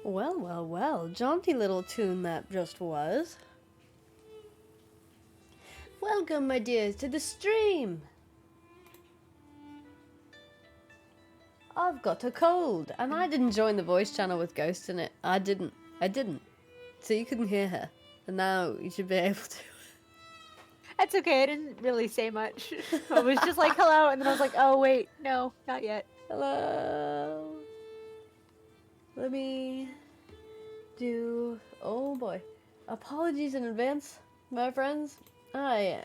Well, well, well, jaunty little tune that just was. Welcome, my dears, to the stream. I've got a cold, and I didn't join the voice channel with Ghost in it. I didn't. So you couldn't hear her, and now you should be able to. That's okay, I didn't really say much. I was just like, hello, and then I was like, oh wait, no, not yet. Hello. Let me do... Oh boy. Apologies in advance, my friends. I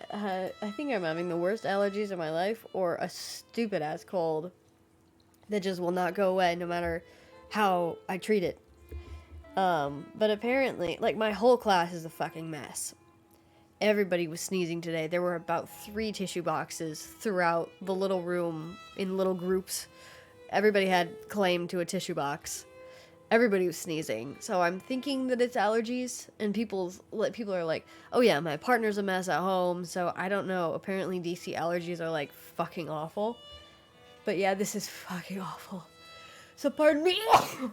think I'm having the worst allergies of my life, or a stupid-ass cold that just will not go away no matter how I treat it. But apparently, like, my whole class is a fucking mess. Everybody was sneezing today. There were about 3 tissue boxes throughout the little room in little groups. Everybody had claim to a tissue box. Everybody was sneezing. So I'm thinking that it's allergies, and people are like, oh yeah, my partner's a mess at home, so I don't know. Apparently DC allergies are like fucking awful. But yeah, this is fucking awful. So pardon me. Oh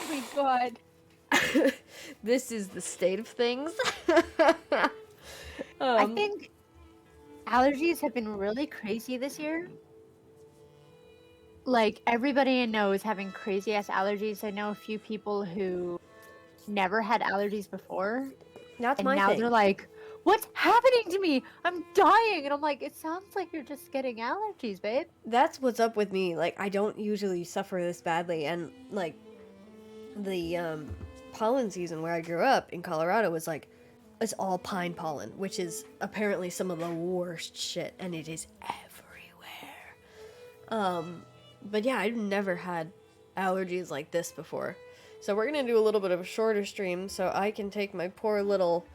my god. This is the state of things. I think allergies have been really crazy this year. Like, everybody I know is having crazy ass allergies. I know a few people who never had allergies before. That's and my now thing. they're like, what's happening to me? I'm dying. And I'm like, it sounds like you're just getting allergies, babe. That's what's up with me. Like, I don't usually suffer this badly, and like the pollen season where I grew up in Colorado was like, it's all pine pollen, which is apparently some of the worst shit, and it is everywhere. But yeah, I've never had allergies like this before. So we're gonna do a little bit of a shorter stream so I can take my poor little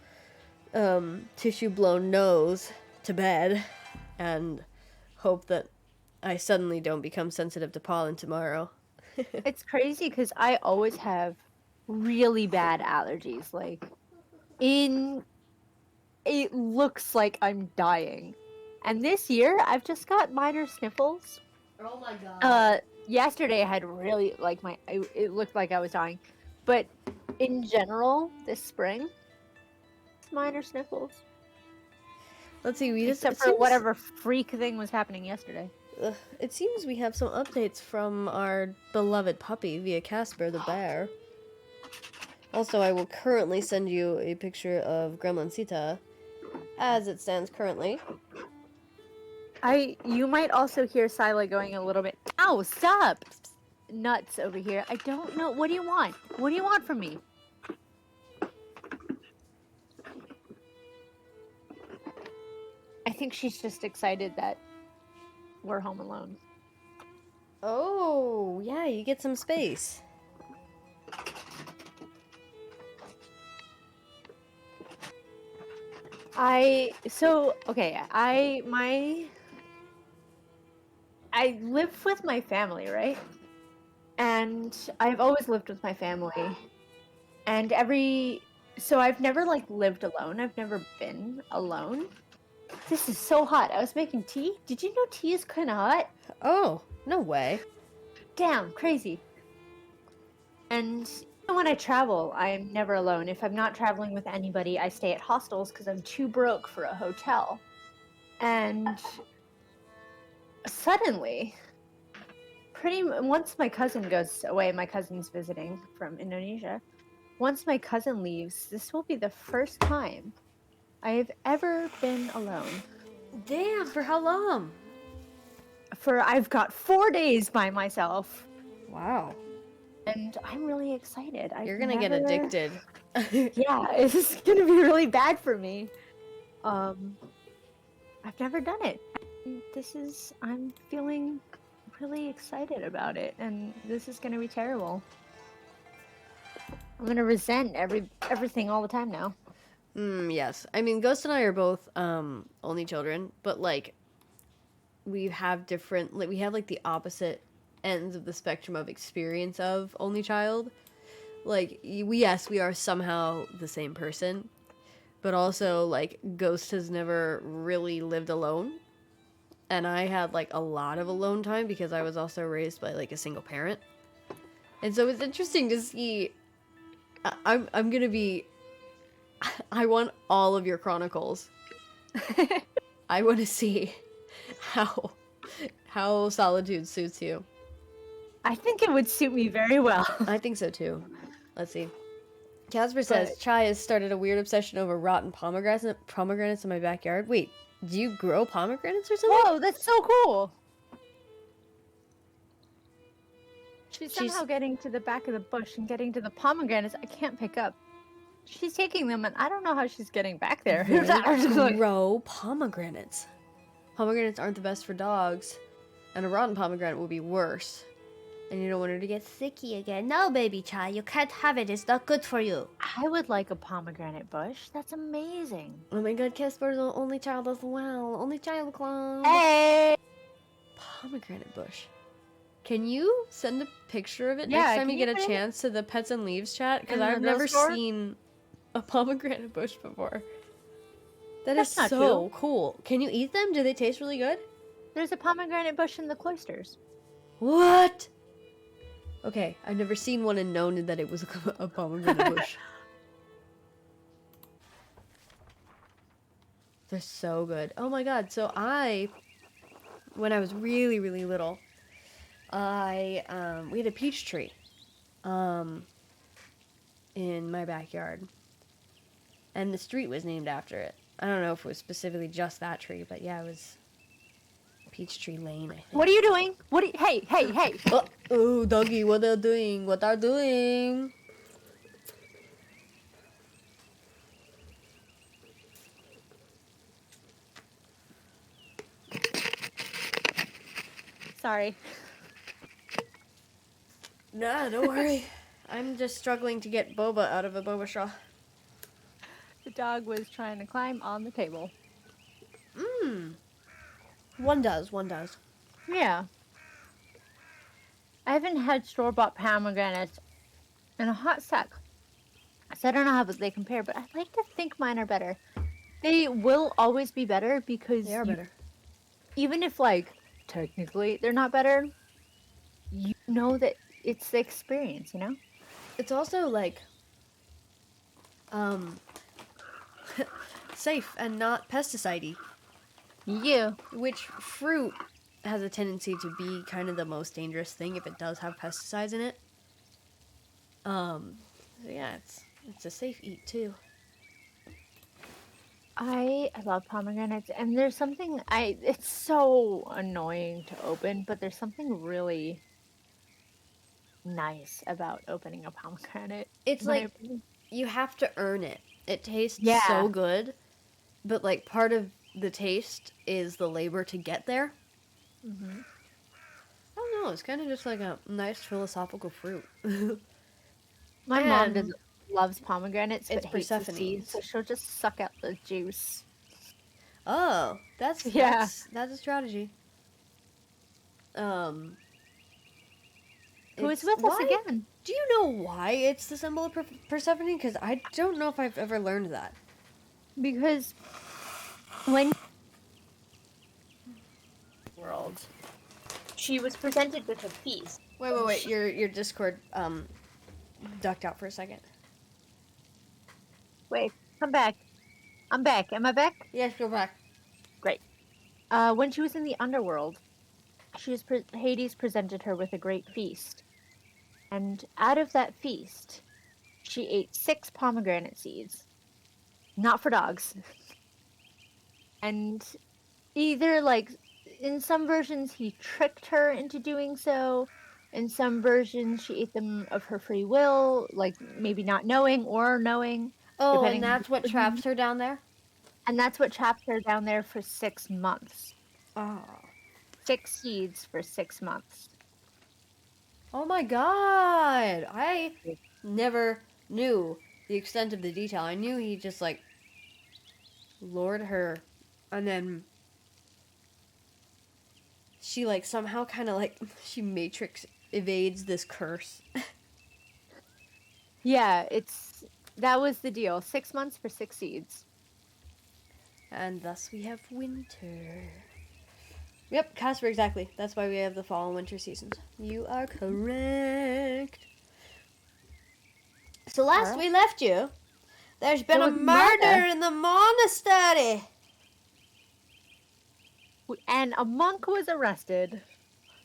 tissue blown nose to bed and hope that I suddenly don't become sensitive to pollen tomorrow. It's crazy because I always have really bad allergies. Like, it looks like I'm dying. And this year, I've just got minor sniffles. Oh my god. Yesterday I had really, like, it looked like I was dying. But in general, this spring, it's minor sniffles. Let's see, Except for whatever freak thing was happening yesterday. It seems we have some updates from our beloved puppy via Casper the bear. Also, I will currently send you a picture of Gremlincita as it stands currently. You might also hear Sila going a little bit, ow, stop! Nuts over here. I don't know. What do you want? What do you want from me? I think she's just excited that we're home alone. Oh, yeah, you get some space. I live with my family, right? And I've always lived with my family. And so I've never like lived alone. I've never been alone. This is so hot. I was making tea. Did you know tea is kind of hot? Oh, no way. Damn, crazy. And when I travel, I'm never alone. If I'm not traveling with anybody, I stay at hostels because I'm too broke for a hotel. And suddenly, once my cousin goes away, my cousin's visiting from Indonesia. Once my cousin leaves, this will be the first time I've ever been alone. Damn, for how long? I've got 4 days by myself. Wow. And I'm really excited. You're gonna get addicted. Yeah, it's gonna be really bad for me. I've never done it. I'm feeling really excited about it, and this is gonna be terrible. I'm gonna resent everything all the time now. Yes. I mean, Ghost and I are both only children, but like we have the opposite ends of the spectrum of experience of only child. Like we are somehow the same person, but also like Ghost has never really lived alone, and I had like a lot of alone time because I was also raised by like a single parent. And so it's interesting to see. I'm gonna be. I want all of your chronicles. I want to see how solitude suits you. I think it would suit me very well. I think so too. Let's see. Casper says Chai has started a weird obsession over rotten pomegranates in my backyard. Wait, do you grow pomegranates or something? Whoa, that's so cool. She's somehow getting to the back of the bush and getting to the pomegranates I can't pick up. She's taking them, and I don't know how she's getting back there. Grow pomegranates. Pomegranates aren't the best for dogs, and a rotten pomegranate will be worse. And you don't want her to get sicky again. No, baby Chai, you can't have it. It's not good for you. I would like a pomegranate bush. That's amazing. Oh my god, Casper's the only child as well. Only child club. Hey! Pomegranate bush. Can you send a picture of it Yeah, next time you can get you a put it chance to the Pets and Leaves chat? Because in the I've never middle store? seen a pomegranate bush before. That's Is not so cool. Can you eat them? Do they taste really good? There's a pomegranate bush in the cloisters. What? Okay, I've never seen one and known that it was a pomegranate bush. They're so good. Oh my god, so when I was really, really little, we had a peach tree in my backyard. And the street was named after it. I don't know if it was specifically just that tree, but yeah, it was Peachtree Lane, I think. What are you doing? Hey! Oh, doggy, what are doing? What are doing? Sorry. Nah, don't worry. I'm just struggling to get boba out of a boba straw. The dog was trying to climb on the table. One does. Yeah. I haven't had store-bought pomegranates in a hot sec. So I don't know how they compare, but I like to think mine are better. They will always be better because They are better. even if, like, technically they're not better, you know that it's the experience, you know? It's also like safe and not pesticide-y. Yeah. Which fruit has a tendency to be kind of the most dangerous thing if it does have pesticides in it. So yeah, it's a safe eat too. I love pomegranates, and there's something it's so annoying to open, but there's something really nice about opening a pomegranate. It's in my like opinion. you have to earn it. It tastes Yeah. so good, but like part of the taste is the labor to get there. Mhm. I don't know. It's kind of just like a nice philosophical fruit. My mom And loves pomegranates, but it's hates the Persephone's. seeds, so she'll just suck out the juice. Oh, that's a strategy. Who is it's- with us why- again? Do you know why it's the symbol of Persephone? Because I don't know if I've ever learned that. Because when world, she was presented with a feast. Wait. Your Discord ducked out for a second. Wait, come back. I'm back. Am I back? Yes, go back. Great. When she was in the underworld, Hades presented her with a great feast. And out of that feast, she ate 6 pomegranate seeds. Not for dogs. And either, like, in some versions he tricked her into doing so. In some versions she ate them of her free will, like maybe not knowing or knowing. Oh, Depending and on that's what the traps her down there? And that's what trapped her down there for 6 months. Oh. 6 seeds for 6 months. Oh my god! I never knew the extent of the detail. I knew he just, like, lured her, and then she, like, somehow kind of, like, she matrix evades this curse. Yeah, that was the deal. 6 months for 6 seeds. And thus we have winter. Yep, Casper, exactly. That's why we have the fall and winter seasons. You are correct. So last Alright. we left you, there's been There a was murder. murder in the monastery. And a monk was arrested.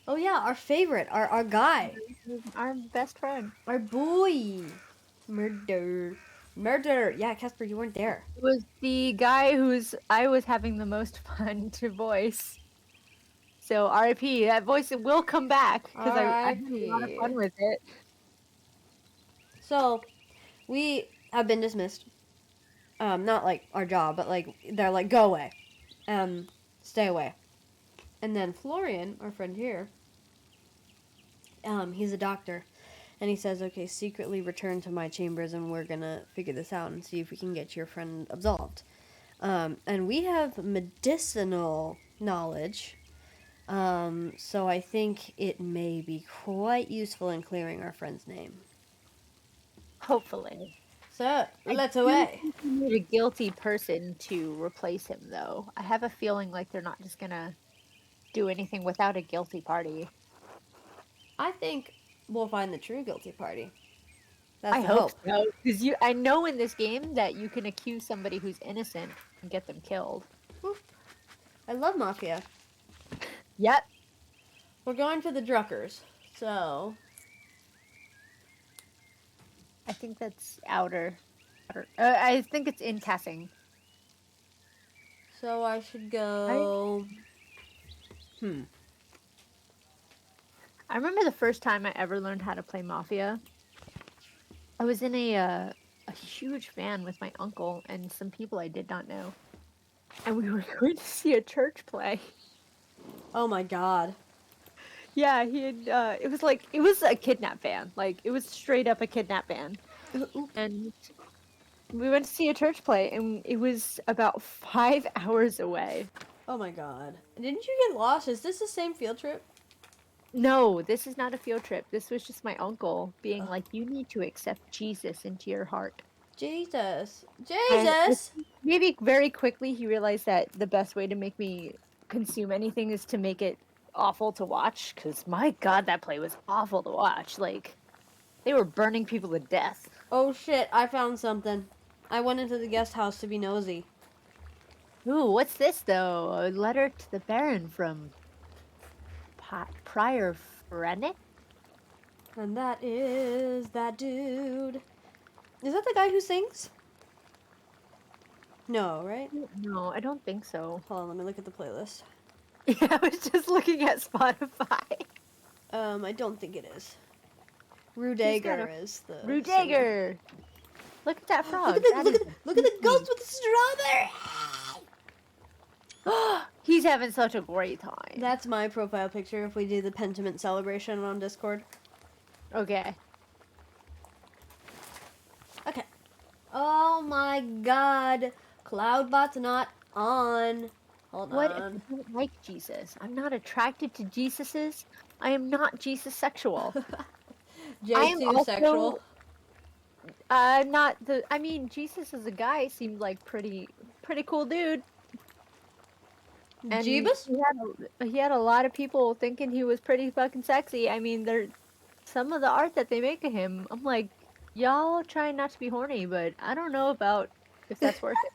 Oh yeah, our favorite, our guy, Our best friend. our boy. Murder. Yeah, Casper, you weren't there. It was the guy I was having the most fun to voice. So RIP, that voice will come back because I had a lot of R.I.P. fun with it. So, we have been dismissed. Not like our job, but like they're like, go away, stay away. And then Florian, our friend here, he's a doctor, and he says, okay, secretly return to my chambers, and we're gonna figure this out and see if we can get your friend absolved. And we have medicinal knowledge, so I think it may be quite useful in clearing our friend's name. Hopefully. So, let's do away. think we need a guilty person to replace him, though. I have a feeling like they're not just gonna do anything without a guilty party. I think we'll find the true guilty party. That's I the hope so, because I know in this game that you can accuse somebody who's innocent and get them killed. I love Mafia. Yep. We're going to the Druckers, so... I think that's outer. I think it's in Cassing. So I should go... I remember the first time I ever learned how to play Mafia. I was in a huge van with my uncle and some people I did not know. And we were going to see a church play. Oh my god. Yeah, he had, it was a kidnap van. Like, it was straight up a kidnap van. And we went to see a church play, and it was about 5 hours away. Oh my god. Didn't you get lost? Is this the same field trip? No, this is not a field trip. This was just my uncle being like, you need to accept Jesus into your heart. Jesus. And Jesus! maybe very quickly he realized that the best way to make me consume anything is to make it awful to watch, because my god, that play was awful to watch. Like, they were burning people to death. Oh shit, I found something. I went into the guest house to be nosy. Ooh, what's this though? A letter to the Baron from Prior Frenick? And that is that dude. Is that the guy who sings? No, right? No, I don't think so. Hold on, let me look at the playlist. Yeah, I was just looking at Spotify. I don't think it is. Rudager is the singer. Rudager! Look at that frog. Look at the ghost with the strawberry! He's having such a great time. That's my profile picture if we do the Pentiment celebration on Discord. Okay. Okay. Oh my god. Cloudbot's not on. Hold What on. if I don't like Jesus? I'm not attracted to Jesuses. I am not Jesus sexual. I am J2 also, sexual. not the. I mean, Jesus as a guy seemed like pretty cool dude. And Jeebus? he had a lot of people thinking he was pretty fucking sexy. I mean, some of the art that they make of him. I'm like, y'all trying not to be horny, but I don't know about if that's worth it.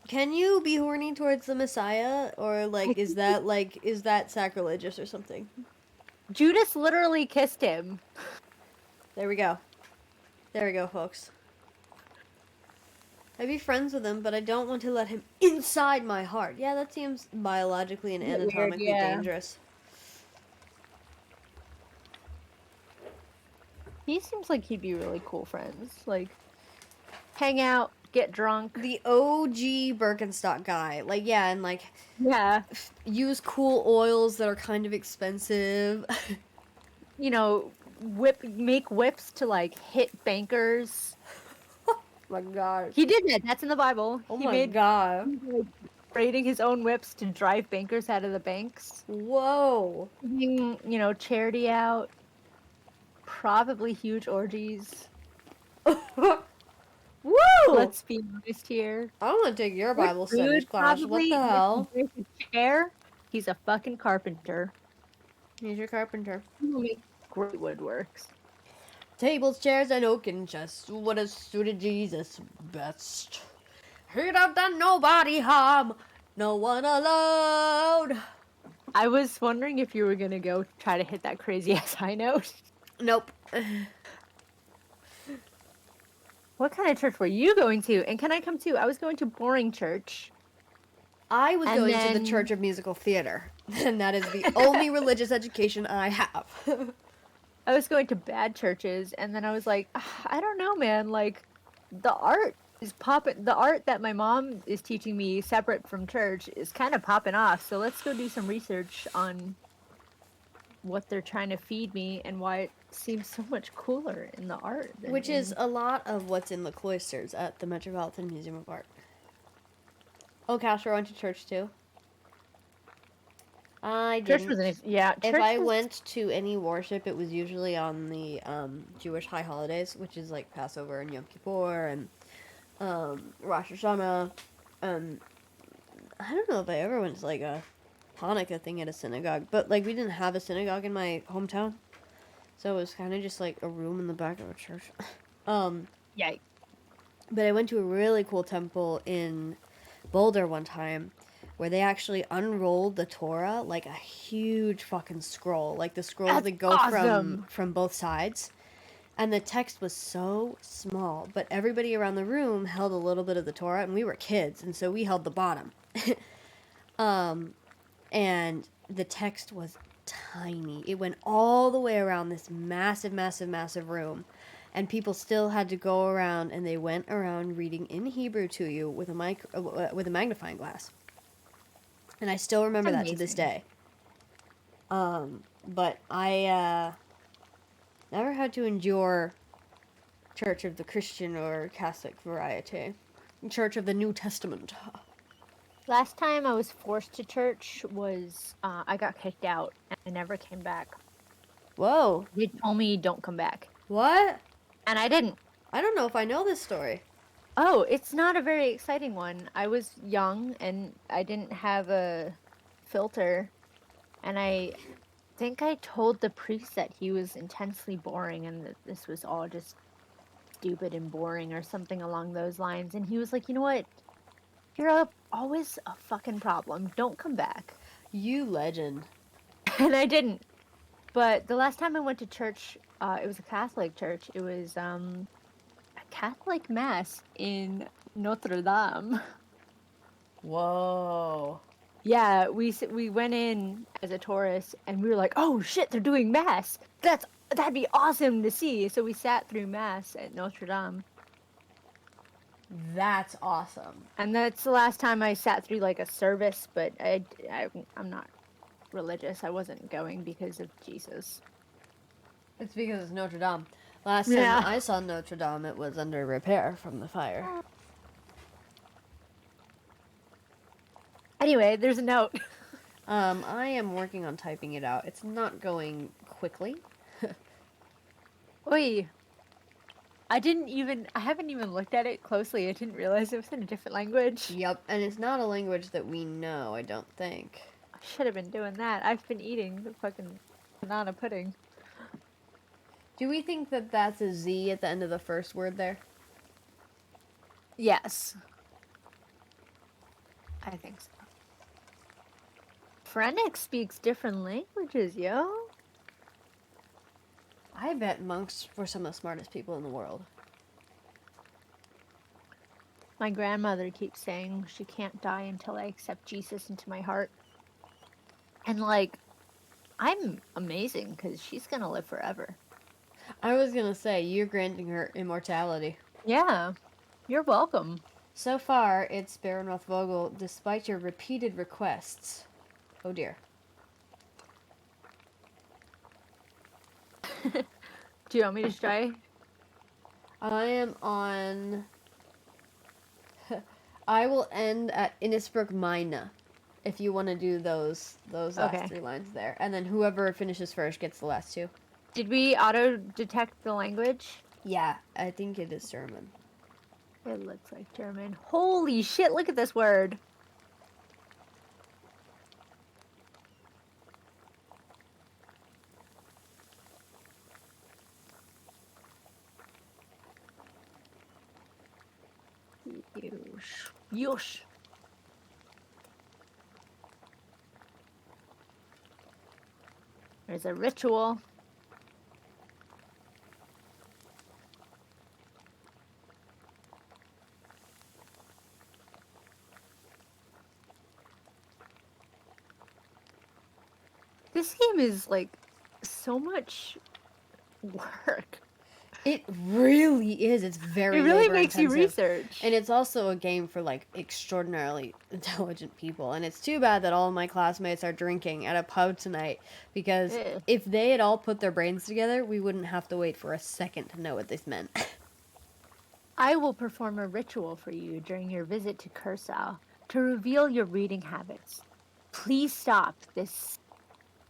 Can you be horny towards the Messiah? Or, like, is that sacrilegious or something? Judas literally kissed him. There we go. There we go, folks. I'd be friends with him, but I don't want to let him inside my heart. Yeah, that seems biologically and Weird, anatomically yeah. dangerous. He seems like he'd be really cool friends. Like, hang out, get drunk. The OG Birkenstock guy. Like, yeah, and, like, Yeah. use cool oils that are kind of expensive. You know, make whips to, like, hit bankers. Oh my god. He did that. That's in the Bible. Oh he my god. Like, raiding his own whips to drive bankers out of the banks. Whoa. Giving, charity out. Probably huge orgies. Woo! Let's be honest here. I want to take your Bible Food, studies class. What probably. the hell? Break a chair. He's a fucking carpenter. He's your carpenter. He will make great woodworks. Tables, chairs, and oaken chests would have suited Jesus best. He don't done nobody harm, no one allowed. I was wondering if you were gonna go try to hit that crazy ass high note. Nope. What kind of church were you going to? And can I come too? I was going to boring church. I was And going to the then- Church of Musical Theater, and that is the only religious education I have. I was going to bad churches, and then I was like, I don't know, man. Like, the art is popping. The art that my mom is teaching me separate from church is kind of popping off. So let's go do some research on what they're trying to feed me and why it seems so much cooler in the art. than Which in- is a lot of what's in the cloisters at the Metropolitan Museum of Art. Oh, Castro went to church too. I church didn't. was yeah. If church I was- went to any worship, it was usually on the Jewish high holidays, which is like Passover and Yom Kippur and Rosh Hashanah. I don't know if I ever went to like a Hanukkah thing at a synagogue, but like we didn't have a synagogue in my hometown, so it was kind of just like a room in the back of a church. yeah. But I went to a really cool temple in Boulder one time where they actually unrolled the Torah like a huge fucking scroll, like the scrolls That's that go awesome. from both sides. And the text was so small, but everybody around the room held a little bit of the Torah, and we were kids, and so we held the bottom. And the text was tiny. It went all the way around this massive, massive, massive room. And people still had to go around, and they went around reading in Hebrew to you with a magnifying glass. And I still remember that to this Amazing. day. But I never had to endure Church of the Christian or Catholic variety. Church of the New Testament. Last time I was forced to church was I got kicked out and I never came back. Whoa. They told me don't come back, What? and I didn't. I don't know if I know this story. Oh, it's not a very exciting one. I was young and I didn't have a filter, and I think I told the priest that he was intensely boring and that this was all just stupid and boring or something along those lines. And he was like, you know what? Always a fucking problem. Don't come back. You legend. And I didn't. But the last time I went to church, it was a Catholic church. It was a Catholic mass in Notre Dame. Whoa. Yeah, we went in as a tourist, and we were like, "Oh shit, they're doing mass! That'd be awesome to see." So we sat through mass at Notre Dame, That's awesome. and that's the last time I sat through like a service. But I'm not religious. I wasn't going because of Jesus. It's because it's Notre Dame. Last time Yeah. I saw Notre Dame, it was under repair from the fire. Anyway, there's a note. I am working on typing it out. It's not going quickly. Oi. I haven't even looked at it closely. I didn't realize it was in a different language. Yep, and it's not a language that we know, I don't think. I should have been doing that. I've been eating the fucking banana pudding. Do we think that that's a Z at the end of the first word there? Yes. I think so. Frenic speaks different languages, yo. I bet monks were some of the smartest people in the world. My grandmother keeps saying she can't die until I accept Jesus into my heart. And like, I'm amazing because she's gonna live forever. I was gonna say, you're granting her immortality. Yeah, you're welcome. So far, it's Baronroth Vogel, despite your repeated requests. Oh dear. Do you want me to try? I am on... I will end at Innisbrook Mina, if you want to do those last Okay. 3 lines there. And then whoever finishes first gets the last 2. Did we auto detect the language? Yeah, I think it is German. It looks like German. Holy shit, look at this word. Yosh. There's a ritual. This game is like so much work. It really is. It's very It really labor makes you intensive. research. And it's also a game for like extraordinarily intelligent people. And it's too bad that all of my classmates are drinking at a pub tonight because Ugh. if they had all put their brains together, we wouldn't have to wait for a second to know what this meant. I will perform a ritual for you during your visit to Curacao to reveal your reading habits. Please stop this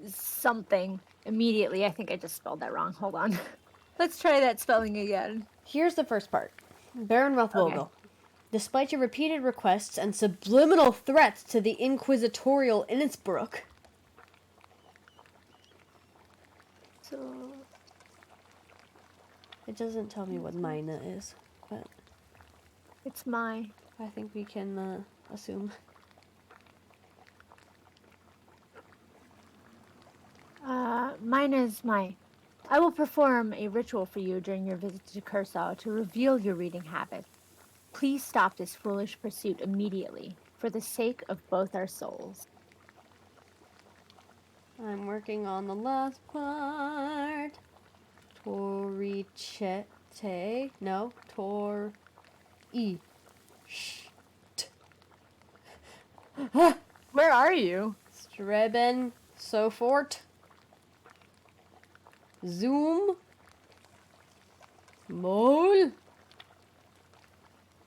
something immediately. I think I just spelled that wrong. Hold on. Let's try that spelling again. Here's the first part. Baron Rothvogel. Okay. Despite your repeated requests and subliminal threats to the inquisitorial Innsbruck. So It doesn't tell me what Mina is, but it's my. I think we can assume. Mine is my. I will perform a ritual for you during your visit to Curacao to reveal your reading habits. Please stop this foolish pursuit immediately, for the sake of both our souls. I'm working on the last part. Torichete. No, Tor. E. Sh. Where are you? Streben. Sofort. Zoom. Mol.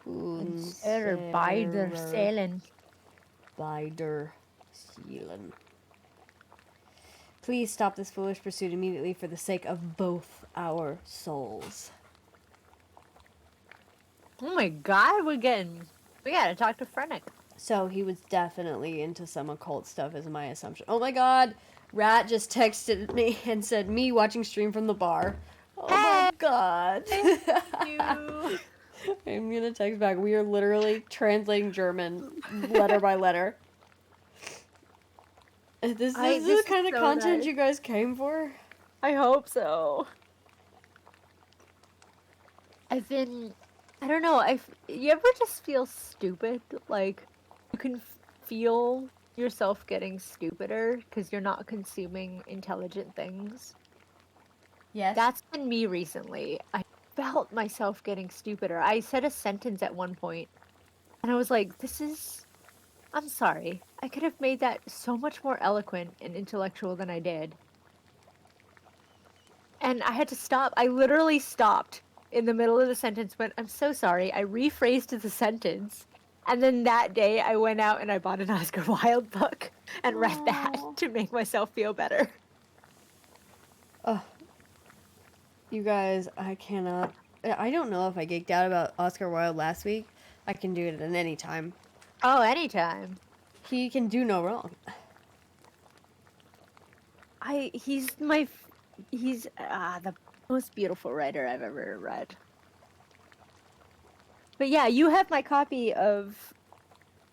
Beider Seelen. Beider Seelen. Please stop this foolish pursuit immediately for the sake of both our souls. Oh my god, we gotta talk to Frennick. So he was definitely into some occult stuff is my assumption. Oh my god, Rat just texted me and said, me watching stream from the bar. Oh my god. You. I'm gonna text back. We are literally translating German letter by letter. This is the kind of so content nice. you guys came for? I hope so. I don't know, you ever just feel stupid? Like, you can feel yourself getting stupider because you're not consuming intelligent things? Yes. That's been me recently. I felt myself getting stupider. I said a sentence at one point, and I was like, I'm sorry. I could have made that so much more eloquent and intellectual than I did. And I had to stop. I literally stopped in the middle of the sentence, went, I'm so sorry. I rephrased the sentence. And then that day, I went out and I bought an Oscar Wilde book and read that Aw. to make myself feel better. Oh, you guys, I cannot. I don't know if I geeked out about Oscar Wilde last week. I can do it at any time. Oh, anytime. He can do no wrong. He's the most beautiful writer I've ever read. But yeah, you have my copy of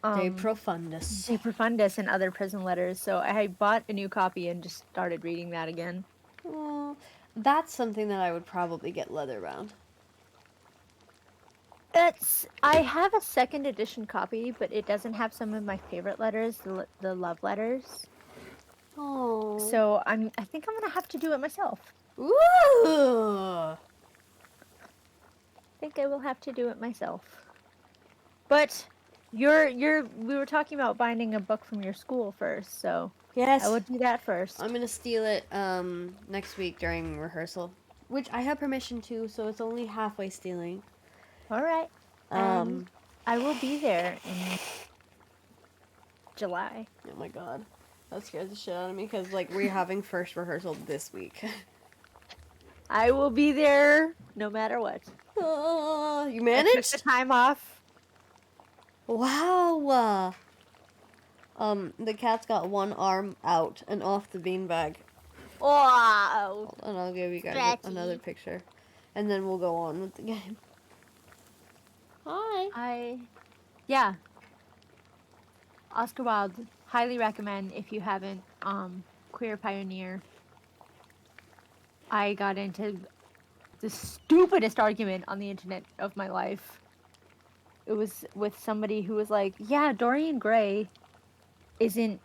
De Profundis. De Profundis and Other Prison Letters, so I bought a new copy and just started reading that again. Oh, that's something that I would probably get leather bound. I have a second edition copy, but it doesn't have some of my favorite letters, the love letters. Oh. So I think I'm gonna have to do it myself. Ooh. I think I will have to do it myself. But we were talking about binding a book from your school first, so Yes. I would do that first. I'm gonna steal it next week during rehearsal, which I have permission to, so it's only halfway stealing. All right. I will be there in July. Oh my god, that scares the shit out of me because like we're having first rehearsal this week. I will be there no matter what. Oh, you I managed? took the time off. Wow. The cat's got one arm out and off the beanbag. Wow. And I'll give you guys Stretchy. another picture, and then we'll go on with the game. Hi. Yeah. Oscar Wilde, highly recommend if you haven't. Queer Pioneer. I got into the stupidest argument on the internet of my life. It was with somebody who was like, yeah, Dorian Gray isn't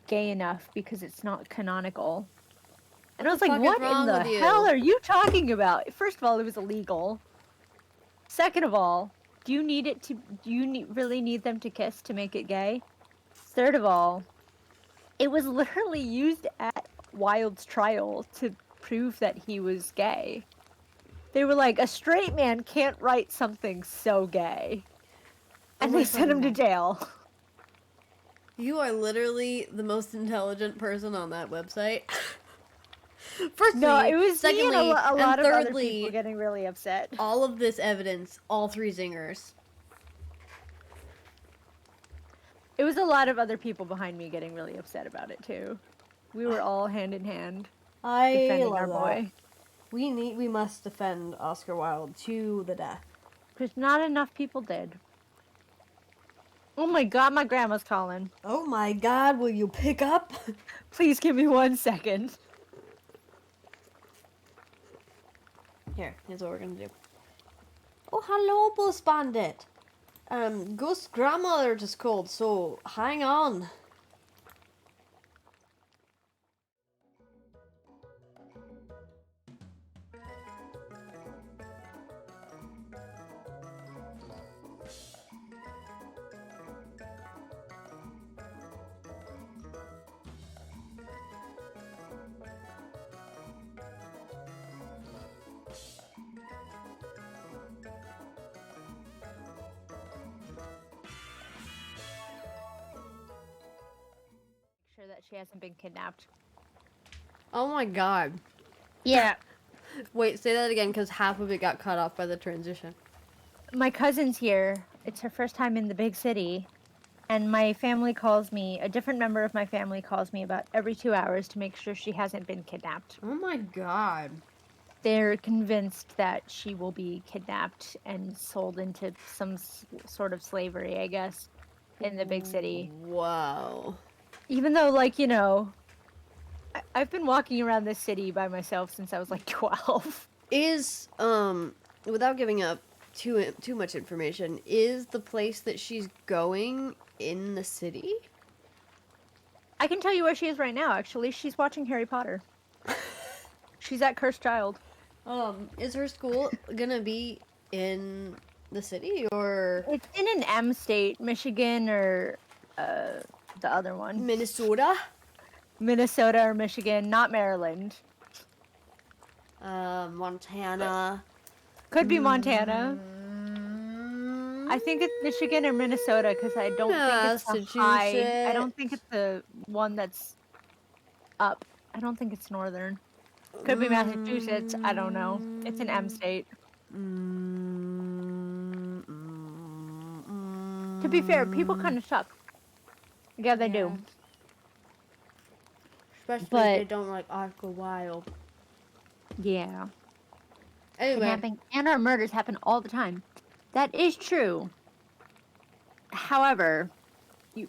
gay enough because it's not canonical. And I was like, fuck is what in wrong the with you? hell are you talking about? First of all, it was illegal. Second of all, do you really need them to kiss to make it gay? Third of all, it was literally used at Wilde's trial to prove that he was gay. They were like, a straight man can't write something so gay. And they sent him to jail. You are literally the most intelligent person on that website. Firstly, No, it was secondly, me and a lot and of other thirdly, people getting really upset. all of this evidence, all 3 zingers. It was a lot of other people behind me getting really upset about it too. We were all hand in hand I defending love our that. boy. We must defend Oscar Wilde to the death. Because not enough people did. Oh my god, my grandma's calling. Oh my god, will you pick up? Please give me 1 second. Here's what we're gonna do. Oh, hello, Bus Bandit. Gus' grandmother just called, so hang on. Make sure that she hasn't been kidnapped. Oh my god. Yeah. Wait, say that again, because half of it got cut off by the transition. My cousin's here. It's her first time in the big city. And my family calls me, a different member of my family calls me about every 2 hours to make sure she hasn't been kidnapped. Oh my god. They're convinced that she will be kidnapped and sold into some sort of slavery, I guess, in the big city. Wow. Even though, like, you know, I've been walking around this city by myself since I was like 12. Is, without giving up too much information, is the place that she's going in the city? I can tell you where she is right now, actually. She's watching Harry Potter. She's at Cursed Child. Is her school gonna be in the city, or It's in an M state, Michigan or the other one. Minnesota? Minnesota or Michigan, not Maryland. Montana. Could be Montana. I think it's Michigan or Minnesota because I don't think it's a high. I don't think it's the one that's up. I don't think it's northern. Could be Massachusetts. I don't know. It's an M state. To be fair, people kind of suck. Yeah, they do. Especially But- if they don't like Oscar Wilde. Yeah. Anyway, Kidnapping and/or murders happen all the time. That is true. However,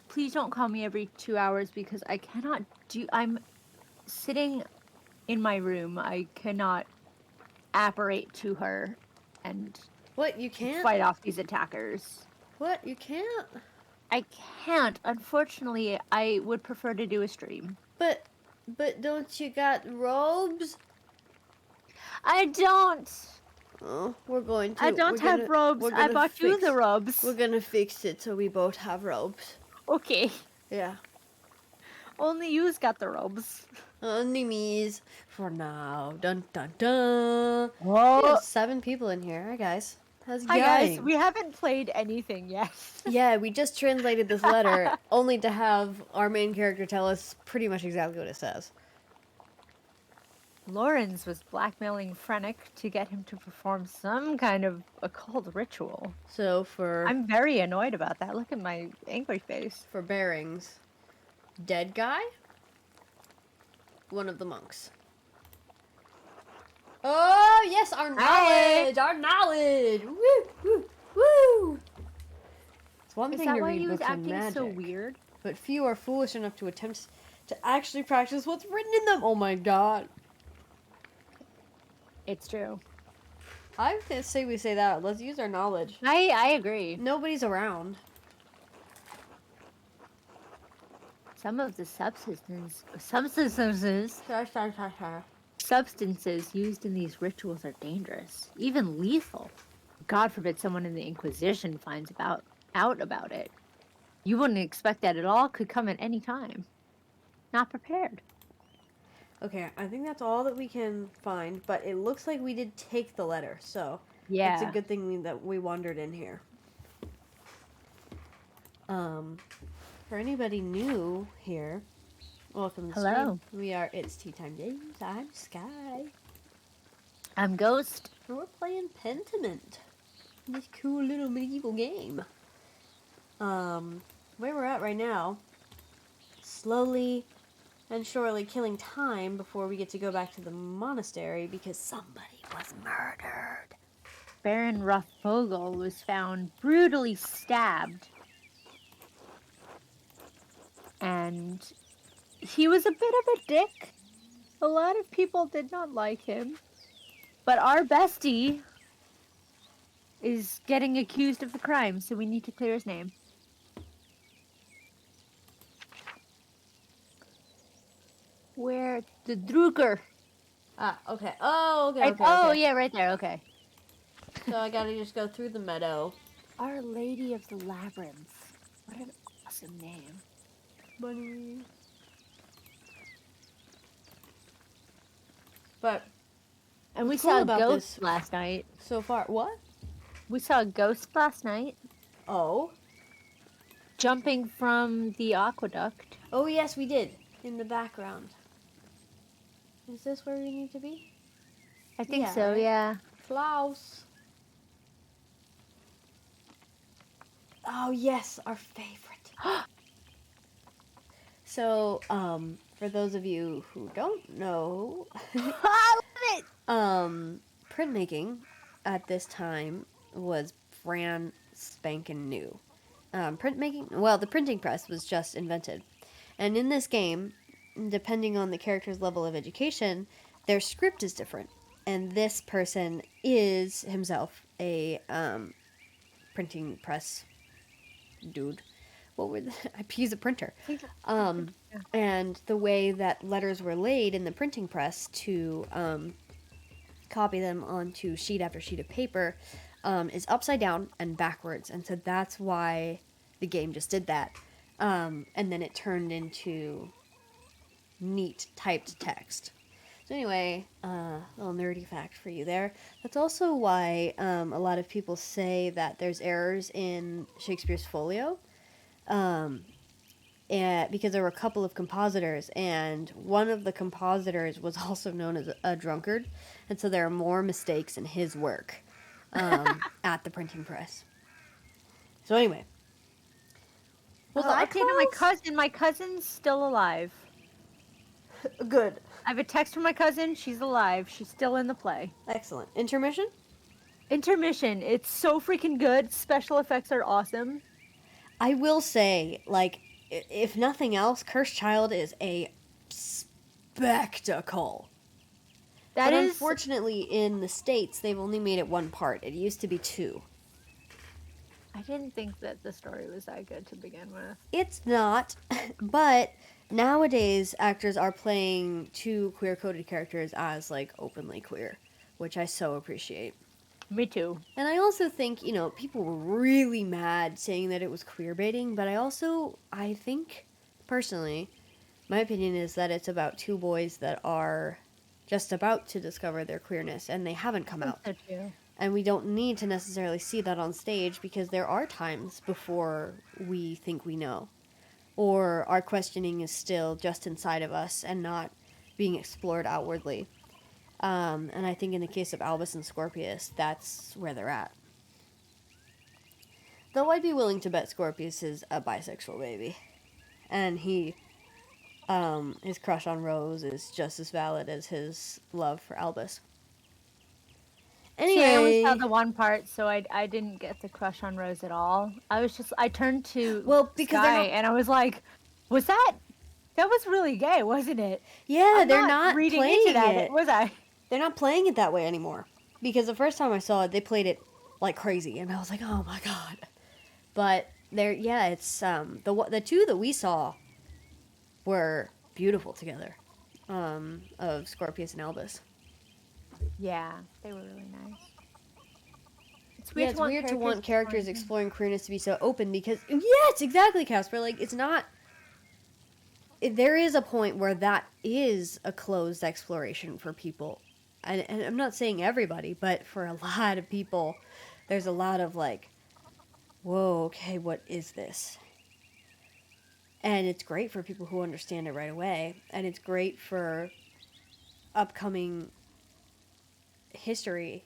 please don't call me every 2 hours because I cannot do. I'm sitting in my room. I cannot apparate to her and what, you can't? fight off these attackers. What, you can't? I can't. Unfortunately, I would prefer to do a stream. But don't you got robes? I don't. Oh, we're going to. I don't have robes. I bought you the robes. We're gonna fix it so we both have robes. Okay. Yeah. Only you's got the robes. Only me's for now. Dun dun dun. Whoa. We have 7 people in here. Hi guys. How's it Hi going? guys, we haven't played anything yet. Yeah, we just translated this letter only to have our main character tell us pretty much exactly what it says. Lawrence was blackmailing Frennick to get him to perform some kind of occult ritual. So for I'm very annoyed about that. Look at my angry face. for bearings, dead guy, one of the monks. Oh yes, our knowledge, our knowledge. Woo woo woo. That's one Is thing that to why read he was books of acting magic, so weird? but few are foolish enough to attempt to actually practice what's written in them. Oh my god. It's true. I say we say that. Let's use our knowledge. I agree. Nobody's around. Some of the substances used in these rituals are dangerous, even lethal. God forbid someone in the Inquisition finds out about it. You wouldn't expect that at all. Could come at any time. Not prepared. Okay, I think that's all that we can find, but it looks like we did take the letter, so it's a Yeah. good thing that we wandered in here. For anybody new here, welcome to the Hello. stream. We are It's Tea Time Games. I'm Sky. I'm Ghost. And we're playing Pentiment. This cool little medieval game. Where we're at right now, slowly and surely killing time before we get to go back to the monastery because somebody was murdered. Baron Rothvogel was found brutally stabbed. And he was a bit of a dick. A lot of people did not like him. But our bestie is getting accused of the crime, so we need to clear his name. Where? The Drucker. Ah, okay. Oh, okay, Right, okay, oh, okay. yeah, right there, okay. So I gotta just go through the meadow. Our Lady of the Labyrinth. What an awesome name. Bunny. But And we what's cool saw a about ghost this last night. so far, what? We saw a ghost last night Oh. jumping from the aqueduct. Oh, yes, we did. In the background. Is this where we need to be? I think Yeah, so, right? yeah. Klaus. Oh, yes, our favorite. So, for those of you who don't know, I love it! printmaking at this time was brand spanking new. The printing press was just invented. And in this game, depending on the character's level of education, their script is different. And this person is himself a printing press dude. He's a printer. And the way that letters were laid in the printing press to copy them onto sheet after sheet of paper is upside down and backwards. And so that's why the game just did that. And then it turned into neat typed text. So anyway, little nerdy fact for you there. That's also why a lot of people say that there's errors in Shakespeare's folio. Because there were a couple of compositors, and one of the compositors was also known as a drunkard, and so there are more mistakes in his work at the printing press. So anyway, was I update on my close? cousin. My cousin's still alive. Good, I have a text from my cousin. She's alive. She's still in the play. excellent. Intermission. Intermission. It's so freaking good. Special effects are awesome. I will say, like, if nothing else, Cursed Child is a spectacle. That but is unfortunately, in the States, they've only made it one part. It used to be two. I didn't think that the story was that good to begin with. It's not, but nowadays actors are playing two queer-coded characters as, like, openly queer, which I so appreciate. Me too. And I also think, people were really mad saying that it was queer baiting, but I think, personally, my opinion is that it's about two boys that are just about to discover their queerness, and they haven't come out. So too. And we don't need to necessarily see that on stage because there are times before we think we know. Or our questioning is still just inside of us and not being explored outwardly. And I think in the case of Albus and Scorpius, that's where they're at. Though I'd be willing to bet Scorpius is a bisexual baby. And his crush on Rose is just as valid as his love for Albus. See, I only saw Anyway, the one part, so I didn't get the crush on Rose at all. I turned to well, because they're Sky not. and I was like, was that was really gay, wasn't it? Yeah, I'm they're not not reading into playing that, it. was I? They're not playing it that way anymore. Because the first time I saw it, they played it like crazy, and I was like, oh my god. But yeah, it's the two that we saw were beautiful together, of Scorpius and Albus. Yeah, they were really nice. Yeah, it's weird to want characters exploring. exploring queerness to be so open because yes, exactly, Casper. Like it's not. There is a point where that is a closed exploration for people, and I'm not saying everybody, but for a lot of people, there's a lot of like, whoa, okay, what is this? And it's great for people who understand it right away, and it's great for upcoming history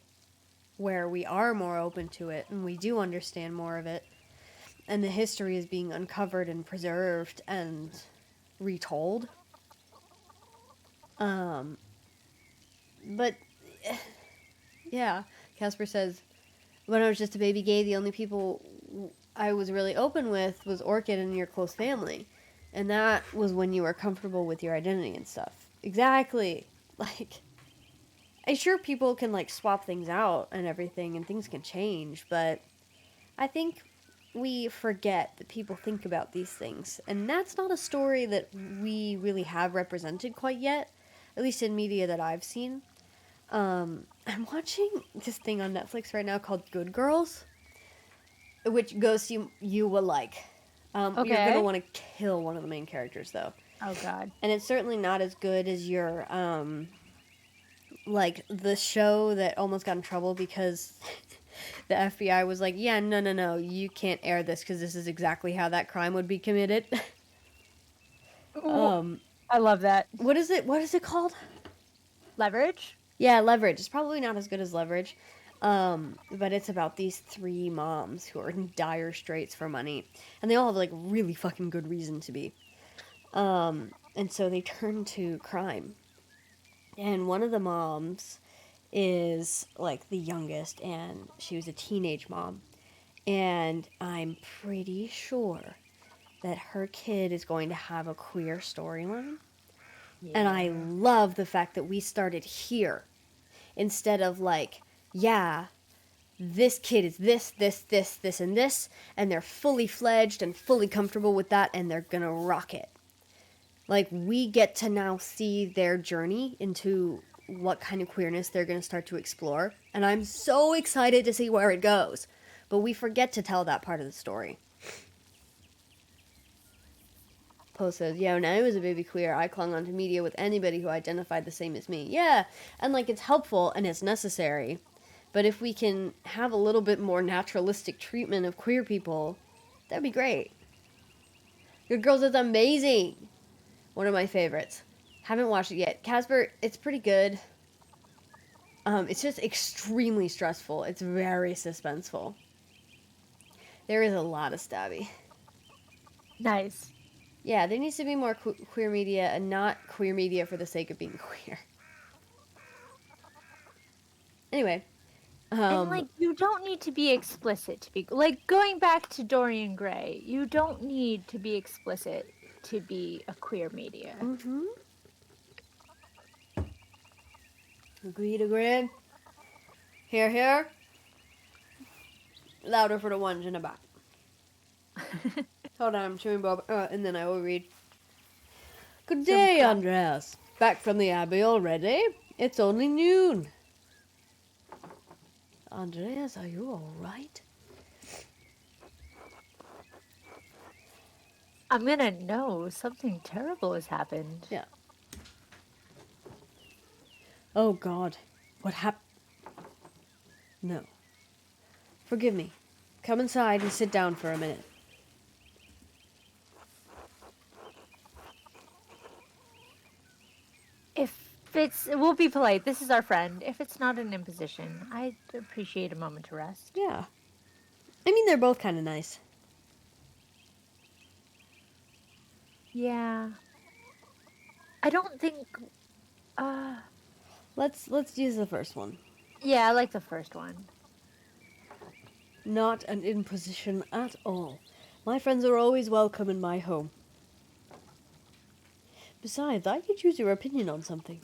where we are more open to it and we do understand more of it, and the history is being uncovered and preserved and retold. Um, but yeah, Casper says, when I was just a baby gay, the only people I was really open with was Orchid and your close family. And that was when you were comfortable with your identity and stuff. Exactly. Like, I'm sure people can, like, swap things out and everything, and things can change, but I think we forget that people think about these things. And that's not a story that we really have represented quite yet, at least in media that I've seen. I'm watching this thing on Netflix right now called Good Girls, which Ghost you will like. You're Okay. gonna want to kill one of the main characters though, Oh god. and it's certainly not as good as your like the show that almost got in trouble because the FBI was like, yeah, no, you can't air this because this is exactly how that crime would be committed. Ooh, I love that. What is it? What is it called? Leverage? Yeah, Leverage. It's probably not as good as Leverage. But it's about these three moms who are in dire straits for money. And they all have, like, really fucking good reason to be. And so they turn to crime. And one of the moms is, like, the youngest, and she was a teenage mom. And I'm pretty sure that her kid is going to have a queer storyline. Yeah. And I love the fact that we started here instead of like, yeah, this kid is this, and this, and they're fully fledged and fully comfortable with that, and they're gonna rock it. Like, we get to now see their journey into what kind of queerness they're gonna start to explore, and I'm so excited to see where it goes. But we forget to tell that part of the story. Poe says, yeah, when I was a baby queer, I clung onto media with anybody who identified the same as me. Yeah, and, like, it's helpful and it's necessary. But if we can have a little bit more naturalistic treatment of queer people, that'd be great. Good Girls is amazing. One of my favorites. Haven't watched it yet. Casper, it's pretty good. It's just extremely stressful. It's very suspenseful. There is a lot of stabby. Nice. Yeah, there needs to be more queer media and not queer media for the sake of being queer. Anyway, And like you don't need to be explicit to be like going back to Dorian Gray. You don't need to be explicit to be a queer media. Mm-hmm. Agreed. Here. Louder for the ones in the back. Hold on, I'm chewing bob, and then I will read. Good day, Andreas. Back from the Abbey already? It's only noon. Andreas, are you alright? I'm gonna know something terrible has happened. Yeah. Oh God. What happened? No. Forgive me. Come inside and sit down for a minute. We'll be polite. This is our friend. If it's not an imposition, I'd appreciate a moment to rest. Yeah. I mean, they're both kind of nice. Yeah. I don't think Let's use the first one. Yeah, I like the first one. Not an imposition at all. My friends are always welcome in my home. Besides, I could choose your opinion on something.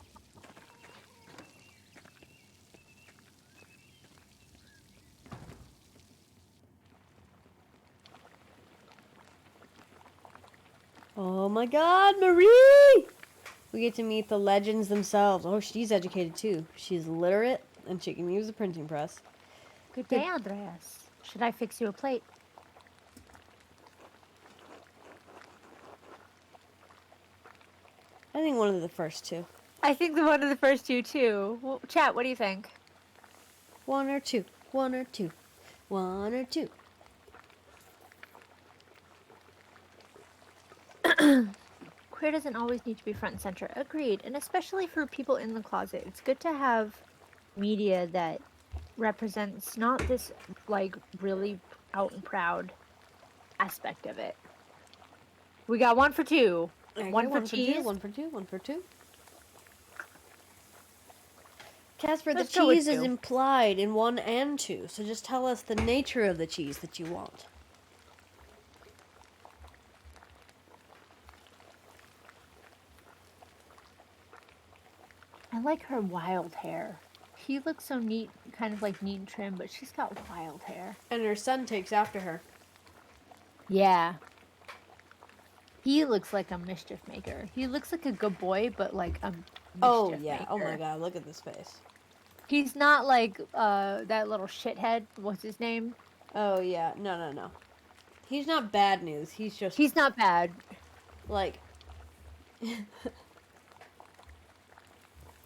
Oh my god, Marie! We get to meet the legends themselves. Oh, she's educated too. She's literate and she can use a printing press. Good day, Andreas. Should I fix you a plate? I think one of the first two. I think the one of the first two too. Well, chat, what do you think? One or two. One or two. One or two. Queer doesn't always need to be front and center. Agreed. And especially for people in the closet, it's good to have media that represents not this like really out and proud aspect of it. We got one for two. Okay, One for two, cheese. one for two, one for two. Casper, the Let's go with cheese is two. implied in one and two, so just tell us the nature of the cheese that you want. I like her wild hair. He looks so neat, kind of like neat and trim, but she's got wild hair. And her son takes after her. Yeah. He looks like a mischief maker. He looks like a good boy, but like a mischief Oh, yeah. maker. Oh, my God. Look at this face. He's not like that little shithead. What's his name? Oh, yeah. No, no, no. He's not bad news. He's just, He's not bad. like...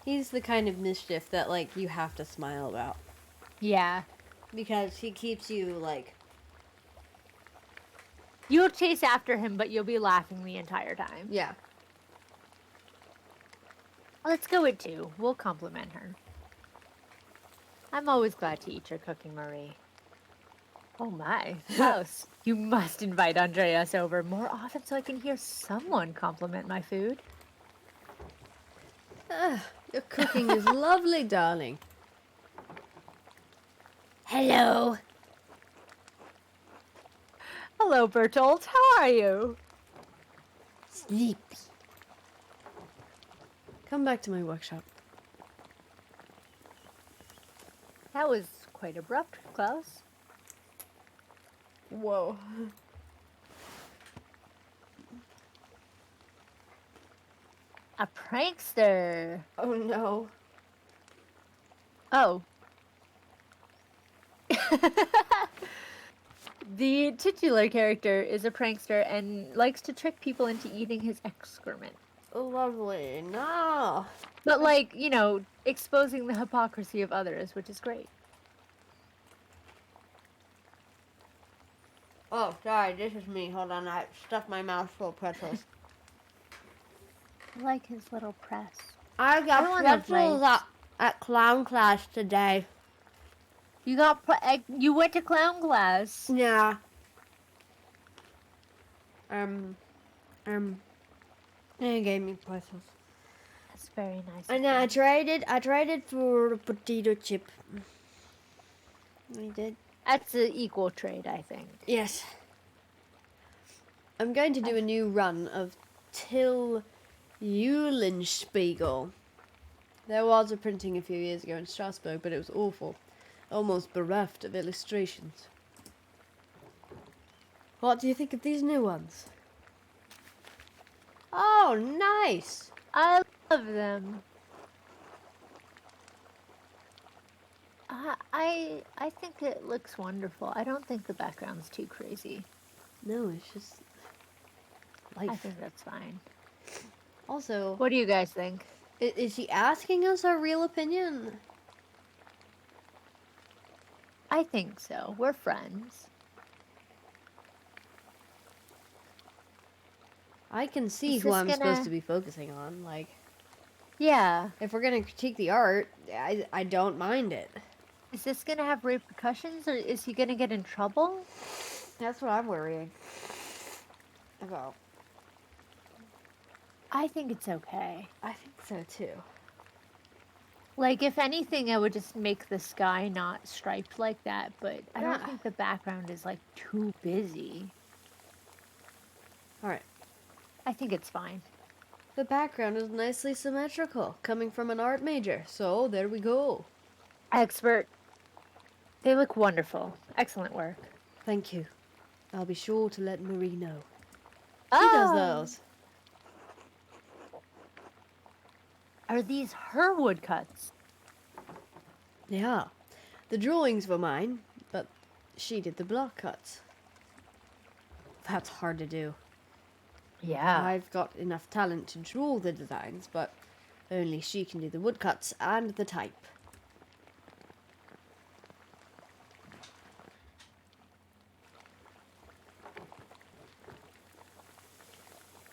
He's the kind of mischief that, like, you have to smile about. Yeah. Because he keeps you, like... You'll chase after him, but you'll be laughing the entire time. Yeah. Let's go with two. We'll compliment her. I'm always glad to eat your cooking, Marie. Oh my, Klaus, you must invite Andreas over more often so I can hear someone compliment my food. Your cooking is lovely, darling. Hello. Hello, Bertolt. How are you? Sleepy. Come back to my workshop. That was quite abrupt, Klaus. Whoa. A prankster. Oh, no. Oh. The titular character is a prankster and likes to trick people into eating his excrement. Lovely. No. But, like, you know, exposing the hypocrisy of others, which is great. Oh, sorry. This is me. Hold on. I stuffed my mouth full of pretzels. I like his little press. I got I want a pretzels bite. at clown class today. You got you went to clown class. Yeah. They gave me pretzels. That's very nice. And I traded for a potato chip. I did. That's an equal trade, I think. Yes. I'm going to do a new run of Till Eulenspiegel. There was a printing a few years ago in Strasbourg, but it was awful. Almost bereft of illustrations. What do you think of these new ones? Oh, nice! I love them. I think it looks wonderful. I don't think the background's too crazy. No, it's just I life. think that's fine. Also, What do you guys think? is he asking us our real opinion? I think so. We're friends. I can see Is who this I'm supposed gonna- to be focusing on. Like, Yeah. if we're gonna critique the art, I don't mind it. Is this gonna have repercussions, or is he gonna get in trouble? That's what I'm worrying about. I think it's okay. I think so too. Like, if anything, I would just make the sky not striped like that, but I don't Yeah. think the background is, like, too busy. Alright. I think it's fine. The background is nicely symmetrical, coming from an art major, so there we go. Expert. They look wonderful. Excellent work. Thank you. I'll be sure to let Marie know. She does Oh! those. Are these her woodcuts? Yeah. The drawings were mine, but she did the block cuts. That's hard to do. Yeah. I've got enough talent to draw the designs, but only she can do the woodcuts and the type.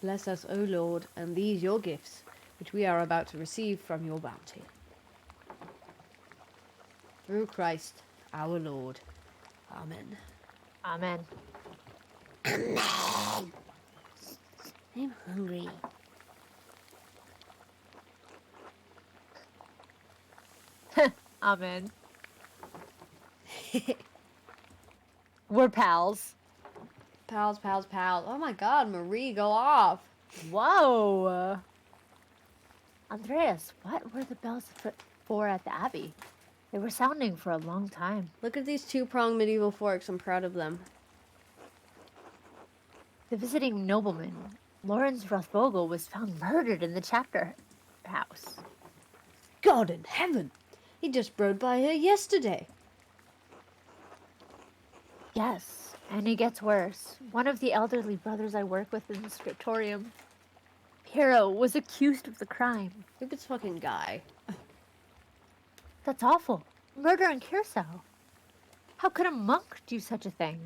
Bless us, O Lord, and these your gifts, which we are about to receive from your bounty. Through Christ, our Lord. Amen. Amen. Amen. I'm hungry. Amen. We're pals. Pals, pals, pals. Oh my god, Marie, go off. Whoa! Andreas, what were the bells for at the Abbey? They were sounding for a long time. Look at these two-pronged medieval forks. I'm proud of them. The visiting nobleman, Lawrence Rothvogel, was found murdered in the chapter house. God in heaven! He just rode by here yesterday. Yes, and it gets worse. One of the elderly brothers I work with in the scriptorium, Piero, was accused of the crime. Look at this fucking guy. That's awful. Murder in Curacao. How could a monk do such a thing?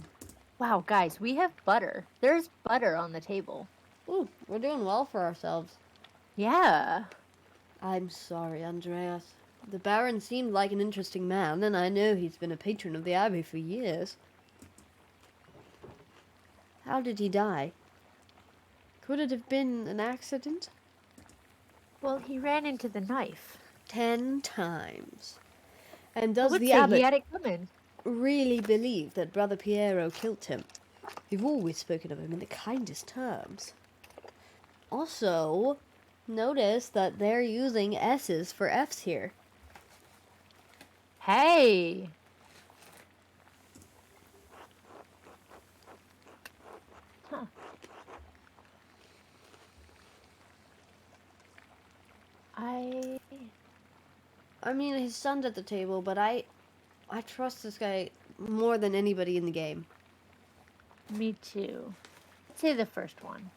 Wow, guys, we have butter. There's butter on the table. Ooh, we're doing well for ourselves. Yeah. I'm sorry, Andreas. The Baron seemed like an interesting man, and I know he's been a patron of the Abbey for years. How did he die? Could it have been an accident? Well, he ran into the knife. 10 times. And I does would the say abbot he had it coming. really believe that Brother Piero killed him? We've always spoken of him in the kindest terms. Also, notice that they're using S's for F's here. Hey! Huh. I mean, his son's at the table, but I trust this guy more than anybody in the game. Me too. I'd say the first one.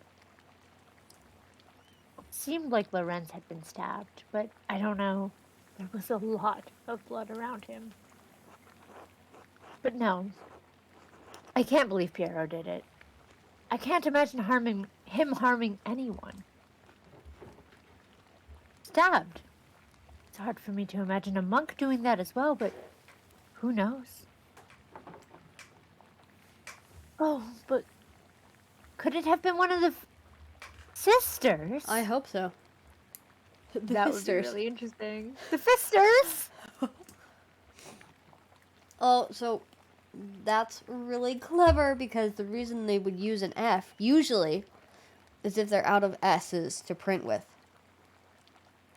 It seemed like Lorenz had been stabbed, but I don't know. There was a lot of blood around him. But no, I can't believe Piero did it. I can't imagine him harming anyone. Stabbed. It's hard for me to imagine a monk doing that as well, but who knows? Oh, but could it have been one of the sisters? I hope so. The That Fisters. would be really interesting. The Fisters! Oh, so that's really clever because the reason they would use an F usually is if they're out of S's to print with.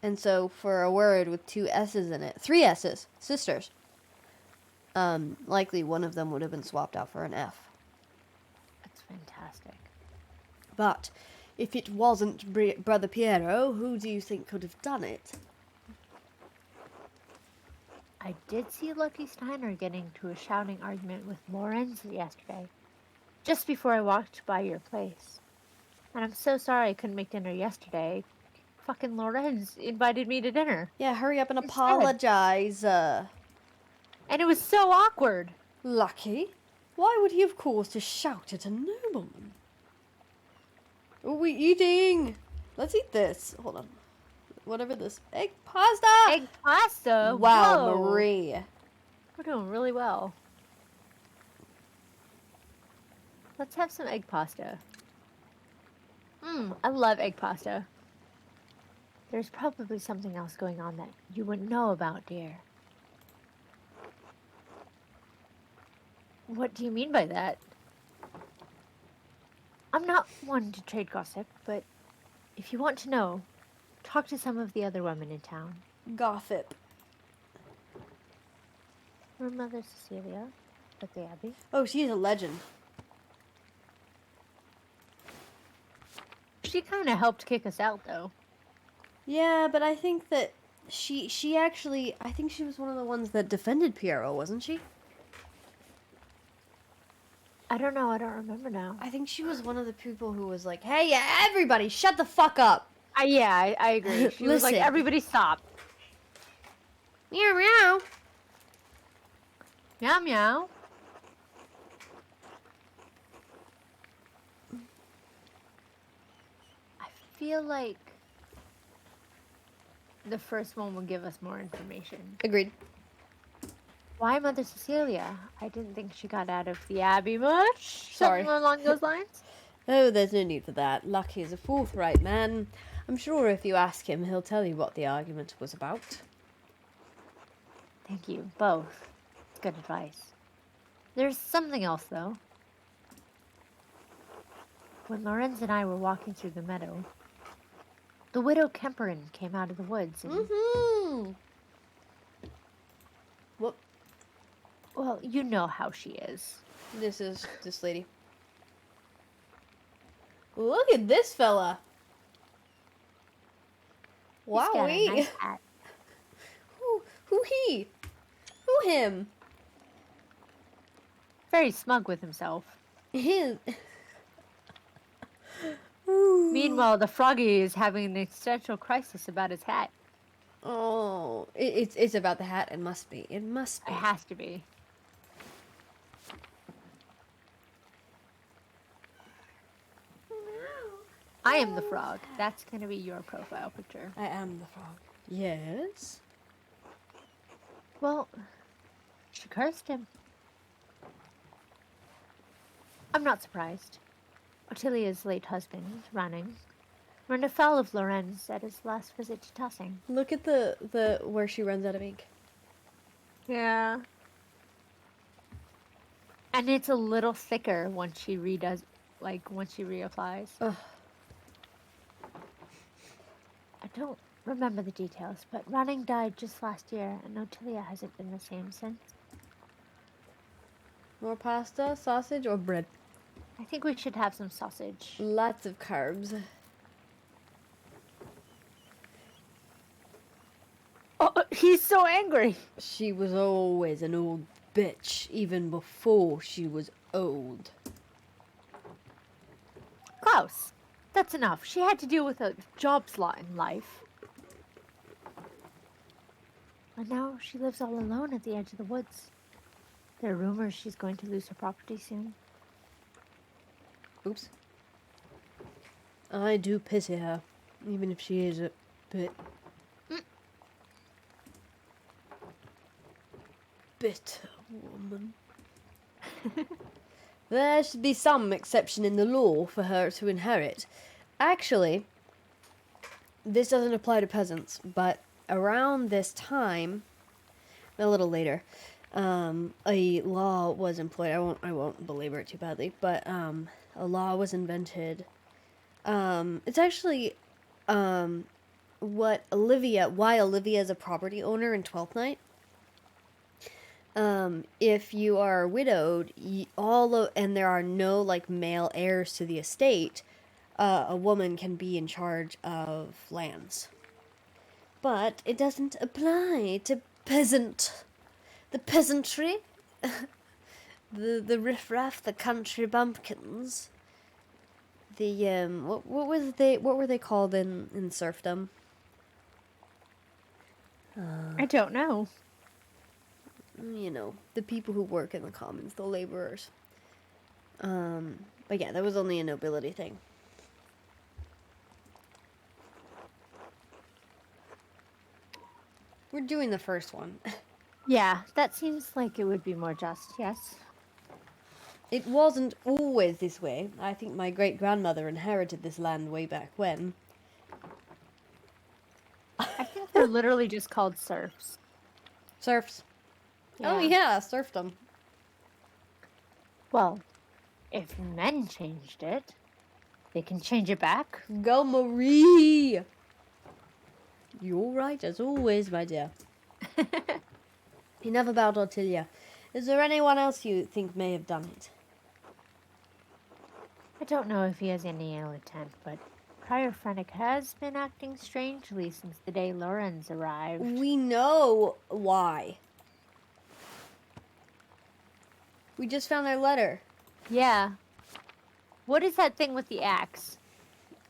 And so for a word with 2 S's in it, 3 S's, sisters, likely one of them would have been swapped out for an F. That's fantastic. But if it wasn't Brother Piero, who do you think could have done it? I did see Lucky Steiner getting to a shouting argument with Lorenz yesterday, just before I walked by your place. And I'm so sorry I couldn't make dinner yesterday. Fucking Lorenz invited me to dinner. Yeah, hurry up and Instead. apologize. And it was so awkward. Lucky? Why would he have cause to shout at a nobleman? Are we eating? Let's eat this. Hold on. Whatever this. Egg pasta! Egg pasta? Wow, Whoa. Marie. We're doing really well. Let's have some egg pasta. I love egg pasta. There's probably something else going on that you wouldn't know about, dear. What do you mean by that? I'm not one to trade gossip, but if you want to know, talk to some of the other women in town. Gossip. Her mother Cecilia at the Abbey. Oh, she's a legend. She kind of helped kick us out, though. Yeah, but I think that she actually, I think she was one of the ones that defended Piero, wasn't she? I don't know. I don't remember now. I think she was one of the people who was like, hey, everybody, shut the fuck up. Yeah, I agree. She was like, Listen. everybody stop. Meow, meow. Meow, meow. I feel like the first one will give us more information. Agreed. Why Mother Cecilia? I didn't think she got out of the Abbey much. Sorry. Something along those lines. Oh, there's no need for that. Lucky is a forthright man. I'm sure if you ask him, he'll tell you what the argument was about. Thank you, both. It's good advice. There's something else, though. When Lorenz and I were walking through the meadow, the widow Kemperin came out of the woods and... Mm-hmm. What? Well, you know how she is. This is this lady. Look at this fella. He's got a Wowee. nice hat. Who he? Who him? Very smug with himself. His. Meanwhile, the froggy is having an existential crisis about his hat. Oh, it's about the hat. It must be. It must be. It has to be. I am the frog. That's going to be your profile picture. I am the frog. Yes. Well, she cursed him. I'm not surprised. Ottilia's late husband, Ranning, ran afoul of Lorenz at his last visit to Tossing. Look at the where she runs out of ink. Yeah. And it's a little thicker once she redoes, like once she reapplies. Ugh. I don't remember the details, but Ranning died just last year, and Ottilia hasn't been the same since. More pasta, sausage, or bread? I think we should have some sausage. Lots of carbs. Oh, he's so angry. She was always an old bitch, even before she was old. Klaus, that's enough. She had to deal with a job slot in life. And now she lives all alone at the edge of the woods. There are rumors she's going to lose her property soon. Oops. I do pity her, even if she is a bit... bitter woman. There should be some exception in the law for her to inherit. Actually, this doesn't apply to peasants, but around this time, a little later, a law was employed. I won't belabor it too badly, but a law was invented. It's actually why Olivia is a property owner in Twelfth Night. If you are widowed, and there are no like male heirs to the estate, a woman can be in charge of lands. But it doesn't apply to the peasantry, the riffraff, the country bumpkins. The what were they called in serfdom? I don't know. You know, the people who work in the commons, the laborers. But yeah, that was only a nobility thing. We're doing the first one. Yeah, that seems like it would be more just, yes. It wasn't always this way. I think my great-grandmother inherited this land way back when. I think they're literally just called serfs. Serfs. Oh yeah, serfdom. Well, if men changed it, they can change it back. Go Marie! You're right as always, my dear. Enough about Ortilia. Is there anyone else you think may have done it? I don't know if he has any ill intent, but Prior Frennick has been acting strangely since the day Lorenz arrived. We know why. We just found their letter. Yeah. What is that thing with the axe?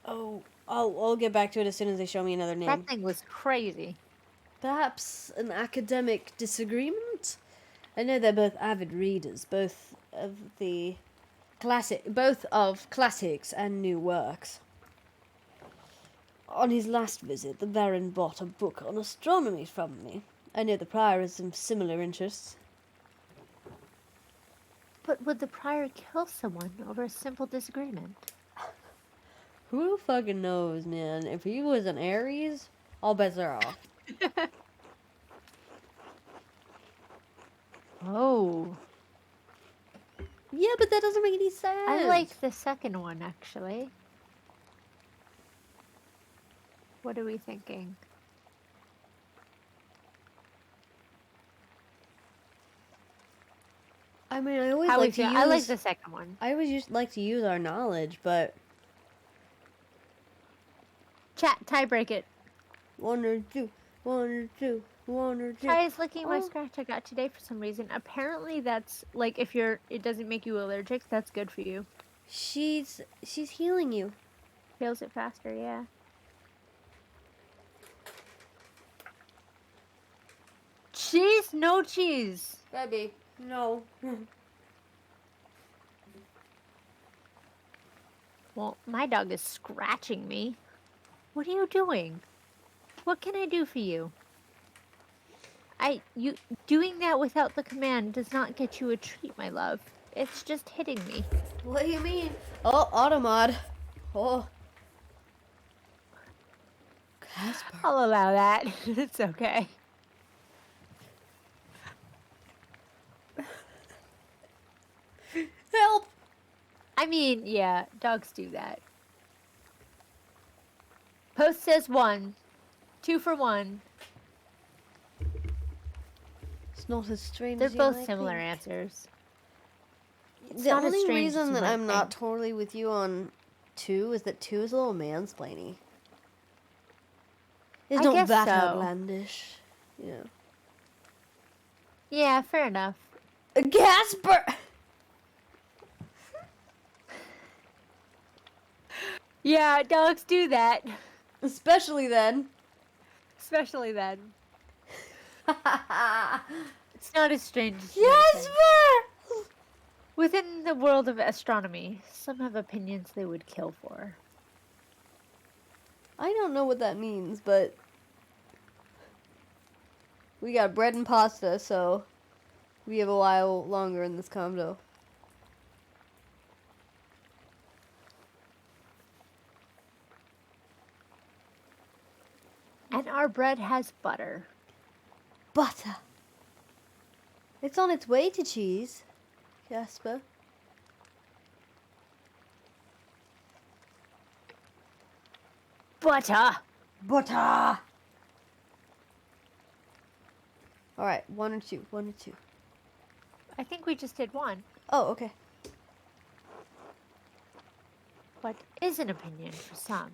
Oh, I'll get back to it as soon as they show me another name. That thing was crazy. Perhaps an academic disagreement? I know they're both avid readers, both of classics and new works. On his last visit, the Baron bought a book on astronomy from me. I know the Prior has some similar interests. But would the Prior kill someone over a simple disagreement? Who fucking knows, man? If he was an Aries, all bets are off. Oh. Yeah, but that doesn't make any sense. I like the second one, actually. What are we thinking? I mean, I always How we like to feel? use... I like the second one. I always like to use our knowledge, but... Chat, tie break it. One or two. Try is licking my scratch I got today for some reason. Apparently that's, like, if it doesn't make you allergic, that's good for you. She's healing you. Heals it faster, yeah. Cheese? No cheese. Baby, no. Well, my dog is scratching me. What are you doing? What can I do for you? You doing that without the command does not get you a treat, my love. It's just hitting me. What do you mean? Oh, automod. Oh. Casper. I'll allow that. It's okay. Help! I mean, yeah, dogs do that. Post says 1. 2 for 1. It's not as strange They're as you both might similar think. answers. It's The not as only strange as reason you that might I'm not think. totally with you on 2 is that 2 is a little mansplaining. It's I not guess that so. outlandish. Yeah. Yeah, fair enough. Casper! Yeah, dogs do that. Especially then. Especially then. It's not as strange as you might think. Casper! Within the world of astronomy, some have opinions they would kill for. I don't know what that means, but we got bread and pasta, so we have a while longer in this combo. And our bread has butter. Butter. It's on its way to cheese, Casper. Butter! Butter! Alright, 1 or 2, 1 or 2. I think we just did 1. Oh, okay. What is an opinion for some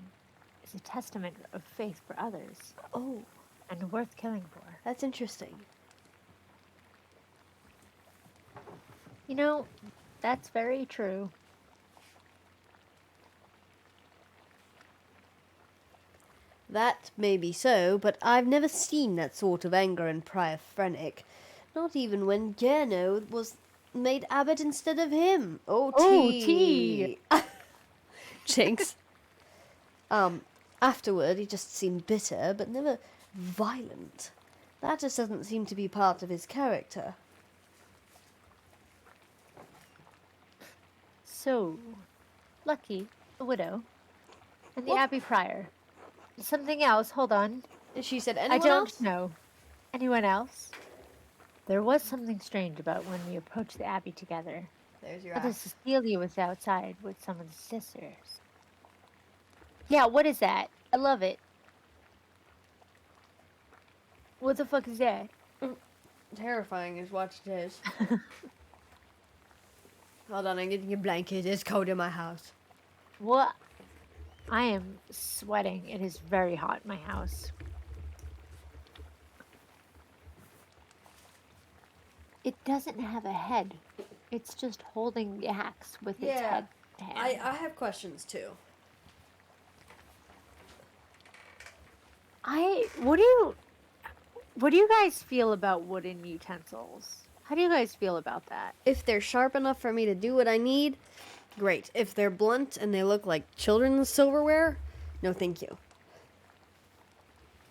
is a testament of faith for others, Oh, and worth killing for. that's interesting. You know, that's very true. That may be so, but I've never seen that sort of anger in Prior Frennick. Not even when Gernot was made abbot instead of him. Oh, tea! Jinx. Afterward, he just seemed bitter, but never violent. That just doesn't seem to be part of his character. So, Lucky, a widow, and the What? Abbey Prior. Something else, hold on. She said, I anyone don't else? know. Anyone else? There was something strange about when we approached the Abbey together. There's your Mother axe. Cecilia was outside with some of the sisters. Yeah, what is that? I love it. What the fuck is that? Terrifying is what it is. Hold on, I'm getting a blanket. It's cold in my house. What? I am sweating. It is very hot in my house. It doesn't have a head. It's just holding the axe with its Yeah, head down. I have questions too. What do you guys feel about wooden utensils? How do you guys feel about that? If they're sharp enough for me to do what I need, great. If they're blunt and they look like children's silverware, no thank you.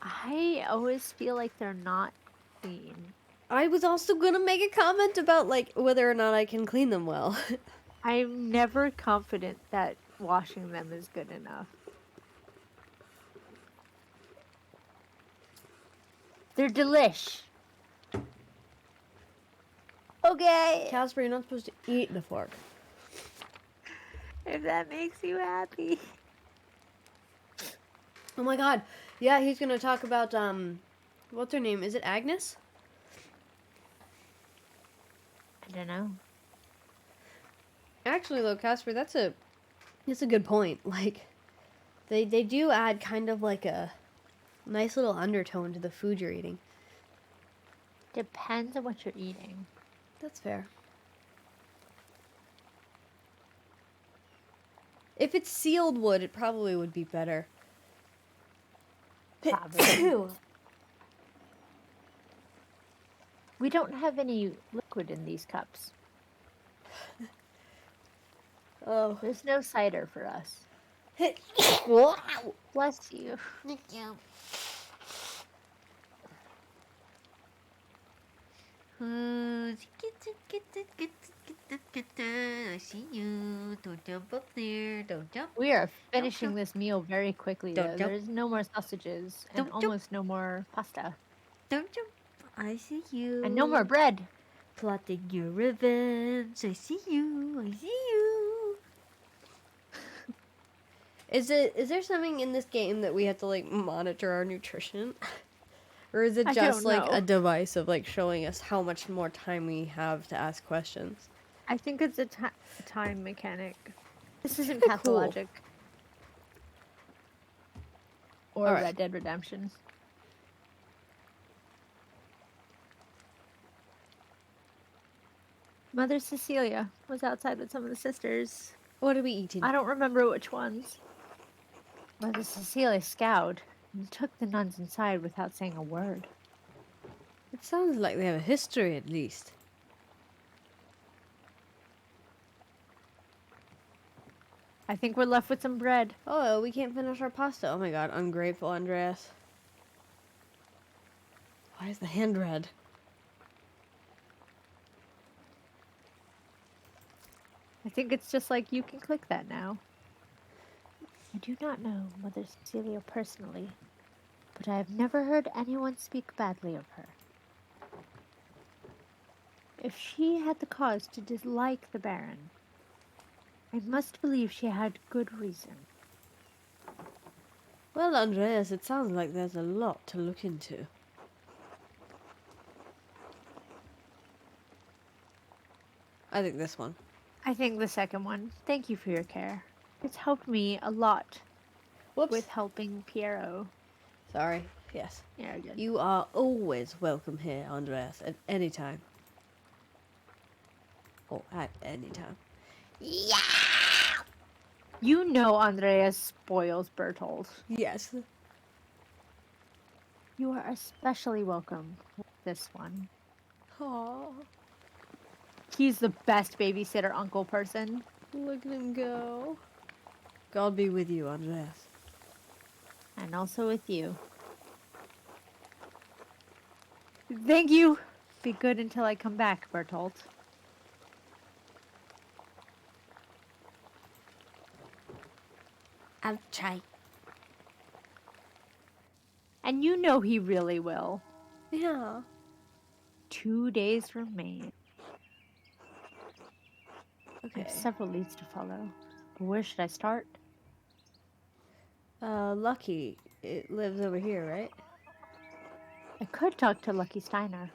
I always feel like they're not clean. I was also gonna make a comment about like whether or not I can clean them well. I'm never confident that washing them is good enough. They're delish. Okay. Casper, you're not supposed to eat the fork. If that makes you happy. Oh my god. Yeah, he's gonna talk about what's her name? Is it Agnes? I don't know. Actually though, Casper, that's a good point. Like they do add kind of like a nice little undertone to the food you're eating. Depends on what you're eating. That's fair. If it's sealed wood, it probably would be better. Probably. We don't have any liquid in these cups. Oh. There's no cider for us. Bless you. Thank you. I see you. Don't jump up there. Don't jump. We are finishing this meal very quickly, Don't though. jump. There's no more sausages and Don't jump. almost no more pasta. Don't jump. I see you. And no more bread. Plotting your revenge. I see you. I see you. Is there something in this game that we have to like monitor our nutrition? Or is it I just don't like know. a device of like showing us how much more time we have to ask questions? I think it's a time mechanic. This isn't Kinda cool. pathologic. Or Alright. Red Dead Redemption. Mother Cecilia was outside with some of the sisters. What are we eating? I don't remember which ones. Mother Cecilia scowled and took the nuns inside without saying a word. It sounds like they have a history at least. I think we're left with some bread. Oh, we can't finish our pasta. Oh my god, ungrateful Andreas. Why is the hand red? I think it's just like you can click that now. I do not know Mother Cecilia personally, but I have never heard anyone speak badly of her. If she had the cause to dislike the Baron, I must believe she had good reason. Well, Andreas, it sounds like there's a lot to look into. I think this one. I think the second one. Thank you for your care. It's helped me a lot Whoops. with helping Piero. Sorry. Yes. Yeah, good. You are always welcome here, Andreas, at any time. Oh, at any time. Yeah! You know Andreas spoils Bertolt. Yes. You are especially welcome with this one. Aww. He's the best babysitter uncle person. Look at him go. God be with you, Andreas. And also with you. Thank you. Be good until I come back, Bertolt. I'll try. And you know he really will. Yeah. 2 days remain. I Okay. have several leads to follow. But where should I start? Lucky. It lives over here, right? I could talk to Lucky Steiner.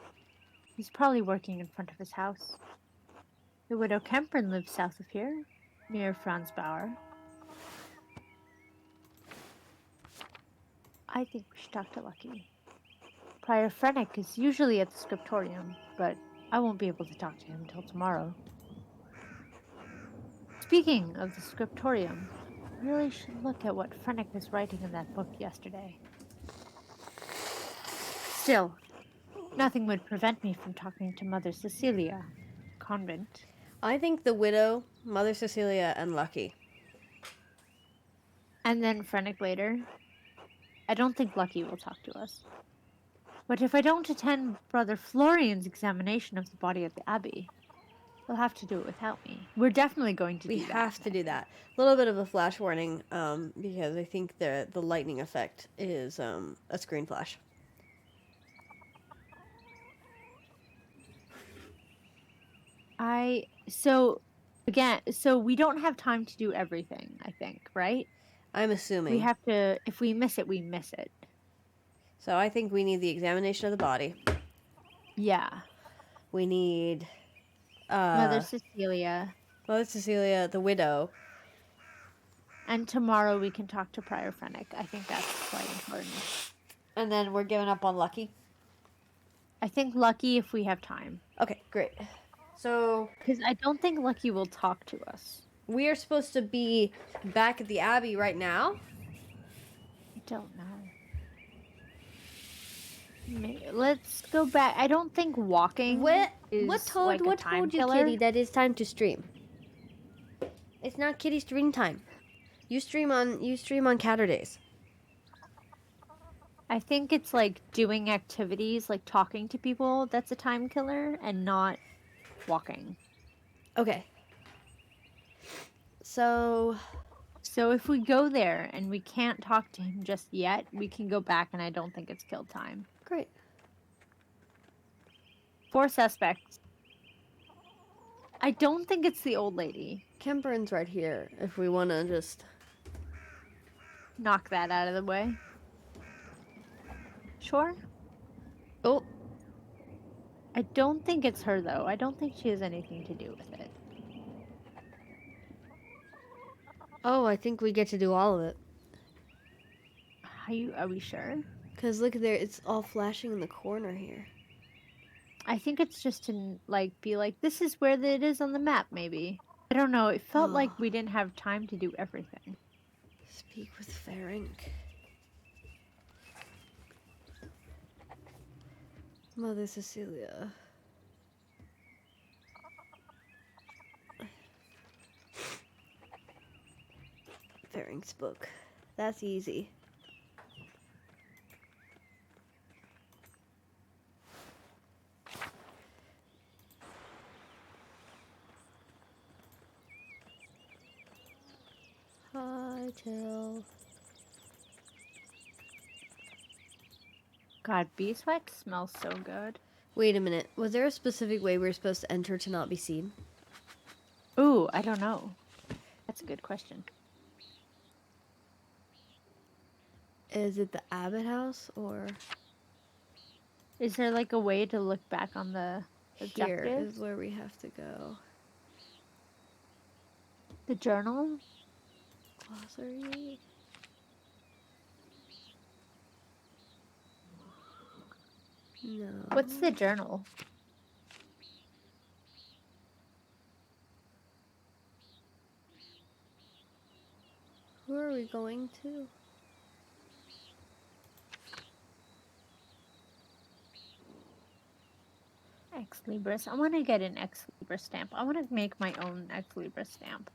He's probably working in front of his house. The widow Kempern lives south of here, near Franz Bauer. I think we should talk to Lucky. Prior Frennick is usually at the scriptorium, but I won't be able to talk to him until tomorrow. Speaking of the scriptorium, I really should look at what Frennick was writing in that book yesterday. Still, nothing would prevent me from talking to Mother Cecilia, convent. I think the widow, Mother Cecilia, and Lucky. And then Frennick later. I don't think Lucky will talk to us. But if I don't attend Brother Florian's examination of the body at the Abbey, he'll have to do it without me. We're definitely going to We do that. have to do that. A little bit of a flash warning, because I think the lightning effect is a screen flash. So we don't have time to do everything, I think, right? I'm assuming. We have to, if we miss it, we miss it. So I think we need the examination of the body. Yeah. We need Mother Cecilia. Mother Cecilia, the widow. And tomorrow we can talk to Prior Frennick. I think that's quite important. And then we're giving up on Lucky. I think Lucky if we have time. Okay, great. So Because I don't think Lucky will talk to us. we are supposed to be back at the Abbey right now. I don't know. Let's go back. I don't think walking What is told like a time you, killer. Kitty, that it's time to stream? It's not Kitty stream time. You stream on Catterdays. I think it's like doing activities, like talking to people, that's a time killer, and not walking. Okay. So if we go there and we can't talk to him just yet, we can go back and I don't think it's killed time. great. 4 suspects. I don't think it's the old lady. Kempern's right here. If we want to just Knock that out of the way. Sure. oh, I don't think it's her though. I don't think she has anything to do with it. I think we get to do all of it. Are we sure? Cause look there, it's all flashing in the corner here. I think it's just to like be like, this is where it is on the map. Maybe I don't know. It felt like we didn't have time to do everything. Speak with Ferenc. Mother Cecilia. Ferenc's book. That's easy. Hi, Till. God, beeswax smells so good. Wait a minute. Was there a specific way we were supposed to enter to not be seen? Ooh, I don't know. That's a good question. Is it the Abbott house or Is there like a way to look back on the here objective? is where we have to go? The journal? Glossary? No. What's the journal? Who are we going to? Ex Libris. I want to get an Ex Libris stamp. I want to make my own Ex Libris stamp.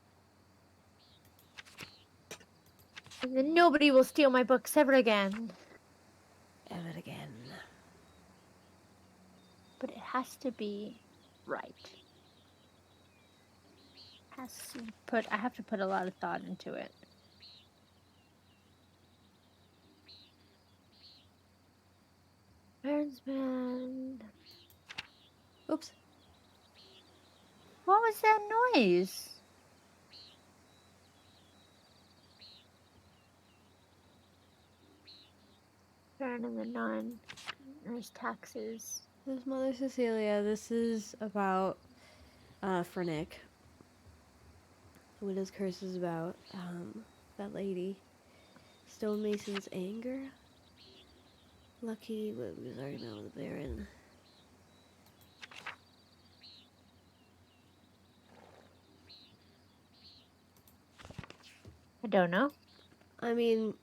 And then nobody will steal my books ever again. Ever again. But it has to be right. I have to put a lot of thought into it. Burnsman. Oops. What was that noise? Baron and the Nun. There's taxes. This Mother Cecilia. This is about Frenick. The Widow's Curse is about that lady. Stonemason's anger. Lucky, what was already know the Baron. I don't know. I mean,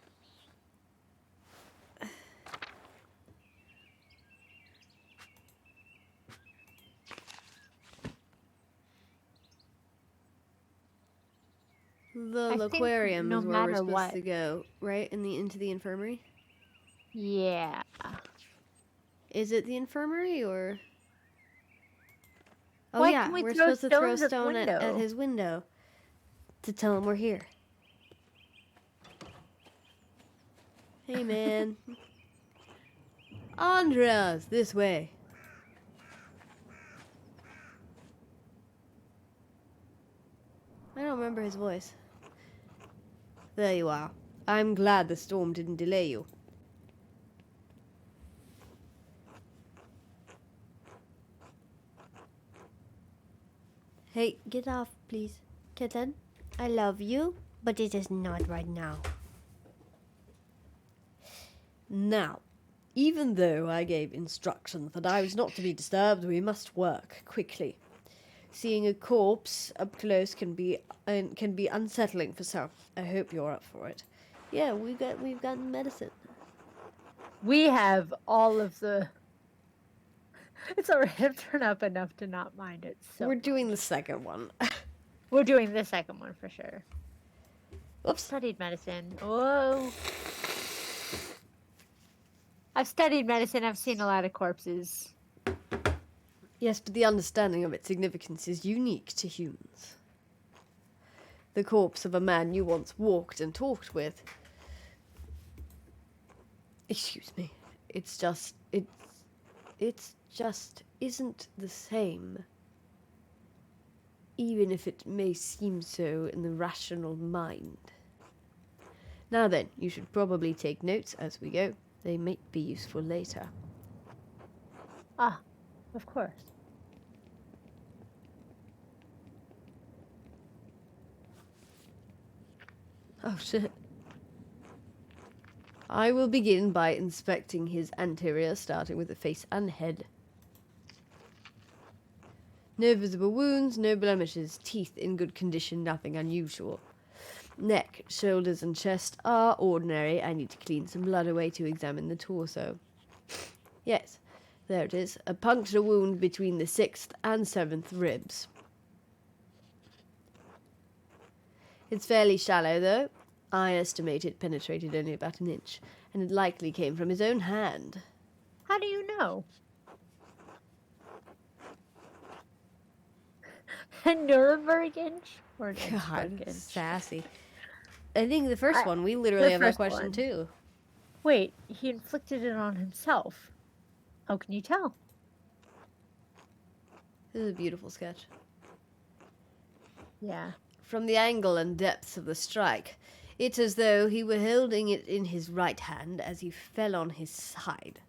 the I think aquarium no is where we're matter supposed what. to go, right? Into the infirmary. Yeah. Is it the infirmary or? Oh Why yeah, can we we're throw supposed to throw stones at the stone at window? his window to tell him we're here. Hey man. Andreas, this way. I don't remember his voice. There you are. I'm glad the storm didn't delay you. Hey, get off, please. Kitten, I love you, but it is not right now. Now, even though I gave instructions that I was not to be disturbed, we must work quickly. Seeing a corpse up close can be unsettling for some. I hope you're up for it. Yeah, we've got medicine. We have all of the. It's alright. I've turned up enough to not mind it. So We're doing the second one. we're doing the second one for sure. Oops. Studied medicine. Whoa. I've studied medicine. I've seen a lot of corpses. Yes, but the understanding of its significance is unique to humans. The corpse of a man you once walked and talked with. Excuse me. It just isn't the same. Even if it may seem so in the rational mind. Now then, you should probably take notes as we go. They might be useful later. Ah, of course. Oh shit. I will begin by inspecting his anterior, starting with the face and head. No visible wounds, no blemishes, teeth in good condition, nothing unusual. Neck, shoulders and chest are ordinary. I need to clean some blood away to examine the torso. Yes, there it is. A puncture wound between the 6th and 7th ribs. It's fairly shallow, though. I estimate it penetrated only about an inch, and it likely came from his own hand. How do you know? A Nuremberg inch? Or an God, inch? sassy. I think the first one, we literally have that question one. too. Wait, he inflicted it on himself. How can you tell? This is a beautiful sketch. Yeah. From the angle and depth of the strike, it's as though he were holding it in his right hand as he fell on his side.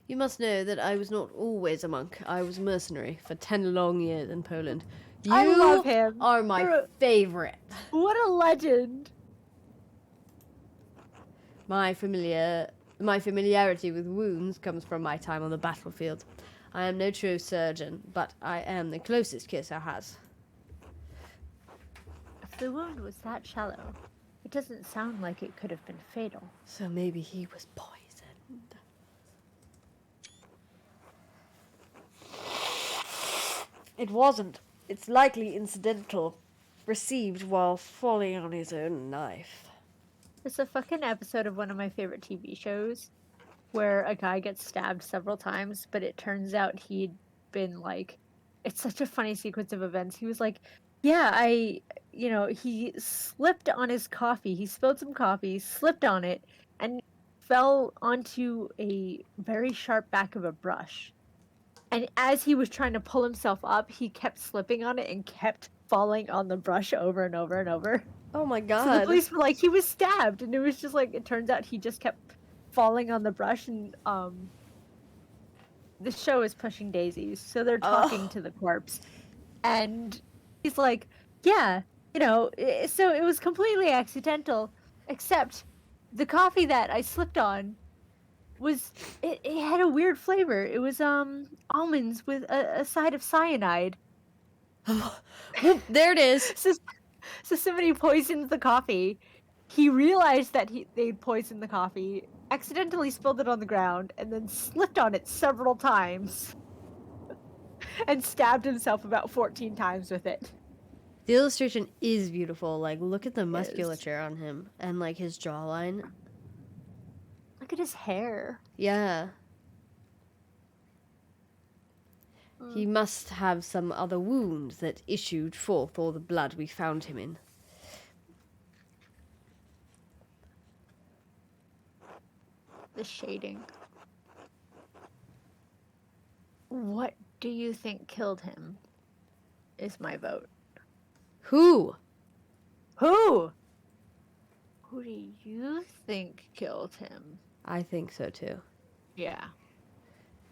You must know that I was not always a monk. I was a mercenary for 10 long years in Poland. You I love him. are my favorite. What a legend. My familiarity with wounds comes from my time on the battlefield. I am no true surgeon, but I am the closest kiss I has. If the wound was that shallow, it doesn't sound like it could have been fatal. So maybe he was poisoned. It wasn't. It's likely incidental. Received while falling on his own knife. There's a fucking episode of one of my favorite TV shows where a guy gets stabbed several times, but it turns out he'd been like, it's such a funny sequence of events. He was like Yeah, he slipped on his coffee. He spilled some coffee, slipped on it, and fell onto a very sharp back of a brush. And as he was trying to pull himself up, he kept slipping on it and kept falling on the brush over and over and over. Oh my So the god. police were like, he was stabbed, and it was just like, it turns out he just kept falling on the brush, and the show is Pushing Daisies, so they're talking Oh. to the corpse, and he's like, yeah, so it was completely accidental, except the coffee that I slipped on it had a weird flavor. It was almonds with a side of cyanide. Whoop, there it is. So somebody poisoned the coffee. He realized that they'd poisoned the coffee, accidentally spilled it on the ground, and then slipped on it several times. And stabbed himself about 14 times with it. The illustration is beautiful. Like, look at the It is. musculature on him and like his jawline. Look at his hair. Yeah. He must have some other wound that issued forth all the blood we found him in. The shading. What do you think killed him? Is my vote. Who? Who? Who do you think killed him? I think so too. Yeah.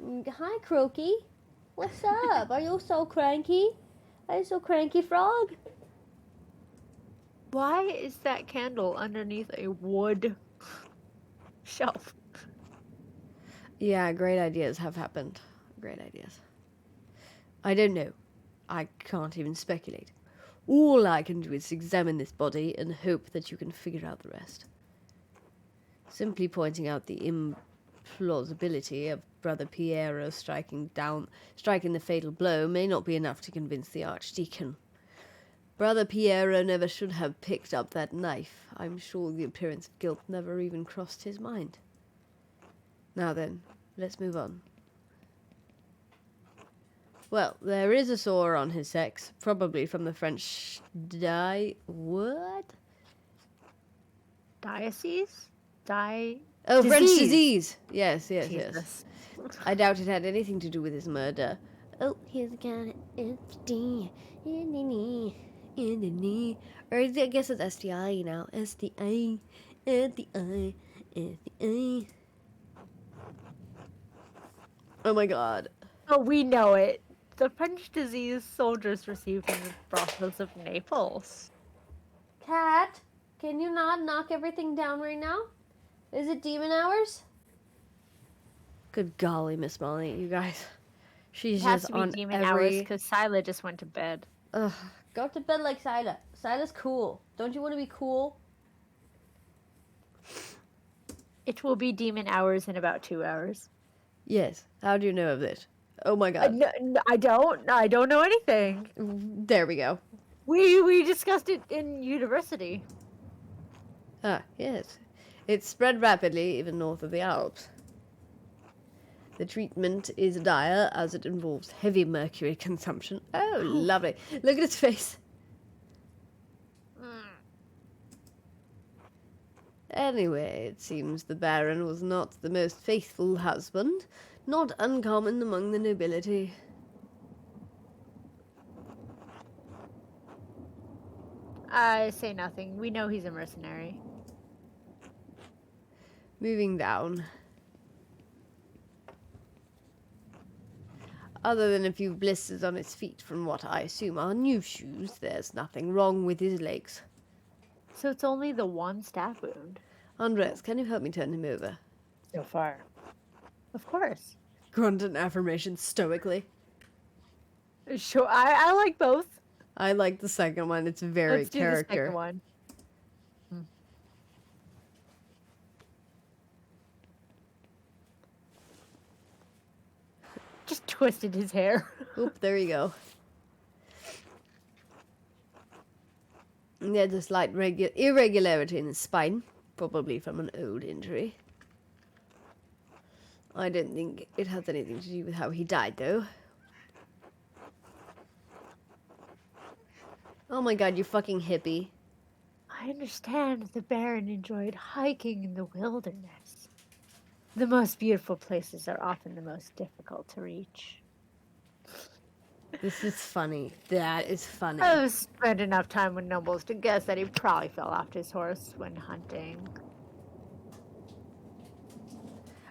Hi, Croaky. What's up? Are you so cranky? Are you so cranky, frog? Why is that candle underneath a wood shelf? Yeah, great ideas have happened. Great ideas. I don't know. I can't even speculate. All I can do is examine this body and hope that you can figure out the rest. Simply pointing out the implausibility of Brother Piero striking the fatal blow may not be enough to convince the Archdeacon. Brother Piero never should have picked up that knife. I'm sure the appearance of guilt never even crossed his mind. Now then, let's move on. Well, there is a sore on his sex, probably from the French what? Diocese? Oh, Disease. French disease! Yes. Jesus. I doubt it had anything to do with his murder. Oh, he's got an STD in the knee. Or I guess it's STI now. STI. Oh my god. Oh, we know it. The French disease soldiers received in the brothels of Naples. Cat, can you not knock everything down right now? Is it demon hours? Good golly, Miss Molly, you guys. She's It has just to be on demon hours every... because Sila just went to bed. Ugh. Go to bed like Sila. Sila's cool. Don't you want to be cool? It will be demon hours in about 2 hours. Yes. How do you know of this? Oh my god. No, I don't know anything. There we go. We discussed it in university. Ah, yes. It's spread rapidly, even north of the Alps. The treatment is dire, as it involves heavy mercury consumption. Oh, lovely. Look at his face. Anyway, it seems the Baron was not the most faithful husband, not uncommon among the nobility. I say nothing. We know he's a mercenary. Moving down. Other than a few blisters on his feet from what I assume are new shoes, there's nothing wrong with his legs. So it's only the one stab wound. Andres, can you help me turn him over? So far. Of course. Grunt an affirmation stoically. Sure, I like both. I like the second one. It's very Let's do character. the second one. Just twisted his hair. Oop, there you go. There's a slight irregularity in his spine, probably from an old injury. I don't think it has anything to do with how he died, though. Oh my god, you fucking hippie. I understand the Baron enjoyed hiking in the wilderness. The most beautiful places are often the most difficult to reach. This is funny. That is funny. I've spent enough time with nobles to guess that he probably fell off his horse when hunting.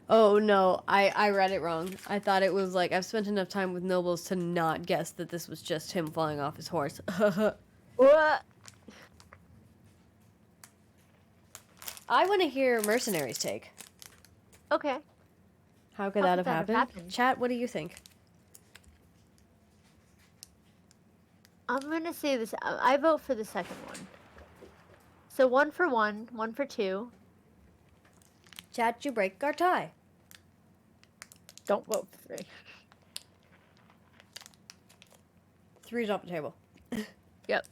Oh no, I read it wrong. I thought it was like, I've spent enough time with nobles to not guess that this was just him falling off his horse. What? I want to hear Mercenaries' take. Okay. How could that have happened? Chat, what do you think? I'm gonna say this. I vote for the second one. So 1 for 1, 1 for 2. Chat, you break our tie. Don't vote for 3. 3's off the table. Yep.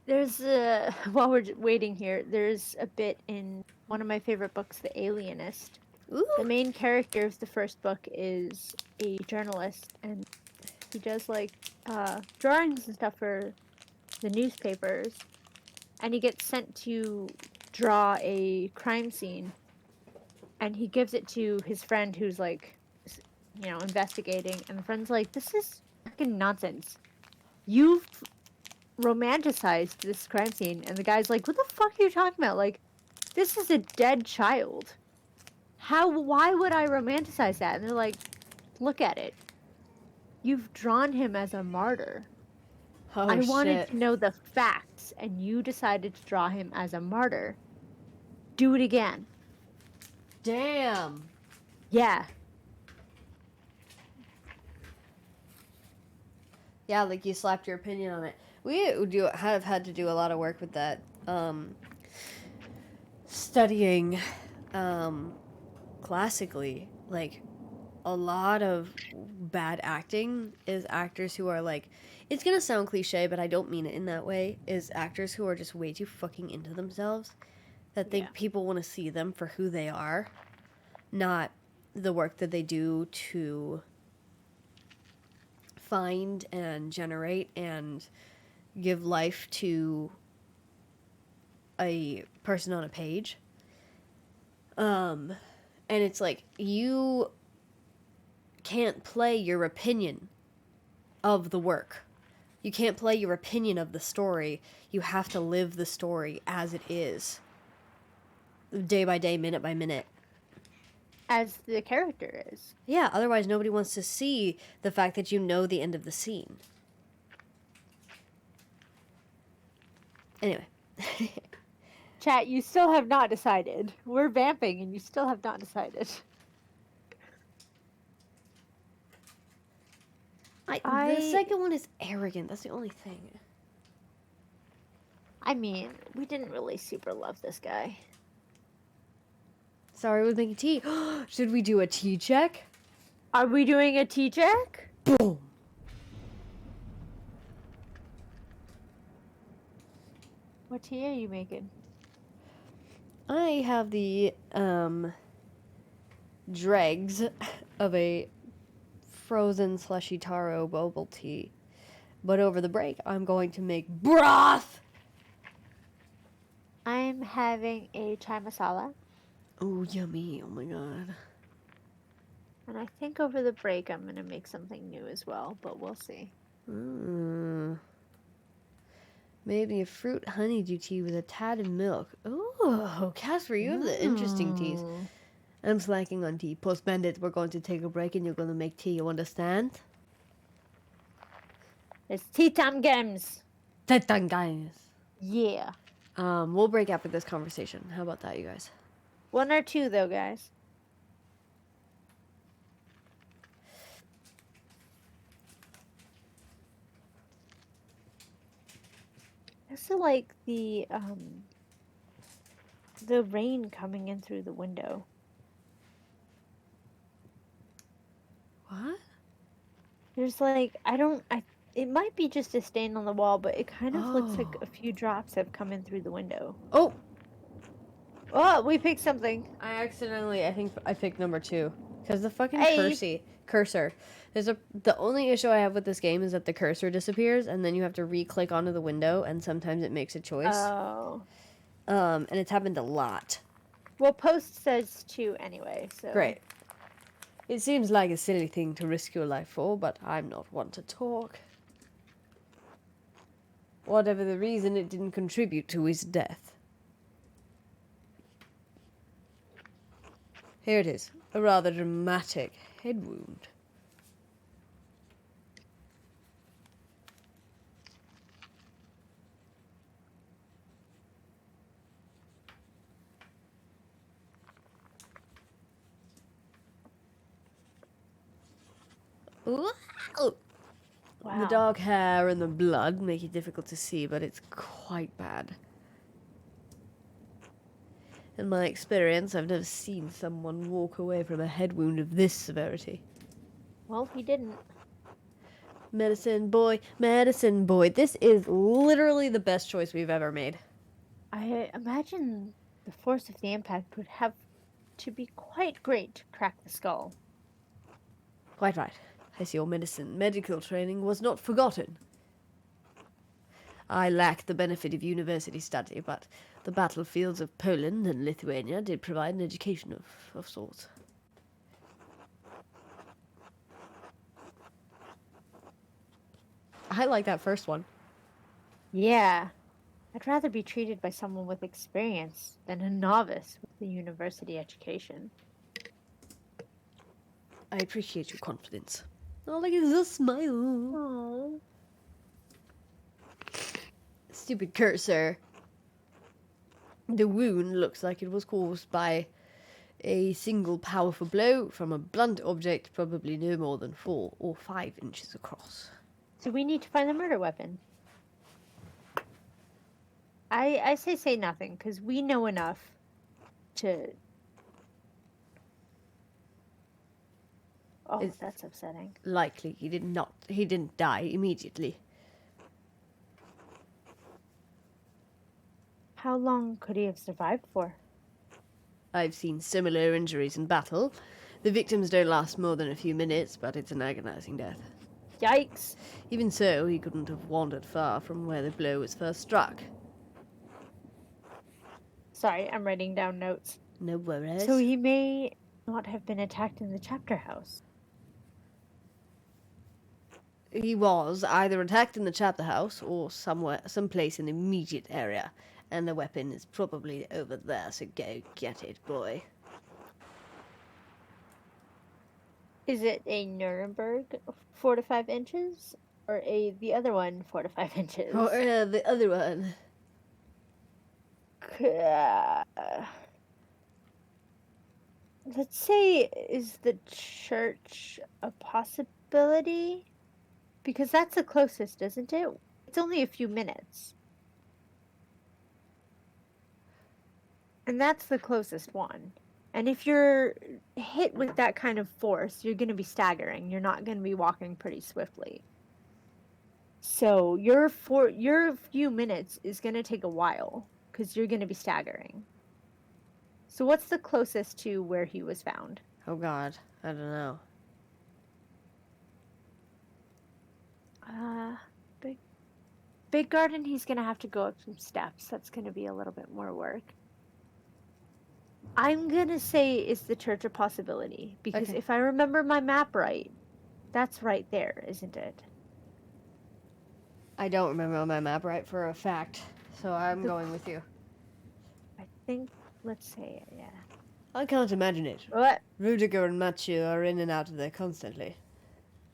There's while we're waiting here, there's a bit in one of my favorite books, The Alienist. Ooh. The main character of the first book is a journalist, and he does like drawings and stuff for the newspapers, and he gets sent to draw a crime scene, and he gives it to his friend who's like, investigating, and the friend's like, "This is fucking nonsense. You've romanticized this crime scene," and the guy's like, "What the fuck are you talking about? Like, this is a dead child. Why would I romanticize that?" And they're like, "Look at it. You've drawn him as a martyr. Oh, I wanted shit. to know the facts, and you decided to draw him as a martyr. Do it again." Damn. Yeah. Yeah, like you slapped your opinion on it. We have had to do a lot of work with that. Studying classically, like a lot of bad acting is actors who are like, it's gonna sound cliche, but I don't mean it in that way, is actors who are just way too fucking into themselves that think people want to see them for who they are, not the work that they do to find and generate and give life to a person on a page. And it's like, you can't play your opinion of the work. You can't play your opinion of the story. You have to live the story as it is. Day by day, minute by minute. As the character is. Yeah, otherwise nobody wants to see the fact that you know the end of the scene. Anyway. Chat, you still have not decided. We're vamping and you still have not decided. The second one is arrogant. That's the only thing. I mean, we didn't really super love this guy. Sorry, we're making tea. Should we do a tea check? Are we doing a tea check? Boom. What tea are you making? I have the dregs of a frozen slushy taro bubble tea. But over the break, I'm going to make broth! I'm having a chai masala. Oh, yummy. Oh my god. And I think over the break I'm going to make something new as well, but we'll see. Maybe a fruit honeydew tea with a tad of milk. Oh, Casper, you have the interesting teas. I'm slacking on tea. Post-bandit, we're going to take a break and you're going to make tea. You understand? It's tea time games. Tea time guys. Yeah. We'll break after this conversation. How about that, you guys? 1 or 2 though, guys. I also like the rain coming in through the window. What? There's like, it might be just a stain on the wall, but it kind of looks like a few drops have come in through the window. Oh! Oh, we picked something. I think I picked number 2. Because the fucking Hey. Percy cursor. The only issue I have with this game is that the cursor disappears, and then you have to re-click onto the window, and sometimes it makes a choice. Oh. And it's happened a lot. Well, Post says 2 anyway, so... Great. It seems like a silly thing to risk your life for, but I'm not one to talk. Whatever the reason, it didn't contribute to his death. Here it is. A rather dramatic head wound. Wow. Wow. The dark hair and the blood make it difficult to see, but it's quite bad. In my experience, I've never seen someone walk away from a head wound of this severity. Well, he didn't. Medicine boy, medicine boy. This is literally the best choice we've ever made. I imagine the force of the impact would have to be quite great to crack the skull. Quite right. I see your medical training was not forgotten. I lack the benefit of university study, but the battlefields of Poland and Lithuania did provide an education of sorts. I like that first one. Yeah. I'd rather be treated by someone with experience than a novice with a university education. I appreciate your confidence. All I get is a smile. Oh. Stupid cursor. The wound looks like it was caused by a single powerful blow from a blunt object, probably no more than 4 or 5 inches across. So we need to find the murder weapon. I say nothing, because we know enough to... Oh, It's that's upsetting. likely he didn't die immediately. How long could he have survived for? I've seen similar injuries in battle. The victims don't last more than a few minutes, but it's an agonizing death. Yikes. Even so, he couldn't have wandered far from where the blow was first struck. Sorry, I'm writing down notes. No worries. So he may not have been attacked in the chapter house. He was either attacked in the chapter house or someplace in the immediate area, and the weapon is probably over there, so go get it, boy. Is it a Nuremberg 4 to 5 inches? Or the other one 4 to 5 inches? Or the other one. Let's say, is the church a possibility? Because that's the closest, isn't it? It's only a few minutes. And that's the closest one. And if you're hit with that kind of force, you're going to be staggering. You're not going to be walking pretty swiftly. So your few minutes is going to take a while because you're going to be staggering. So what's the closest to where he was found? Oh god, I don't know. Big garden, he's going to have to go up some steps. That's going to be a little bit more work. I'm going to say is the church a possibility? Because Okay. if I remember my map right, that's right there, isn't it? I don't remember my map right for a fact, so I'm going with you. I think, let's say it, yeah. I can't imagine it. What? Rudiger and Mathieu are in and out of there constantly.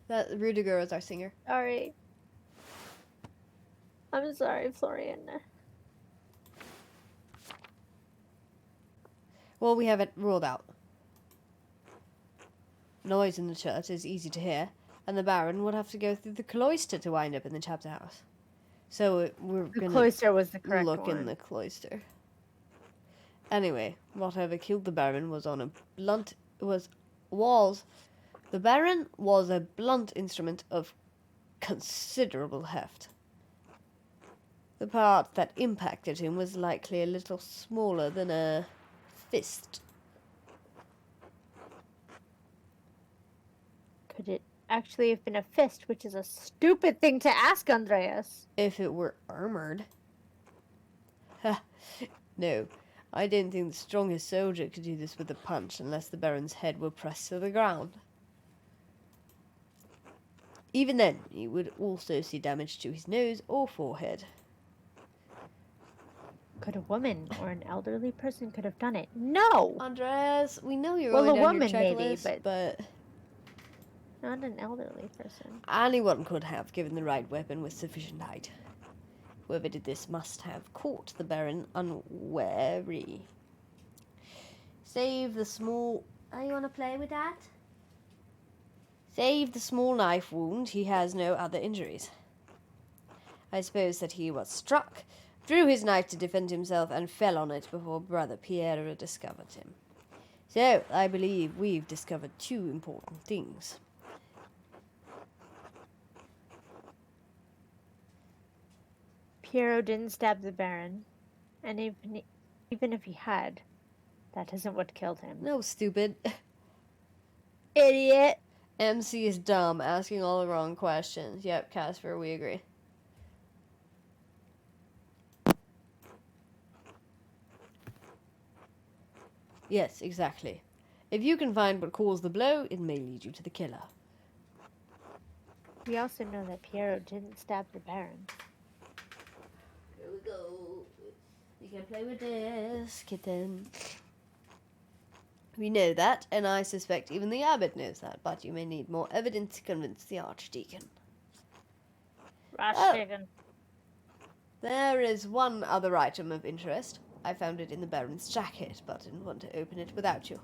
That Rudiger is our singer. Sorry. I'm sorry, Florian. Well, we have it ruled out. Noise in the church is easy to hear, and the Baron would have to go through the cloister to wind up in the chapter house. So we're The gonna cloister was the correct look one. in the cloister. Anyway, whatever killed the Baron was on a blunt the Baron was a blunt instrument of considerable heft. The part that impacted him was likely a little smaller than a fist. Could it actually have been a fist, which is a stupid thing to ask, Andreas? If it were armored. Ha! No, I didn't think the strongest soldier could do this with a punch unless the Baron's head were pressed to the ground. Even then, you would also see damage to his nose or forehead. Could a woman or an elderly person could have done it? No! Andres, we know you're Well, going a down your woman maybe, checklist, but not an elderly person. anyone could have, given the right weapon with sufficient height. Whoever did this must have caught the Baron unwary. Save the small... Oh, you want to play with that? Save the small knife wound. He has no other injuries. I suppose that he was struck, drew his knife to defend himself, and fell on it before Brother Piero discovered him. So, I believe we've discovered two important things. Piero didn't stab the Baron, and even if he had, that isn't what killed him. No, stupid. Idiot! MC is dumb, asking all the wrong questions. Yep, Casper, we agree. Yes, exactly. If you can find what caused the blow, it may lead you to the killer. We also know that Piero didn't stab the Baron. Here we go. You can play with this, kitten. We know that, and I suspect even the abbot knows that, but you may need more evidence to convince the archdeacon. Archdeacon. There is one other item of interest. I found it in the Baron's jacket, but didn't want to open it without you.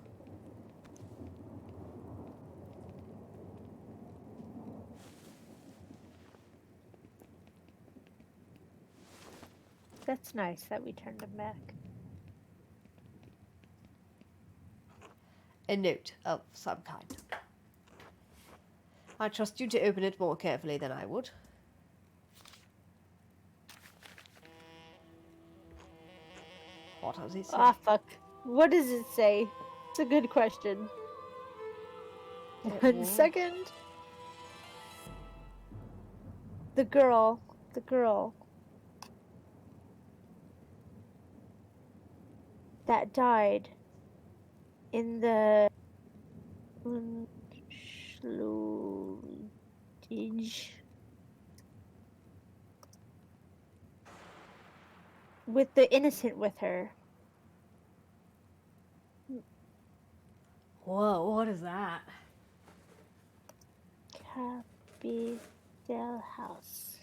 That's nice that we turned him back. A note of some kind. I trust you to open it more carefully than I would. What does it say? Ah, fuck. What does it say? It's a good question. 1 second. The girl that died in the with the innocent with her. Whoa, what is that? Capital house.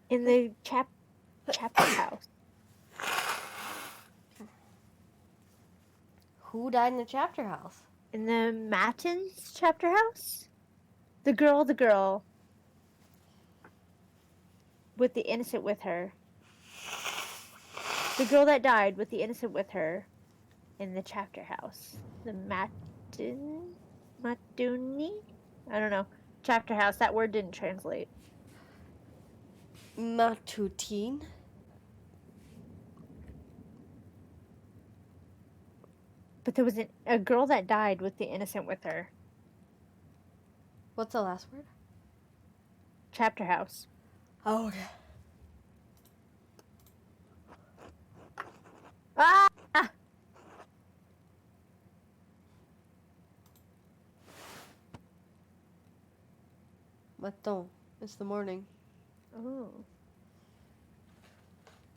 In the chapter house. Who died in the chapter house? In the Matins chapter house? The girl. With the innocent with her. The girl that died with the innocent with her in the chapter house. The Matuni? I don't know. Chapter house. That word didn't translate. Matutine? But there was a girl that died with the innocent with her. What's the last word? Chapter house. Oh, okay. Ah! Matin. It's the morning. Oh.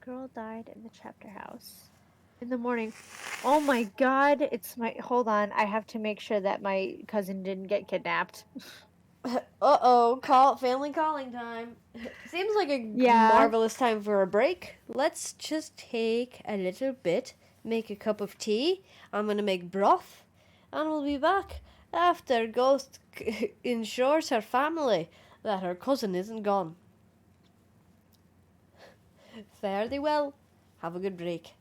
Girl died in the chapter house. In the morning. Oh my god, hold on, I have to make sure that my cousin didn't get kidnapped. Uh-oh, family calling time. Seems like a marvelous time for a break. Let's just take a little bit, make a cup of tea. I'm gonna make broth, and we'll be back after Ghost ensures her family that her cousin isn't gone. Fare thee well. Have a good break.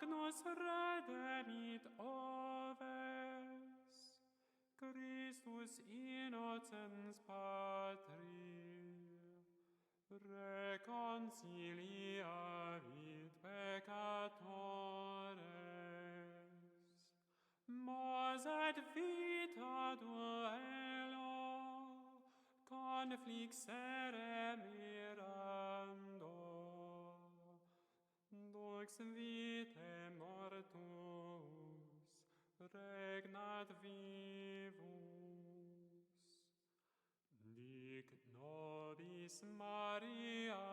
Agnus redemit oves, Christus innocens Patri, reconciliavit peccatores, mas et vita duello conflixere mirando, dux vitae mortus regnat vivus. Dic nobis Maria,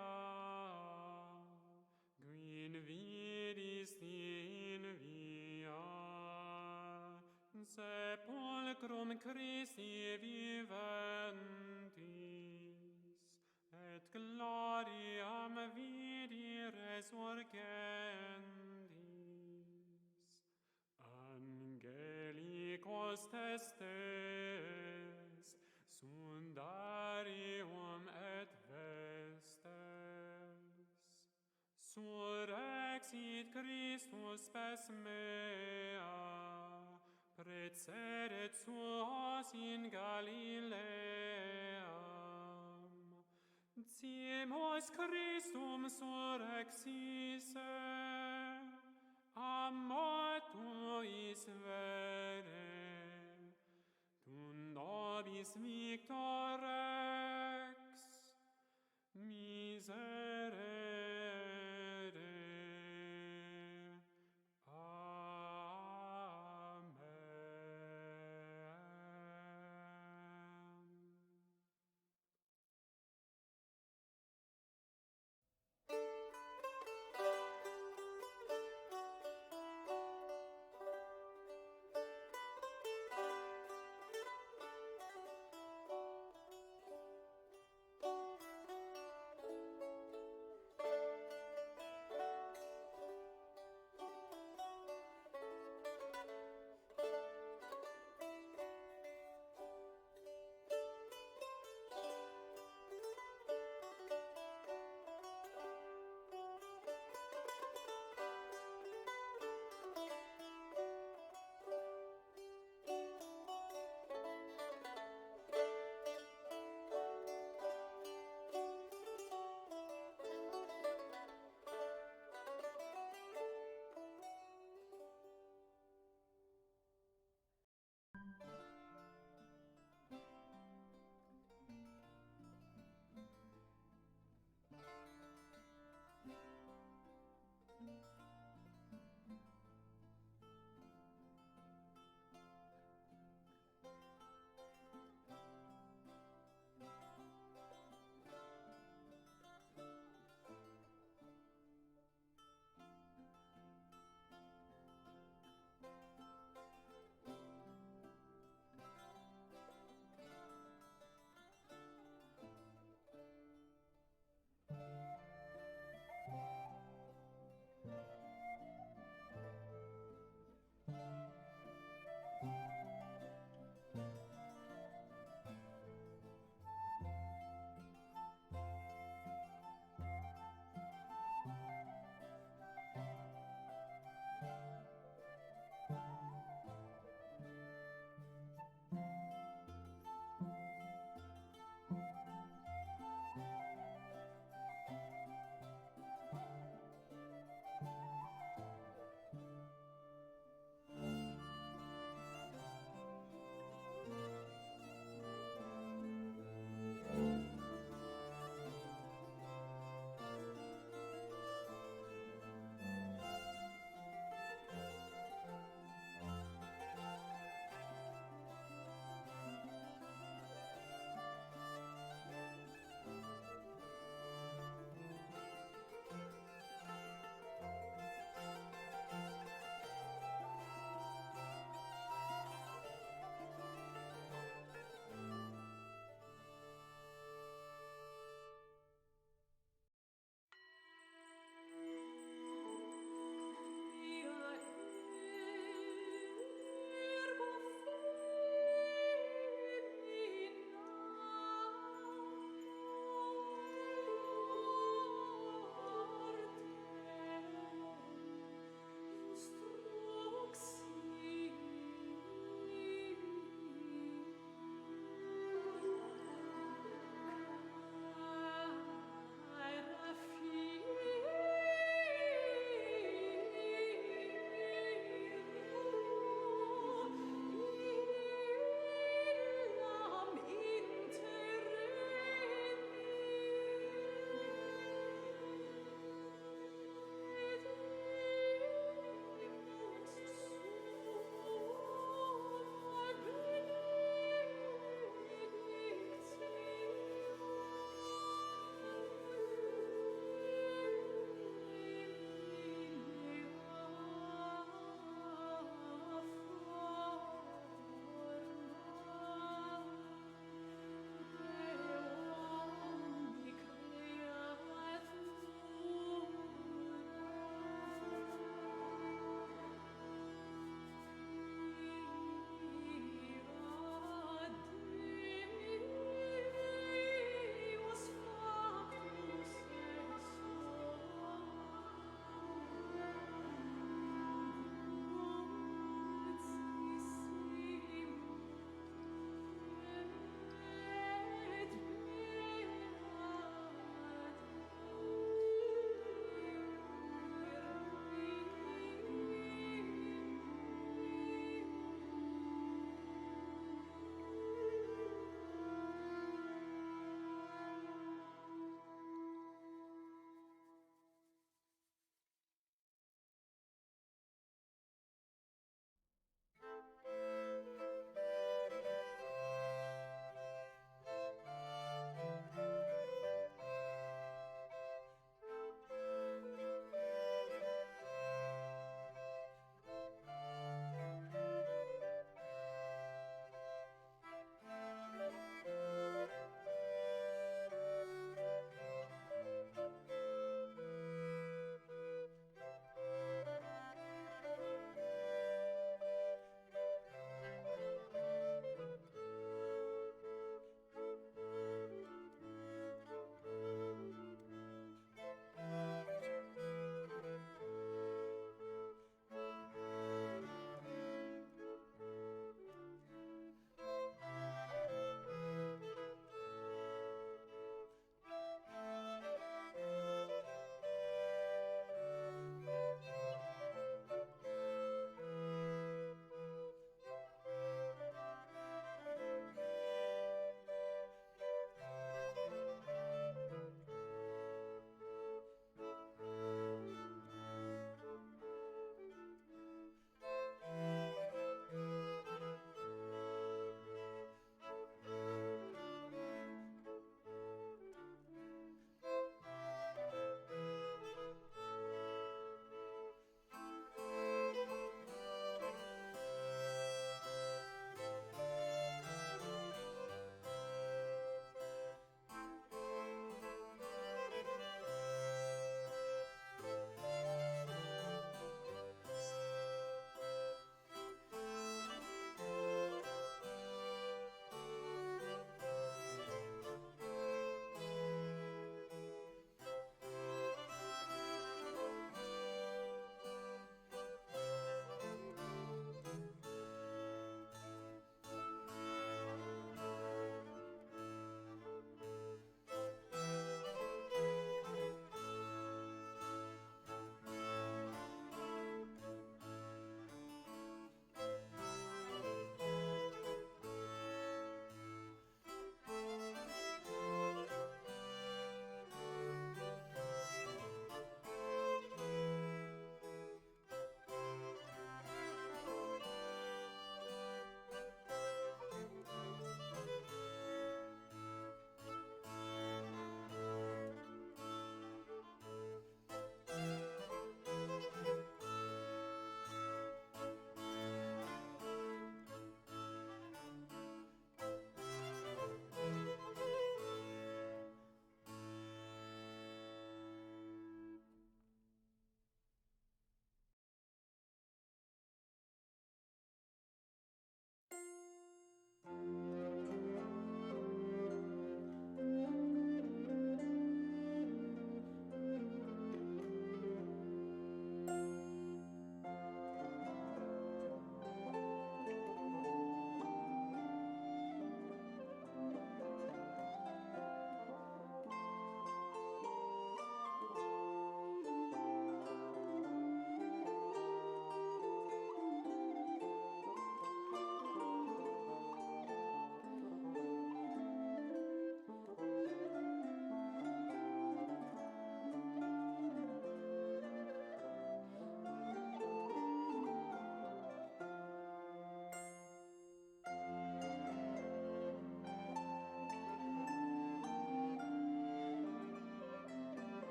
qui invidis in via, sepulcrum Christi viventis, et gloriam vidi resurgendis. Angelicos testes, sundarium et vestes. Surrexit Christus spes mea, precedit suos in Galileam. Cimus Christum surrexisse, a mortuis vere, tu nobis victor rex, miserere. Amen.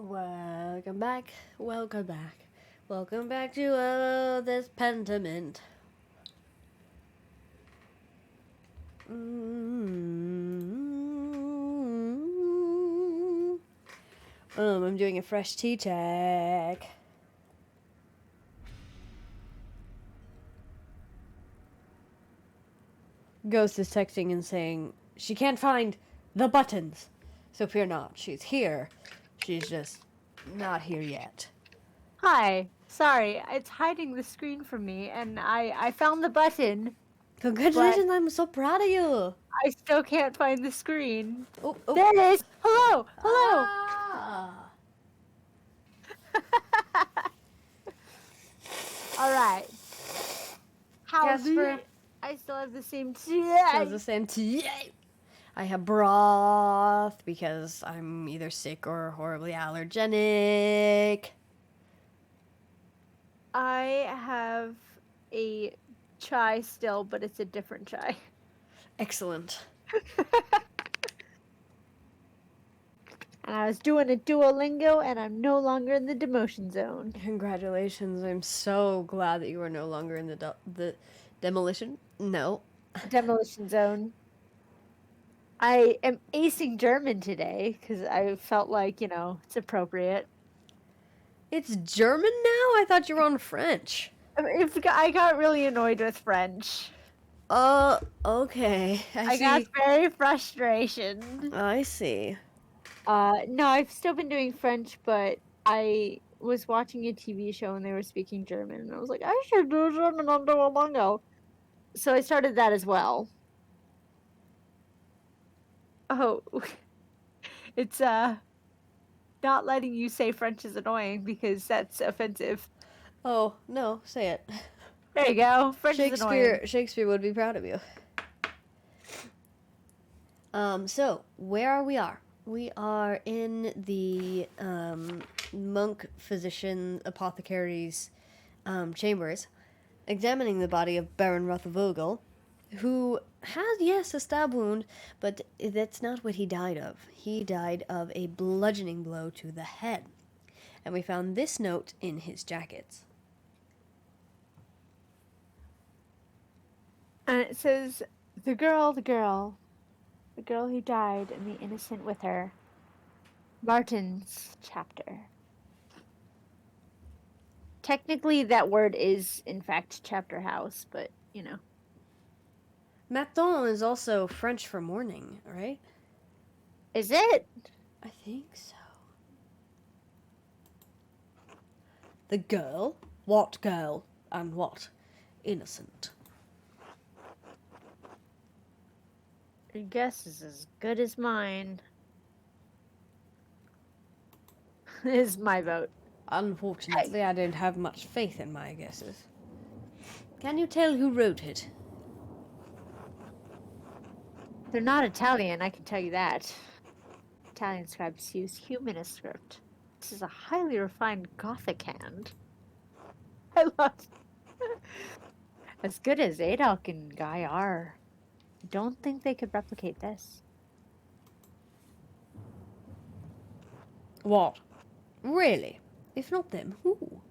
Welcome back. Welcome back. Welcome back to this Pentiment. I'm doing a fresh tea check. Ghost is texting and saying she can't find the buttons. So fear not, she's here. She's just not here yet. Hi. Sorry, it's hiding the screen from me, and I found the button. Congratulations, I'm so proud of you. I still can't find the screen. Oh, There it is. Hello. Hello. Ah. All right. Casper? I still have the same Has the same tea. I have broth because I'm either sick or horribly allergenic. I have a chai still, but it's a different chai. Excellent. And I was doing a Duolingo, and I'm no longer in the demotion zone. Congratulations. I'm so glad that you are no longer in the demolition. No. Demolition zone. I am acing German today because I felt like, it's appropriate. It's German now? I thought you were on French. I got really annoyed with French. Okay. I see. got very frustration. I see. No, I've still been doing French, but I was watching a TV show and they were speaking German, and I was like, I should do German on Duolingo. So I started that as well. Oh, it's not letting you say French is annoying because that's offensive. Oh, no, say it. There you go. French is annoying. Shakespeare would be proud of you. So where we are? We are in the monk, physician, apothecary's chambers, examining the body of Baron Rothavogel, who has, yes, a stab wound, but that's not what he died of. He died of a bludgeoning blow to the head. And we found this note in his jackets. And it says, the girl who died and the innocent with her. Martin's chapter. Technically, that word is, in fact, chapter house, but, Matin is also French for morning, right? Is it? I think so. The girl? What girl? And what? Innocent. Your guess is as good as mine. Is my vote. Unfortunately, I don't have much faith in my guesses. Can you tell who wrote it? They're not Italian, I can tell you that. Italian scribes use humanist script. This is a highly refined Gothic hand. I love it. As good as Adolf and Guy are. I don't think they could replicate this. What? Really? If not them, who?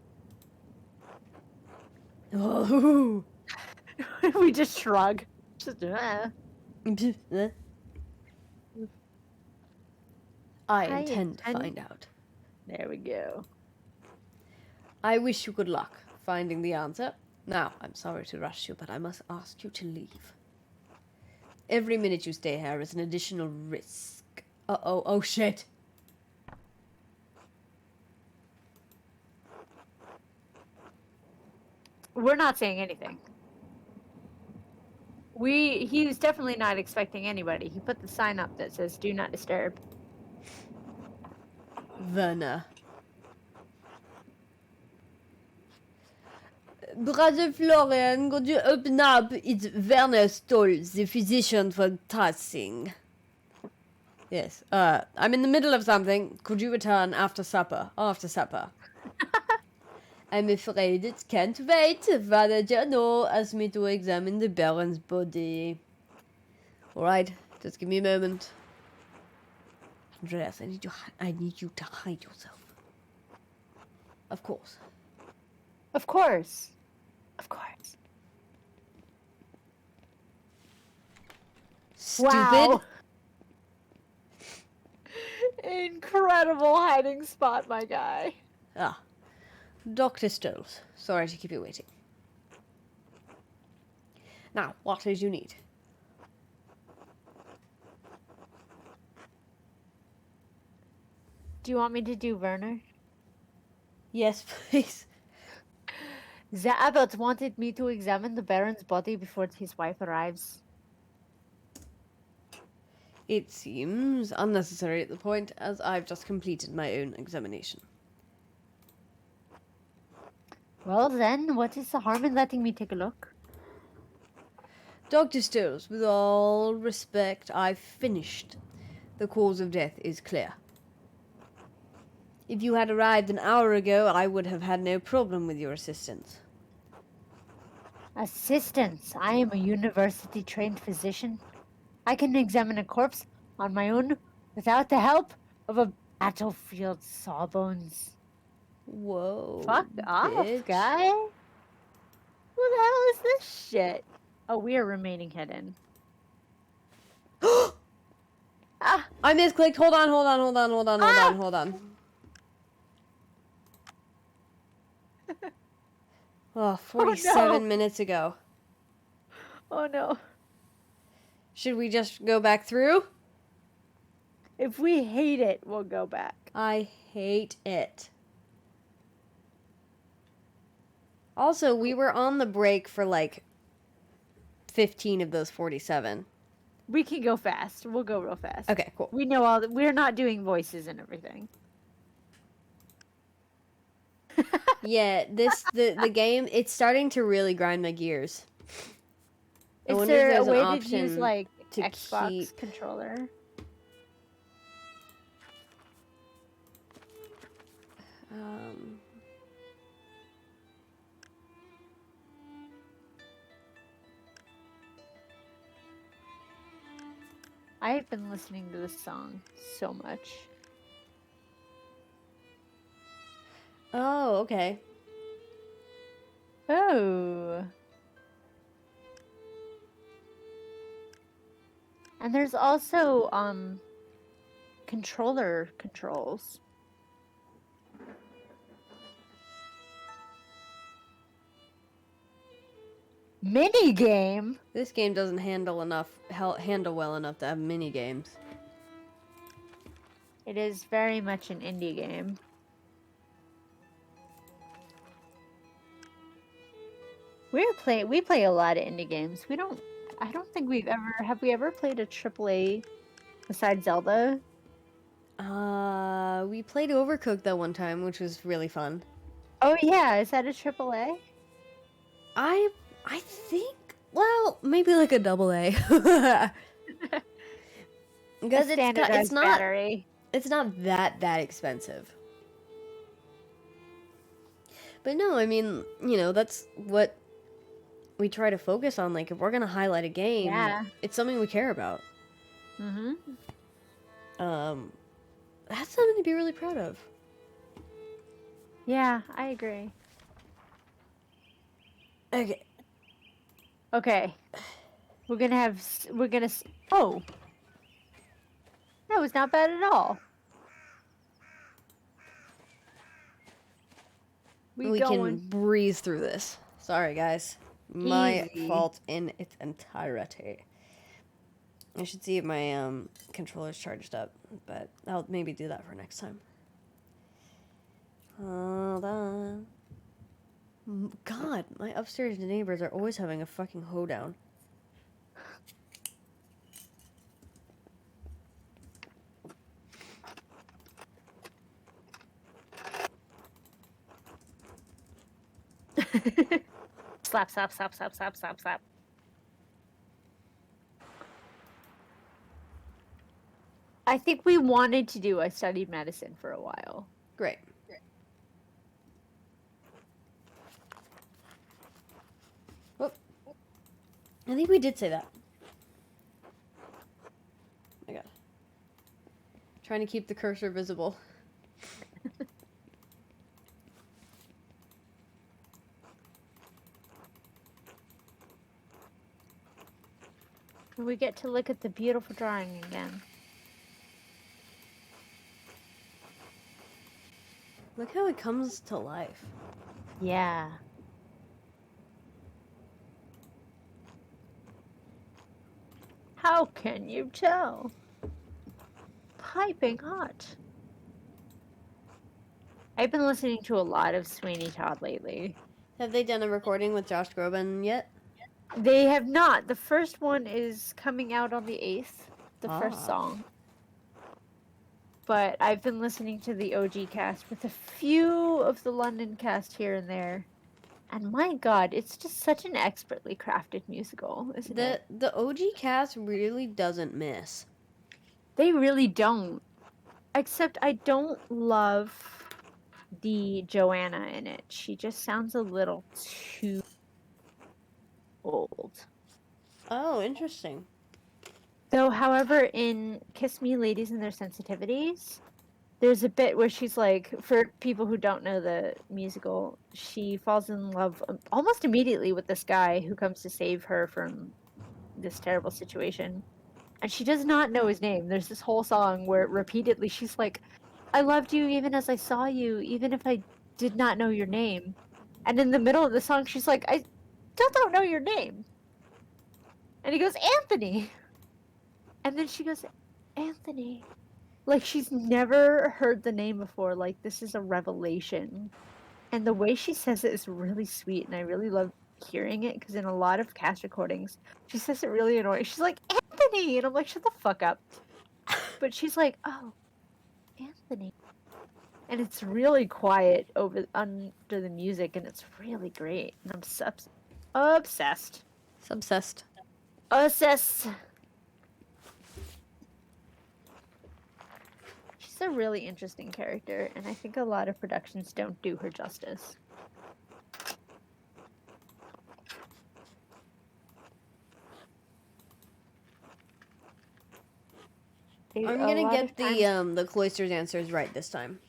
Oh. We just shrug. Just, I intend to find out. There we go. I wish you good luck finding the answer. Now, I'm sorry to rush you, but I must ask you to leave. Every minute you stay here is an additional risk. Uh-oh, oh shit. We're not saying anything. He was definitely not expecting anybody. He put the sign up that says "Do not disturb." Werner. Brother Florian, could you open up? It's Werner Stoll, the physician for Tassing. Yes, I'm in the middle of something. Could you return after supper? After supper. I'm afraid it can't wait. Father Jano asked me to examine the Baron's body. Alright, just give me a moment. Andreas, I need you to hide yourself. Of course. Of course. Of course. Stupid. Wow. Incredible hiding spot, my guy. Ah. Dr. Stoles. Sorry to keep you waiting. Now, what is you need? Do you want me to do Werner? Yes, please. The abbot wanted me to examine the Baron's body before his wife arrives. It seems unnecessary at the point, as I've just completed my own examination. Well then, what is the harm in letting me take a look? Dr. Stoles, with all respect, I've finished. The cause of death is clear. If you had arrived an hour ago, I would have had no problem with your assistance. Assistance. I am a university-trained physician. I can examine a corpse on my own without the help of a battlefield sawbones. Whoa. Fuck off, bitch. guy. Who the hell is this shit? Oh, we are remaining hidden. Ah, I misclicked. Hold on. Oh, 47 minutes ago. oh no. Should we just go back through? If we hate it, we'll go back. I hate it. Also, we were on the break for like 15 of those 47. We can go fast. We'll go real fast. Okay, cool. We know all that. We're not doing voices and everything. Yeah, the game, it's starting to really grind my gears. I Is wonder if there a there's an way to option use like to Xbox keep- controller? I have been listening to this song so much. Oh, okay. Oh. And there's also controller controls. Mini game. This game doesn't handle well enough to have mini games. It is very much an indie game. We play a lot of indie games. I don't think have we ever played a AAA besides Zelda? We played Overcooked that one time, which was really fun. Oh yeah, is that a AAA? I think, well, maybe like a double A. Because Standardized battery. it's not that expensive. But no, I mean, you know, that's what we try to focus on. Like, if we're gonna highlight a game, Yeah. it's something we care about. Mm-hmm. That's something to be really proud of. Yeah, I agree. Okay. Okay. Oh. That was not bad at all. We can breeze through this. Sorry, guys. My Easy. fault in its entirety. I should see if my controller's charged up, but I'll maybe do that for next time. Hold on. God, my upstairs neighbors are always having a fucking hoedown. Slap, slap, slap, slap, slap, slap, slap. I think we wanted to do I studied medicine for a while. Great. Whoop. I think we did say that. Oh my god. Trying to keep the cursor visible. And we get to look at the beautiful drawing again. Look how it comes to life. Yeah. How can you tell? Piping hot. I've been listening to a lot of Sweeney Todd lately. Have they done a recording with Josh Groban yet? They have not. The first one is coming out on the 8th, the first Ah. song. But I've been listening to the OG cast with a few of the London cast here and there. And my god, it's just such an expertly crafted musical, isn't it? The OG cast really doesn't miss. They really don't. Except I don't love the Joanna in it. She just sounds a little too old. Oh, interesting. Though, however, in Kiss Me, Ladies and Their Sensitivities, there's a bit where she's like, for people who don't know the musical, she falls in love almost immediately with this guy who comes to save her from this terrible situation. And she does not know his name. There's this whole song where repeatedly she's like, I loved you even as I saw you, even if I did not know your name. And in the middle of the song, she's like, I still don't know your name. And he goes, Anthony. And then she goes, Anthony. Like, she's never heard the name before. Like, this is a revelation. And the way she says it is really sweet, and I really love hearing it, because in a lot of cast recordings, she says it really annoying. She's like, Anthony! And I'm like, shut the fuck up. But she's like, oh, Anthony. And it's really quiet under the music, and it's really great. And I'm obsessed. Obsessed. Obsessed. She's a really interesting character, and I think a lot of productions don't do her justice. I'm gonna get the Cloisters answers right this time.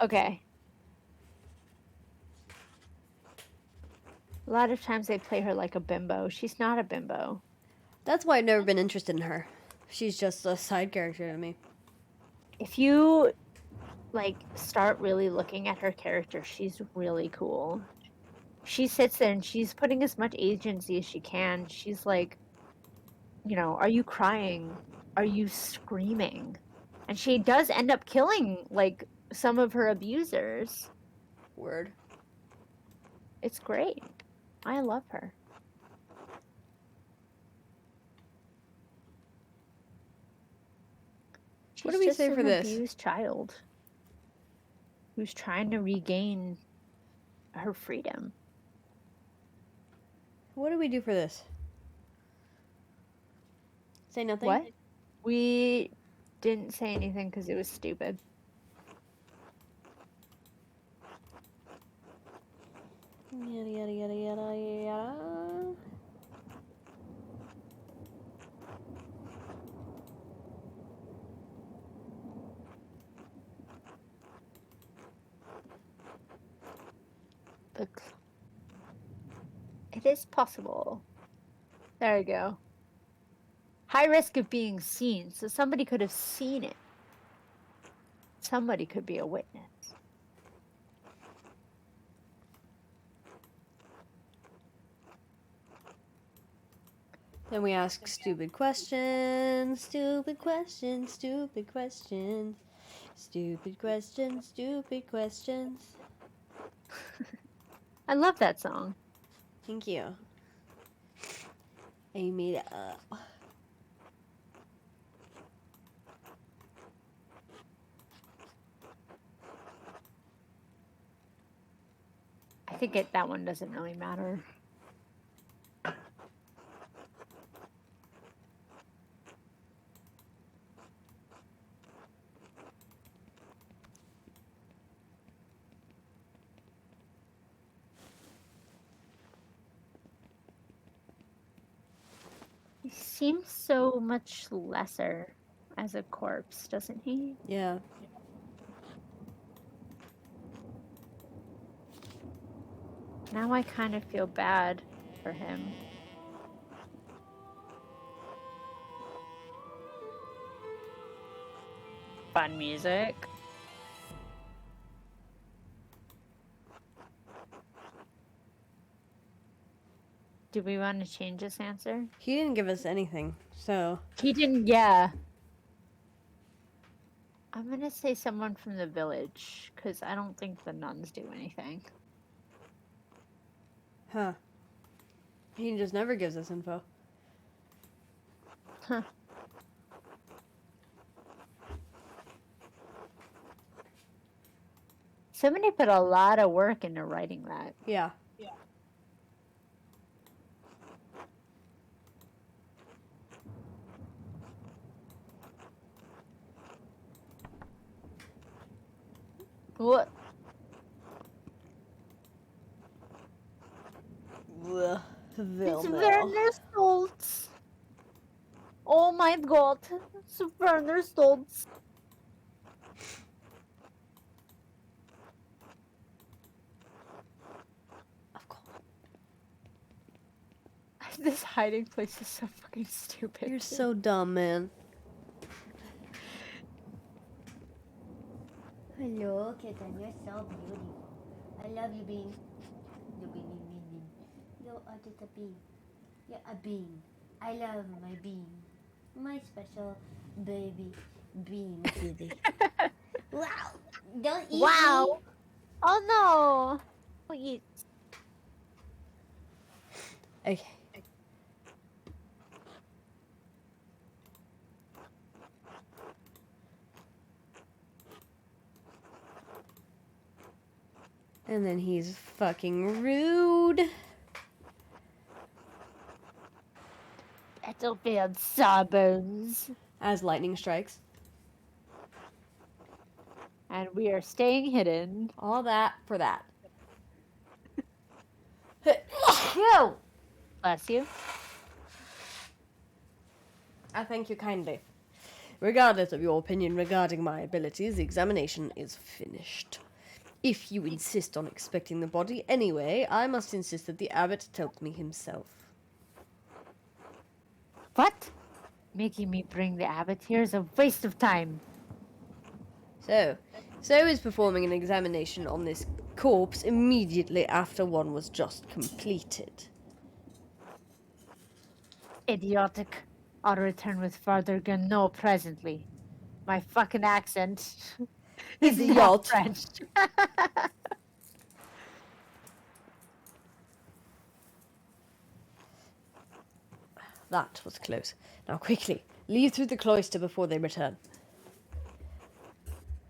Okay. A lot of times they play her like a bimbo. She's not a bimbo. That's why I've never been interested in her. She's just a side character to me. If you like start really looking at her character, she's really cool. She sits there and she's putting as much agency as she can. She's like, you know, are you crying? Are you screaming? And she does end up killing like some of her abusers. Word. It's great. I love her. What do we She's say just for an this? abused child who's trying to regain her freedom. What do we do for this? Say nothing? What? We didn't say anything because it was stupid. Yada yada yada yada yada. It is possible. There we go. High risk of being seen, so somebody could have seen it. Somebody could be a witness. Then we ask stupid questions, stupid questions, stupid questions, stupid questions, stupid questions. I love that song. Thank you. I made it up. I think that one doesn't really matter. He seems so much lesser as a corpse, doesn't he? Yeah. Now I kind of feel bad for him. fun music. Do we want to change this answer? He didn't give us anything, so He didn't, yeah. I'm gonna say someone from the village, because I don't think the nuns do anything. huh. He just never gives us info. Huh. Somebody put a lot of work into writing that. Yeah. What? Ugh, It's Vilmel. Werner Stoltz. Oh my god. It's Werner Stoltz. Of course. This hiding place is so fucking stupid. You're so dumb, man. Hello, kitten. You're so beautiful. I love you, Bean. You bean, bean, bean, bean. You are just a bean. You're a bean. I love my bean. My special baby bean kitty. Wow! Don't eat Wow. me. Oh no. Wait. Okay. And then he's fucking rude. Battlefield Sawbones. As lightning strikes. And we are staying hidden. All that for that. You. Bless you. I thank you kindly. Regardless of your opinion regarding my abilities, the examination is finished. If you insist on expecting the body anyway, I must insist that the abbot tells me himself. What? Making me bring the abbot here is a waste of time. So is performing an examination on this corpse immediately after one was just completed. Idiotic. I'll return with further gun no presently. My fucking accent is Idiot. not French. That was close. Now quickly, leave through the cloister before they return.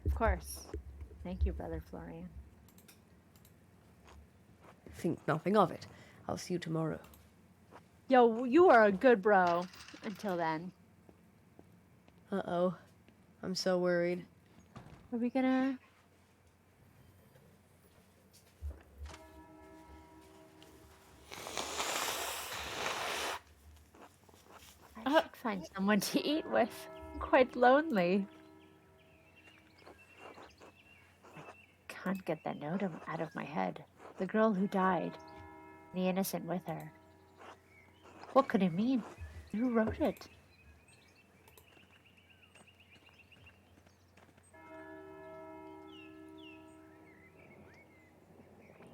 Of course. Thank you, Brother Florian. Think nothing of it. I'll see you tomorrow. Yo, you are a good bro. Until then. Uh-oh. I'm so worried. Are we gonna... I should find someone to eat with. I'm quite lonely. I can't get that note out of my head. The girl who died. The innocent with her. What could it mean? Who wrote it?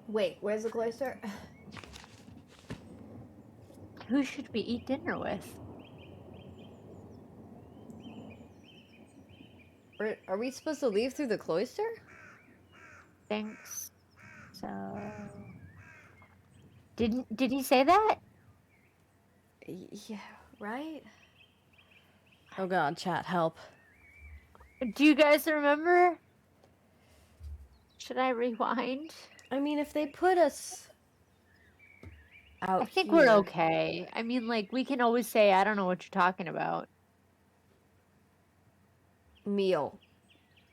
Wait, where's the cloister? Who should we eat dinner with? Are we supposed to leave through the cloister? Thanks. So... Did he say that? Yeah, right? Oh god, chat, help. Do you guys remember? Should I rewind? I mean, if they put us out I think here, we're okay. I mean, like, we can always say, I don't know what you're talking about. meal.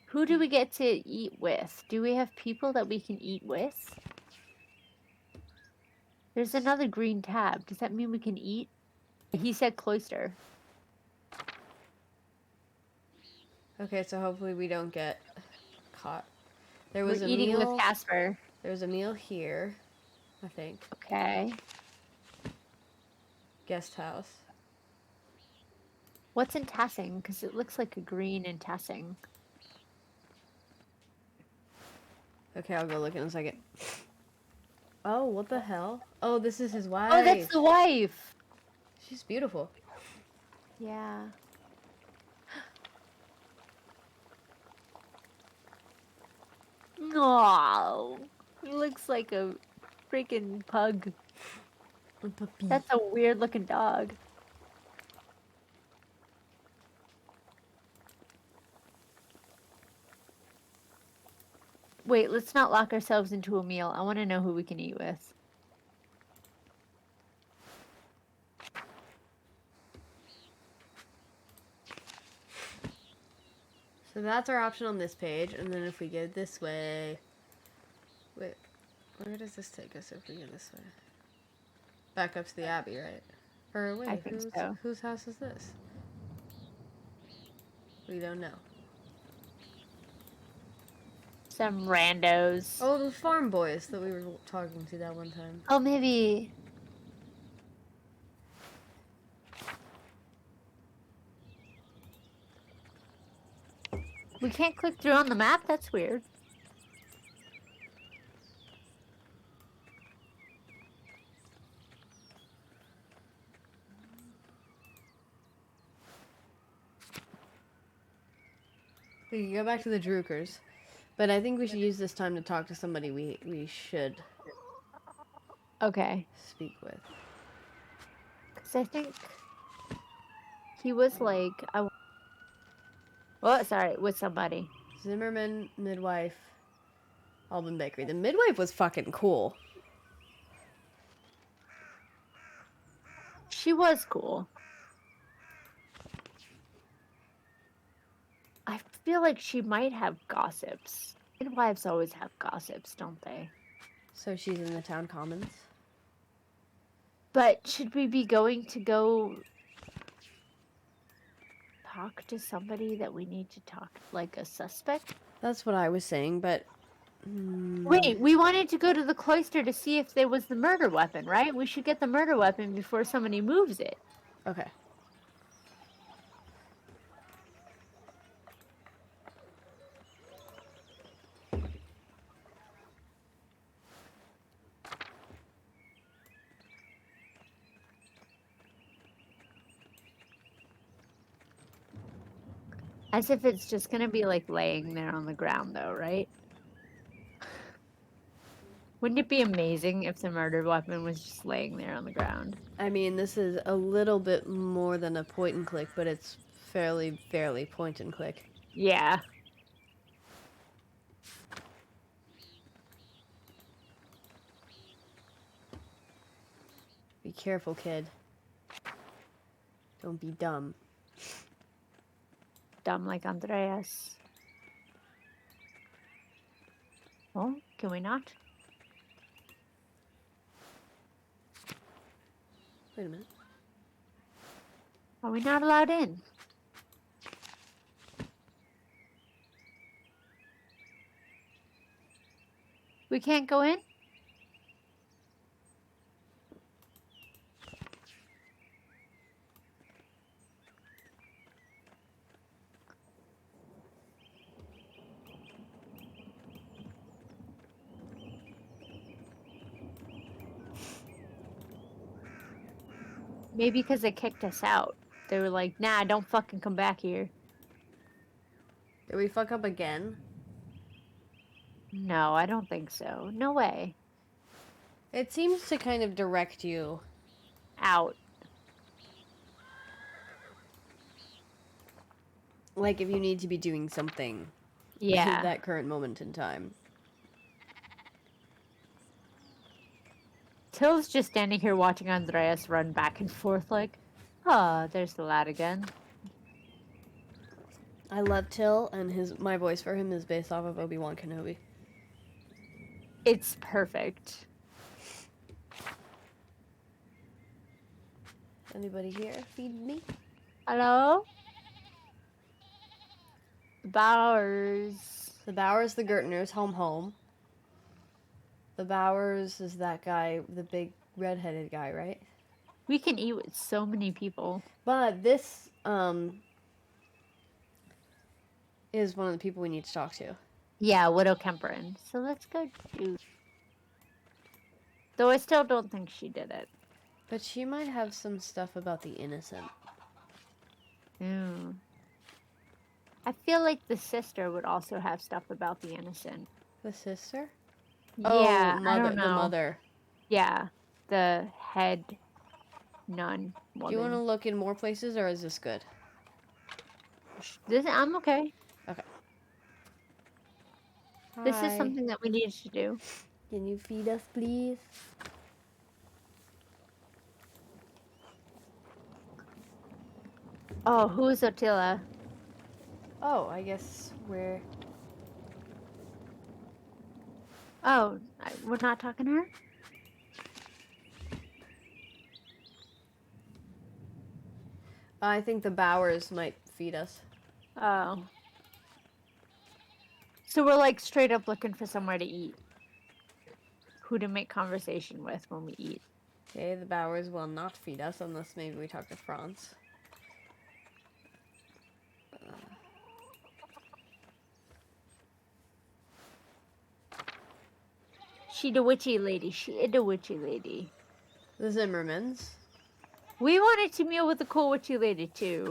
Who do we get to eat with? Do we have people that we can eat with? There's another green tab. Does that mean we can eat? He said cloister. Okay, so hopefully we don't get caught. There We're was a eating meal. with Casper. There was a meal here, I think. Okay. Guest house. What's in Tassing? Because it looks like a green in Tassing. Okay, I'll go look in a second. Oh, what the hell? Oh, this is his wife. Oh, that's the wife. She's beautiful. Yeah. No, he looks like a freaking pug. A puppy. That's a weird looking dog. Wait, let's not lock ourselves into a meal. I want to know who we can eat with. So that's our option on this page, and then if we go this way... Wait, where does this take us if we go this way? Back up to the Abbey, right? Or wait, I think so. whose house is this? We don't know. Some randos. Oh, those farm boys that we were talking to that one time. Oh, maybe. We can't click through on the map? That's weird. We can go back to the Drukers, but I think we should use this time to talk to somebody we should Okay. speak with. Because I think he was like, well, sorry, with somebody. Zimmerman, midwife, Alban Bakery. The midwife was fucking cool. She was cool. I feel like she might have gossips. Midwives always have gossips, don't they? So she's in the town commons. But should we be going to go talk to somebody that we need to talk, like a suspect? That's what I was saying, but... Wait, we wanted to go to the cloister to see if there was the murder weapon, right? We should get the murder weapon before somebody moves it. Okay. As if it's just gonna be like laying there on the ground though, right? Wouldn't it be amazing if the murder weapon was just laying there on the ground? I mean, this is a little bit more than a point and click, but it's fairly point and click. Yeah. Be careful, kid. Don't be dumb. Dumb like Andreas. Oh, can we not? Wait a minute. Are we not allowed in? We can't go in? Maybe because they kicked us out. They were like, nah, don't fucking come back here. Did we fuck up again? No, I don't think so. No way. It seems to kind of direct you. Out. Like if you need to be doing something. Yeah. At that current moment in time. Till's just standing here watching Andreas run back and forth like, oh, there's the lad again. I love Till, and my voice for him is based off of Obi-Wan Kenobi. It's perfect. Anybody here? Feed me? Hello? Bowers. The Bowers, the Gertners, home. The Bowers is that guy, the big redheaded guy, right? We can eat with so many people. But this, is one of the people we need to talk to. Yeah, Widow Kemperin. So let's go do. Though I still don't think she did it. But she might have some stuff about the innocent. Mm. I feel like the sister would also have stuff about the innocent. The sister? Yeah, oh, I don't know. the mother. Yeah, the head nun Do you want to woman. look in more places, or is this good? I'm okay. Okay. This is Hi. something that we needed to do. Can you feed us, please? Oh, who is Ottila? Oh, I guess we're... Oh, we're not talking to her? I think the Bowers might feed us. Oh. So we're like straight up looking for somewhere to eat. Who to make conversation with when we eat. Okay, the Bowers will not feed us unless maybe we talk to Franz. She the witchy lady. She the witchy lady. The Zimmermans. We wanted to meal with the cool witchy lady too.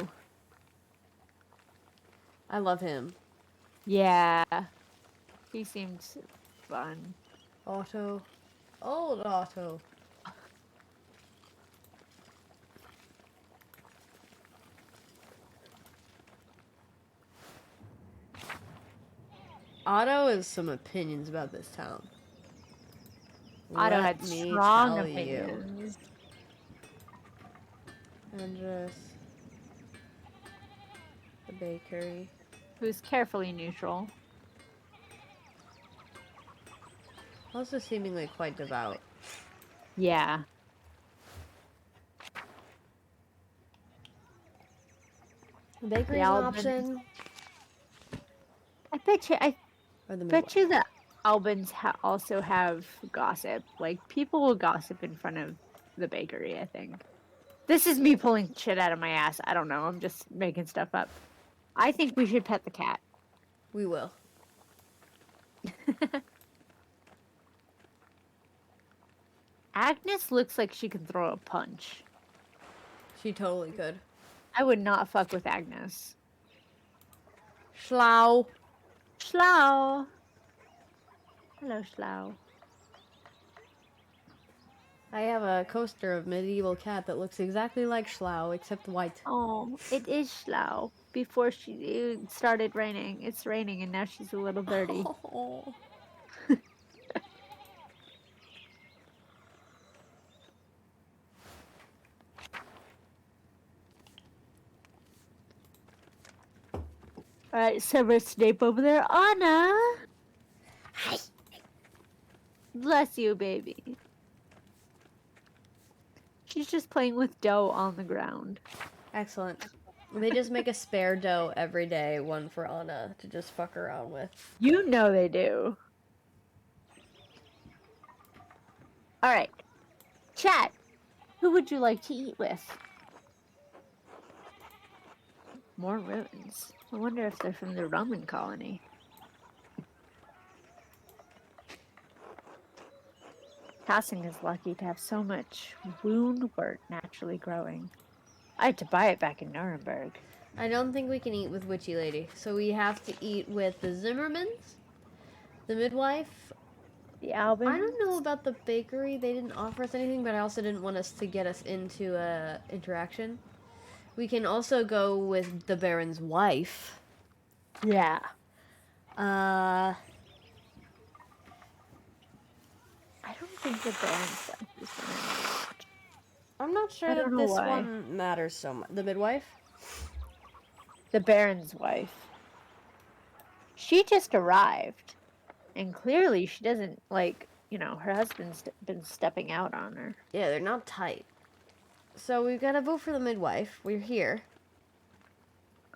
I love him. Yeah. He seemed fun. Otto. Old Otto. Otto has some opinions about this town. Otto Let had me strong tell you. opinions. Andrus. The bakery. Who's carefully neutral. Also seemingly quite devout. Yeah. The bakery's The an Albans. option. I bet you. I Or the bet midwife. you the Albans also have gossip. Like people will gossip in front of the bakery. I think. This is me pulling shit out of my ass. I don't know. I'm just making stuff up. I think we should pet the cat. We will. Agnes looks like she can throw a punch. She totally could. I would not fuck with Agnes. Schlau. Schlau. Hello, Schlau. I have a coaster of medieval cat that looks exactly like Schlau, except white. Oh, it is Schlau. Before it started raining. It's raining and now she's a little dirty. Oh. Alright, Severus Snape over there. Anna! Hi! Bless you, baby. She's just playing with dough on the ground. Excellent. They just make a spare dough every day, one for Anna to just fuck around with. You know they do. Alright. Chat. Who would you like to eat with? More ruins. I wonder if they're from the Roman colony. Tossing is lucky to have so much woundwort naturally growing. I had to buy it back in Nuremberg. I don't think we can eat with Witchy Lady, so we have to eat with the Zimmermans, the midwife. The Albans? I don't know about the bakery. They didn't offer us anything, but I also didn't want us to get us into a interaction. We can also go with the Baron's wife. Yeah. Uh, I don't think the Baron's stuff is gonna. I'm not sure I that don't know this why. one matters so much. The midwife? The Baron's wife. She just arrived. And clearly she doesn't, like, you know, her husband's been stepping out on her. Yeah, they're not tight. So we've got to vote for the midwife. We're here.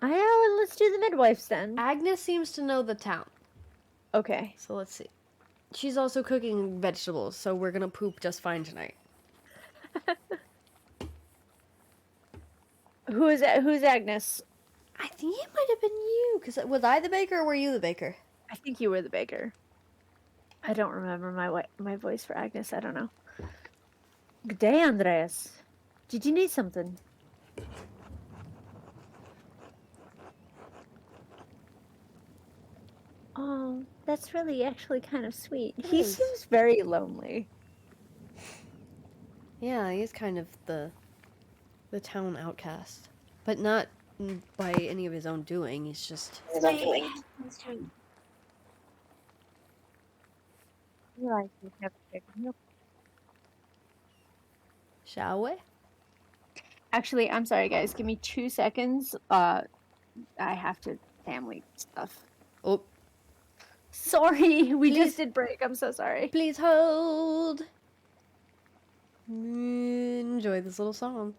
Let's do the midwives then. Agnes seems to know the town. Okay. So let's see. She's also cooking vegetables, so we're gonna poop just fine tonight. Who's Agnes? I think it might have been you, because was I the baker or were you the baker? I think you were the baker. I don't remember my voice for Agnes. I don't know. Good day, Andreas. Did you need something? Oh, that's really actually kind of sweet. It He is. seems very lonely. Yeah, he's kind of the town outcast, but not by any of his own doing. He's just Realize we've never shared a meal. shall we? Actually, I'm sorry, guys. Give me 2 seconds. I have to family stuff. Oh, Sorry, we Please. just did break. I'm so sorry. please hold. Enjoy this little song.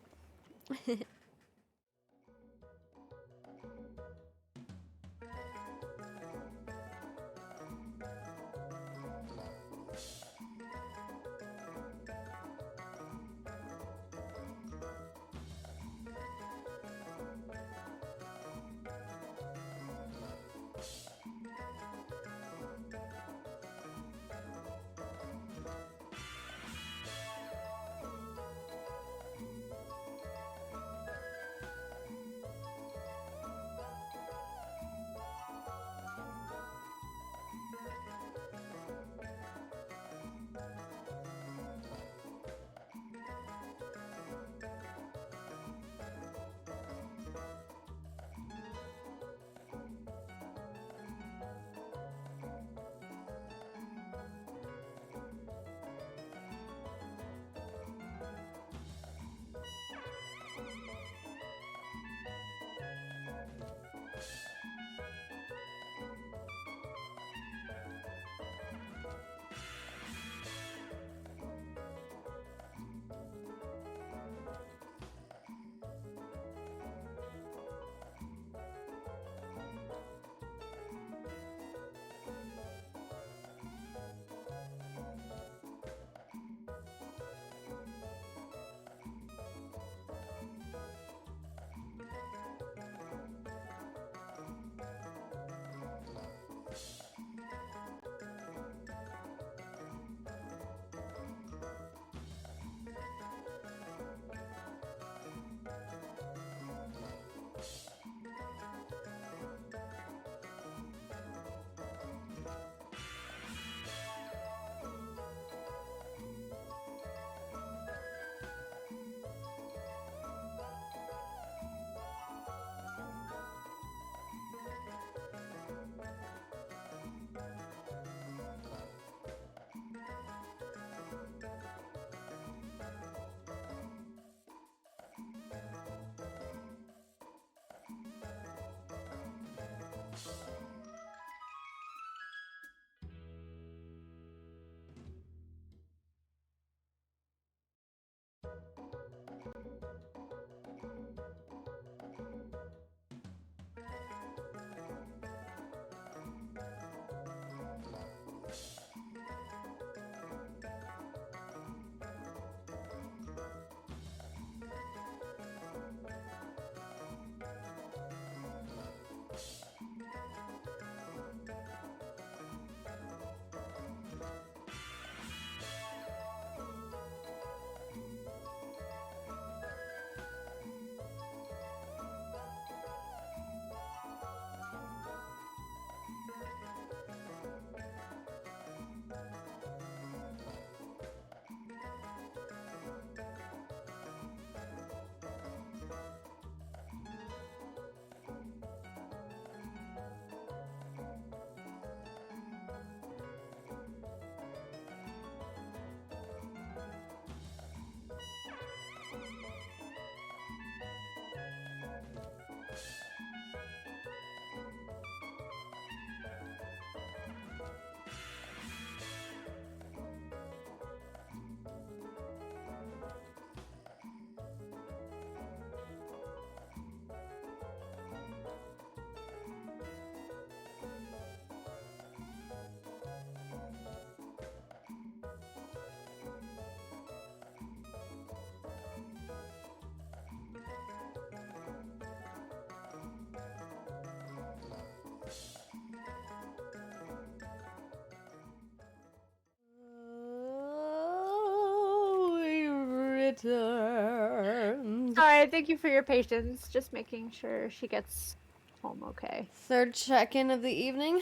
returned. Sorry, thank you for your patience. Just making sure she gets home okay. Third check-in of the evening.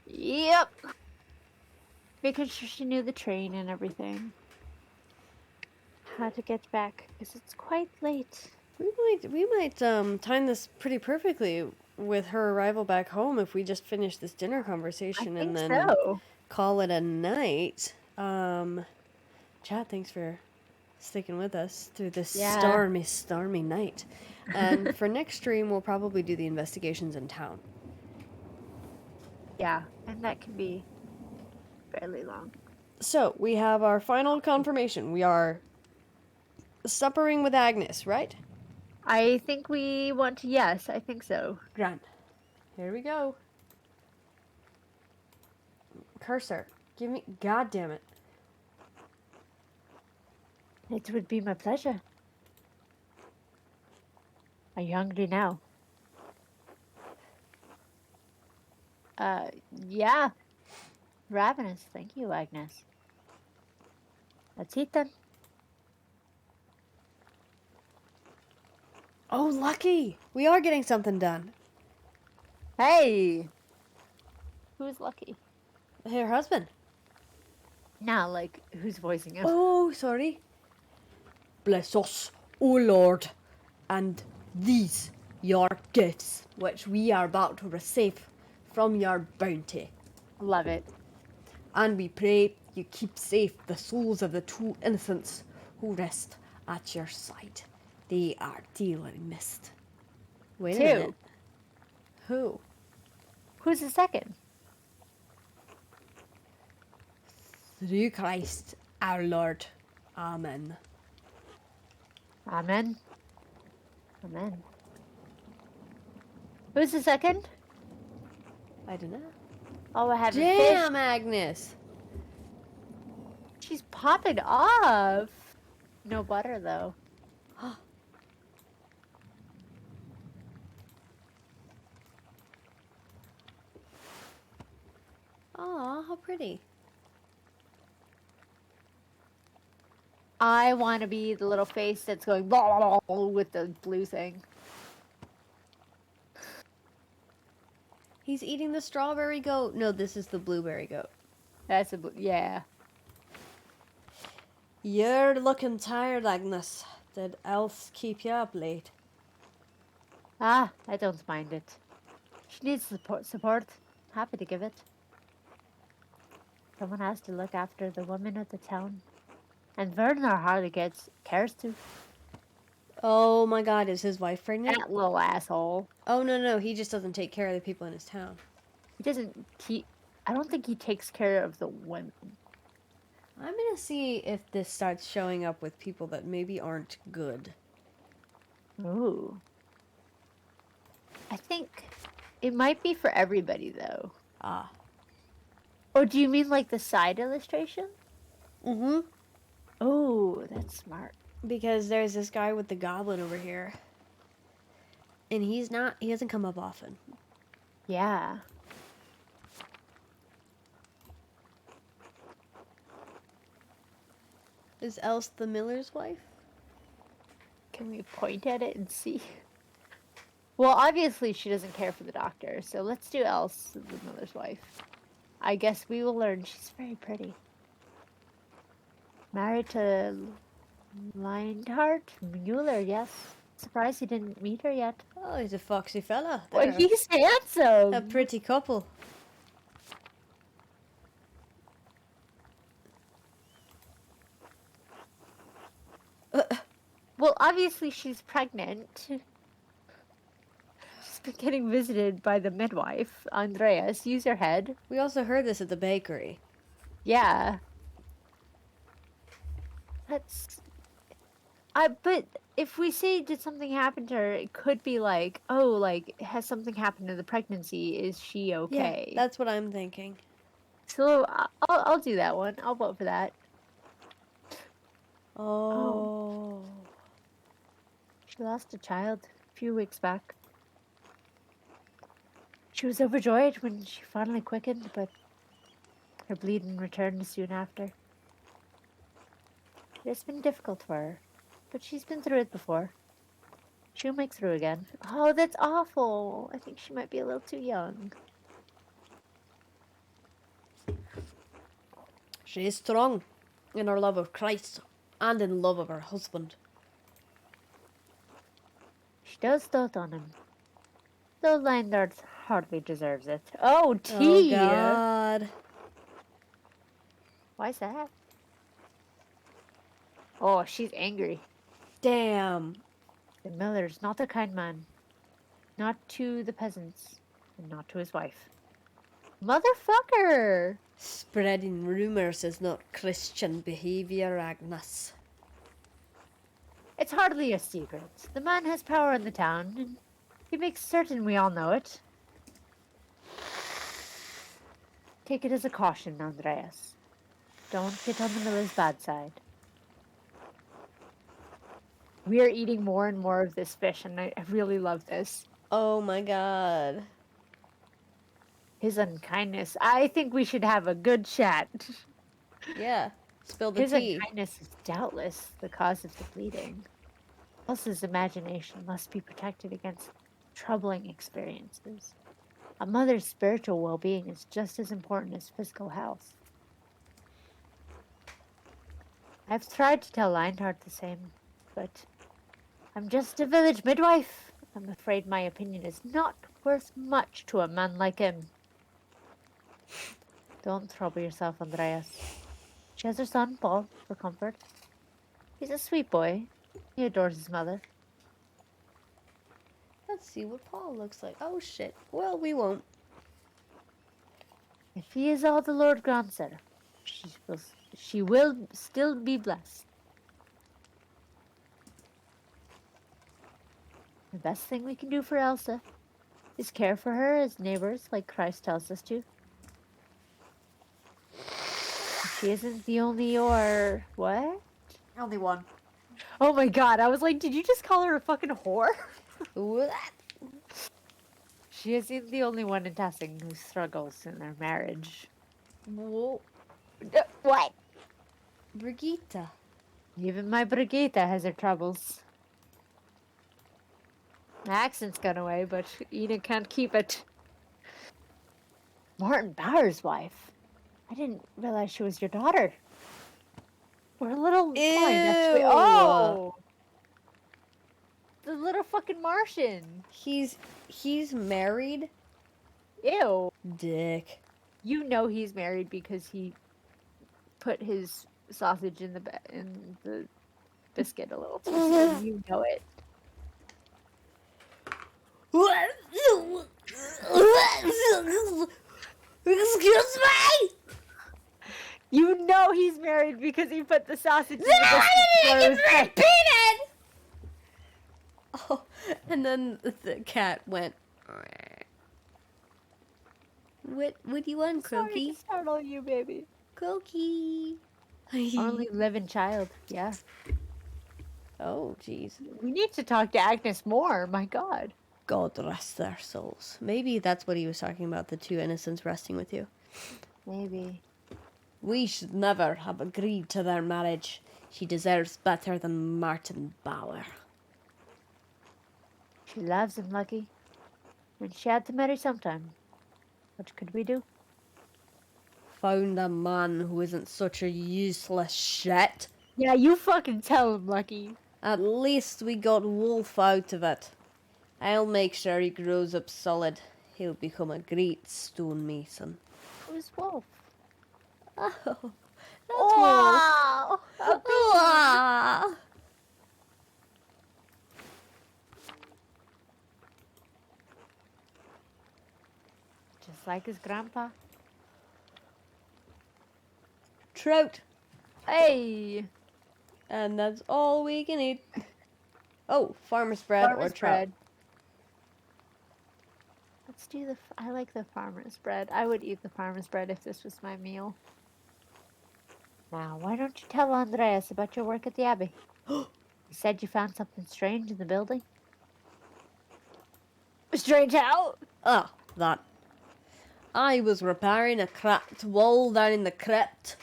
Yep. Making sure she knew the train and everything. How to get back, because it's quite late. We might time this pretty perfectly with her arrival back home if we just finish this dinner I conversation and think then so. call it a night. Chad, thanks for sticking with us through this Yeah. stormy night. And for next stream, we'll probably do the investigations in town. Yeah, and that can be fairly long. So we have our final confirmation. We are suppering with Agnes, right? I think we want to, yes, I think so. Grand. Here we go. Cursor, give me. God damn it. It would be my pleasure. Are you hungry now? Yeah. Ravenous, thank you, Agnes. Let's eat then. Oh, lucky! We are getting something done. Hey! Who's lucky? Her husband. Now, like, who's voicing him? Oh, sorry. Bless us, O Lord, and these your gifts, which we are about to receive from your bounty. Love it. And we pray you keep safe the souls of the two innocents who rest at your side. They are dearly missed. Wait a Two. minute. Who? Who's the second? Through Christ our Lord. Amen. Amen. Amen. Who's the second? I don't know. Oh, I have a Damn, fish. Agnes. She's popping off. No butter, though. Aw, how pretty. I want to be the little face that's going blah, blah, blah, with the blue thing. He's eating the strawberry goat. No, this is the blueberry goat. That's a blue. Yeah. You're looking tired, Agnes. Did else keep you up late? Ah, I don't mind it. She needs support. Happy to give it. Someone has to look after the women of the town. And Werner hardly cares to. Oh my god, is his wife pregnant? That little asshole. Oh no, he just doesn't take care of the people in his town. He doesn't I don't think he takes care of the women. I'm gonna see if this starts showing up with people that maybe aren't good. Ooh. I think it might be for everybody, though. Ah. Or do you mean like the side illustration? Mm-hmm. Oh, that's smart. Because there's this guy with the goblin over here. And he doesn't come up often. Yeah. Is Else the miller's wife? Can we point at it and see? Well, obviously she doesn't care for the doctor, so let's do Else, the miller's wife. I guess we will learn she's very pretty. Married to Leinhardt Mueller, yes. Surprised you didn't meet her yet. Oh, he's a foxy fella. Well, They're he's handsome. a pretty couple. Well, obviously she's pregnant. She's been getting visited by the midwife, Andreas. Use your head. We also heard this at the bakery. Yeah. That's... but if we say did something happen to her, it could be like, oh, like, has something happened to the pregnancy? Is she okay? Yeah, that's what I'm thinking. So I'll do that one. I'll vote for that. Oh. She lost a child a few weeks back. She was overjoyed when she finally quickened, but her bleeding returned soon after. It's been difficult for her, but she's been through it before. She'll make through again. Oh, that's awful. I think she might be a little too young. She is strong in her love of Christ and in love of her husband. She does dote on him. Though Leinard hardly deserves it. Oh, Oh tea! God. Why's that? Oh, she's angry. Damn. The miller's not a kind man. Not to the peasants, and not to his wife. Motherfucker! Spreading rumors is not Christian behavior, Agnes. It's hardly a secret. The man has power in the town, and he makes certain we all know it. Take it as a caution, Andreas. Don't get on the miller's bad side. We are eating more and more of this fish, and I really love this. Oh my God. His unkindness. I think we should have a good chat. Yeah. Spill the His tea. unkindness is doubtless the cause of the bleeding. Elsa's imagination must be protected against troubling experiences. A mother's spiritual well-being is just as important as physical health. I've tried to tell Leinhardt the same, but I'm just a village midwife. I'm afraid my opinion is not worth much to a man like him. Don't trouble yourself, Andreas. She has her son, Paul, for comfort. He's a sweet boy. He adores his mother. Let's see what Paul looks like. Oh shit. Well, we won't. If he is all the Lord grants her, she will still be blessed. The best thing we can do for Elsa is care for her as neighbors, like Christ tells us to. She isn't the only or what? Only one. Oh my god, I was like, did you just call her a fucking whore? What? She isn't the only one in Tassing who struggles in their marriage. Whoa. What? Brigitte. Even my Brigitte has her troubles. My accent's gone away, but Ina can't keep it. Martin Bauer's wife. I didn't realize she was your daughter. We're a little blind, actually. Ew. Oh! The little fucking Martian. He's married? Ew. Dick. You know he's married because he put his sausage in the biscuit a little too soon. You know it. Excuse me? You know he's married because he put the sausage in the Then biscuit. I before it didn't was even cooked. repeat it! Oh, and then the cat went. What do you want, Sorry Croaky? to startle you, baby. Croaky. Only living child, yeah. Oh, jeez. We need to talk to Agnes more, my god. God rest their souls. Maybe that's what he was talking about, the two innocents resting with you. Maybe. We should never have agreed to their marriage. She deserves better than Martin Bauer. She loves him, Lucky. And she had to marry sometime. What could we do? Found a man who isn't such a useless shit. Yeah, you fucking tell him, Lucky. At least we got Wolf out of it. I'll make sure he grows up solid. He'll become a great stonemason. Who's Wolf? Oh, that's Wolf. Wow! Ah. Just like his grandpa. Trout. Hey! And that's all we can eat. Oh, farmer's bread or Farmer's trout. bread. Let's do the. I like the farmer's bread. I would eat the farmer's bread if this was my meal. Now, why don't you tell Andreas about your work at the Abbey? You said you found something strange in the building. Strange how? Ah, that. I was repairing a cracked wall down in the crypt.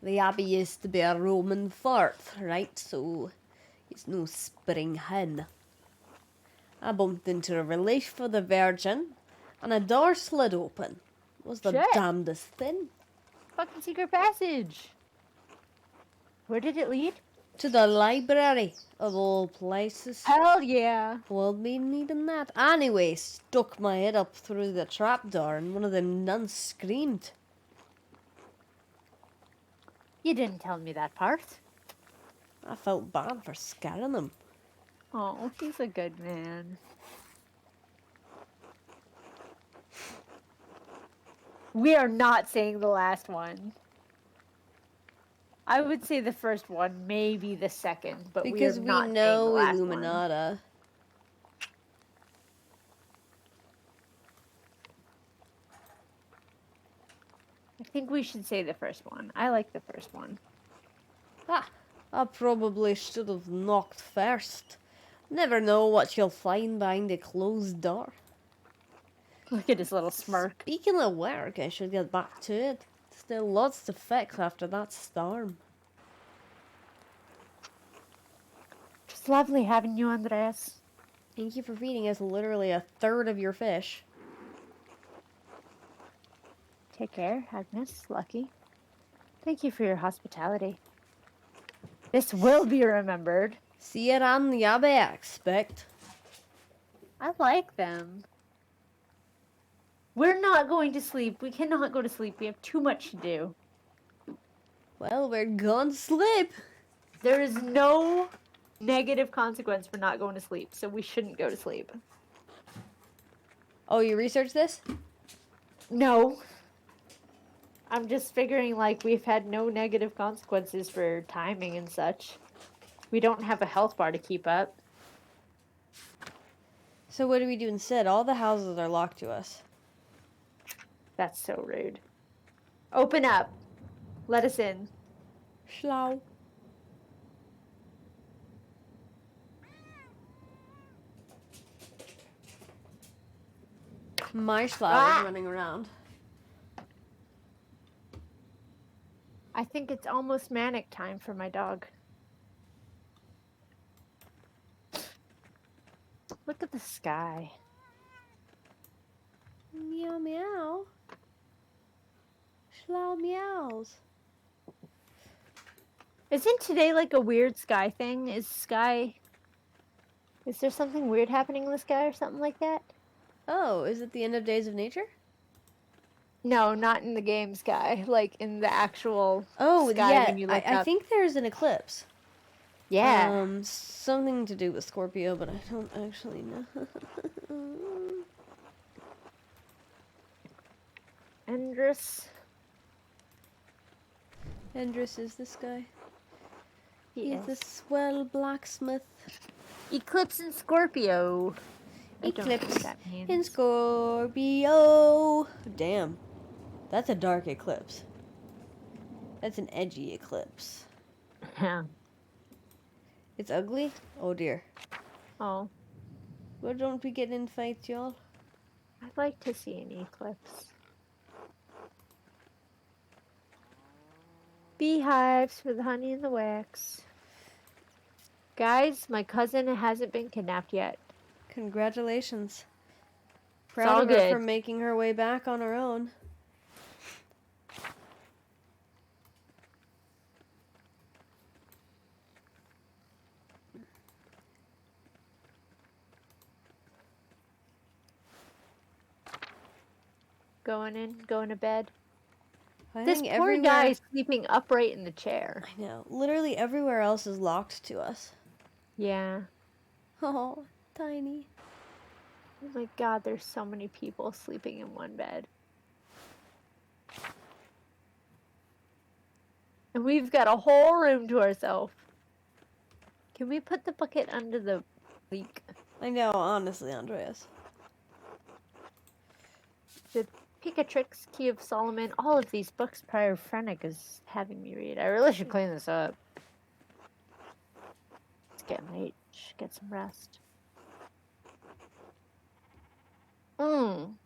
The abbey used to be a Roman fort, right? So it's no spring hen. I bumped into a relief of the Virgin, and a door slid open. It was the Shit. damnedest thing. Fucking secret passage. Where did it lead? To the library, of all places. Hell yeah. We'll be needing that. Anyway, stuck my head up through the trapdoor, and one of them nuns screamed. You didn't tell me that part. I felt bad for scaring them. Oh, he's a good man. We are not saying the last one. I would say the first one, maybe the second, but Because we we are not saying the know last one. Illuminata. I think we should say the first one. I like the first one. Ah, I probably should have knocked first. Never know what you'll find behind a closed door. Look at his little smirk. Speaking of work, I should get back to it. Still lots to fix after that storm. It's lovely having you, Andreas. Thank you for feeding us literally a third of your fish. Take care, Agnes. Lucky. Thank you for your hospitality. This will be remembered. See you around the abbey, I expect. I like them. We're not going to sleep. We cannot go to sleep. We have too much to do. Well, we're going to sleep. There is no negative consequence for not going to sleep, so we shouldn't go to sleep. Oh, you researched this? No. I'm just figuring, like, we've had no negative consequences for timing and such. We don't have a health bar to keep up. So what do we do instead? All the houses are locked to us. That's so rude. Open up. Let us in. Schlau. My Schlau is running around. I think it's almost manic time for my dog. Look at the sky. Meow meow. Schlau meows. Isn't today like a weird sky thing? Is there something weird happening in the sky or something like that? Oh, is it the end of Days of Nature? No, not in the game sky. Like in the actual Oh, sky yeah. when you look I up. think there's an eclipse. Yeah. Something to do with Scorpio, but I don't actually know. Endress. Endress is this guy. He's Yes. the swell blacksmith. Eclipse in Scorpio. I don't know what Eclipse that means. in Scorpio. Damn. That's a dark eclipse. That's an edgy eclipse. Yeah. It's ugly? Oh dear. Oh, Why don't we get in fights, y'all? I'd like to see an eclipse. Beehives for the honey and the wax. Guys, my cousin hasn't been kidnapped yet. Congratulations. all Proud of her good. for making her way back on her own. Going to bed. I This think poor everywhere... guy is sleeping upright in the chair. I know. Literally everywhere else is locked to us. Yeah. Oh, tiny. Oh my god, there's so many people sleeping in one bed. And we've got a whole room to ourselves. Can we put the bucket under the leak? I know, honestly, Andreas. The Picatrix, Key of Solomon, all of these books Prior Frennick is having me read. I really should clean this up. It's getting late. Should get some rest. I'm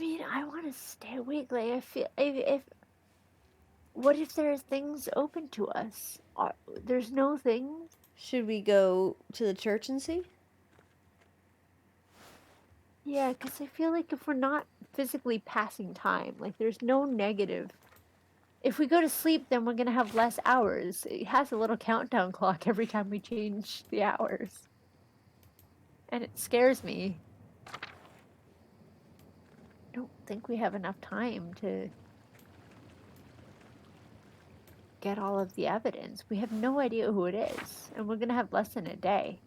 mean, I want to stay awake. Like, I feel if what if there are things open to us? There's no things. Should we go to the church and see? Yeah, because I feel like if we're not physically passing time, like there's no negative. If we go to sleep, then we're gonna have less hours. It has a little countdown clock every time we change the hours, and it scares me. I don't think we have enough time to get all of the evidence. We have no idea who it is, and we're gonna have less than a day.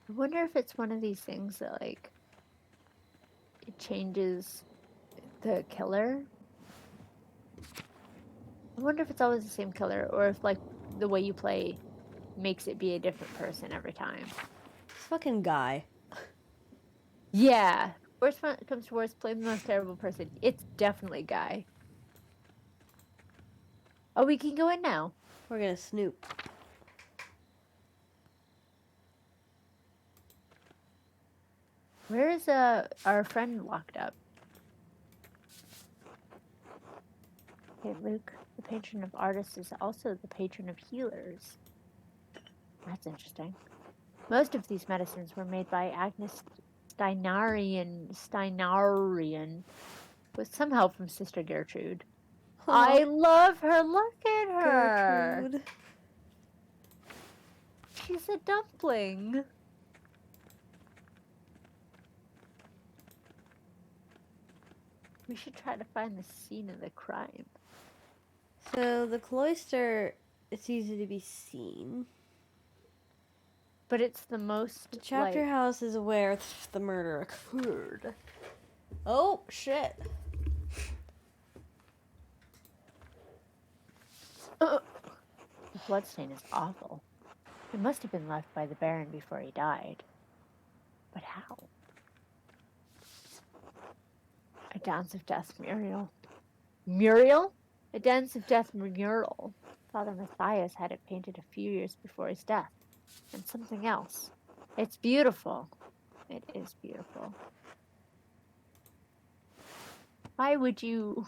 I wonder if it's one of these things that like it changes the killer. I wonder if it's always the same killer, or if like the way you play makes it be a different person every time. This fucking guy. Yeah. Worst one comes to worst, play the most terrible person. It's definitely Guy. Oh, we can go in now. We're gonna snoop. Where is our friend locked up? Okay, Luke, the patron of artists, is also the patron of healers. That's interesting. Most of these medicines were made by Agnes Steinarian, with some help from Sister Gertrude. I love her. Look at her. Gertrude. She's a dumpling. We should try to find the scene of the crime. So the cloister, it's easy to be seen. But it's the most The chapter like, house is aware the murder occurred. Oh, shit. the bloodstain is awful. It must have been left by the Baron before he died. But how? A dance of death mural. Muriel? A dance of death mural. Father Matthias had it painted a few years before his death. And something else. It's beautiful. It is beautiful. Why would you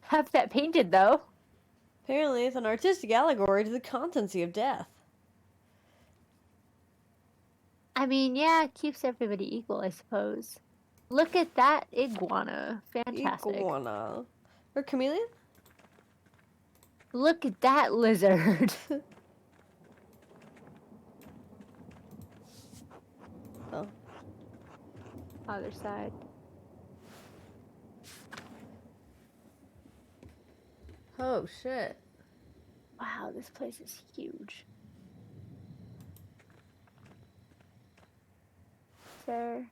have that painted, though? Apparently, it's an artistic allegory to the constancy of death. I mean, yeah, it keeps everybody equal, I suppose. Look at that iguana. Fantastic. Iguana. Or chameleon? Look at that lizard. Oh. Other side. Oh, shit. Wow, this place is huge. Is there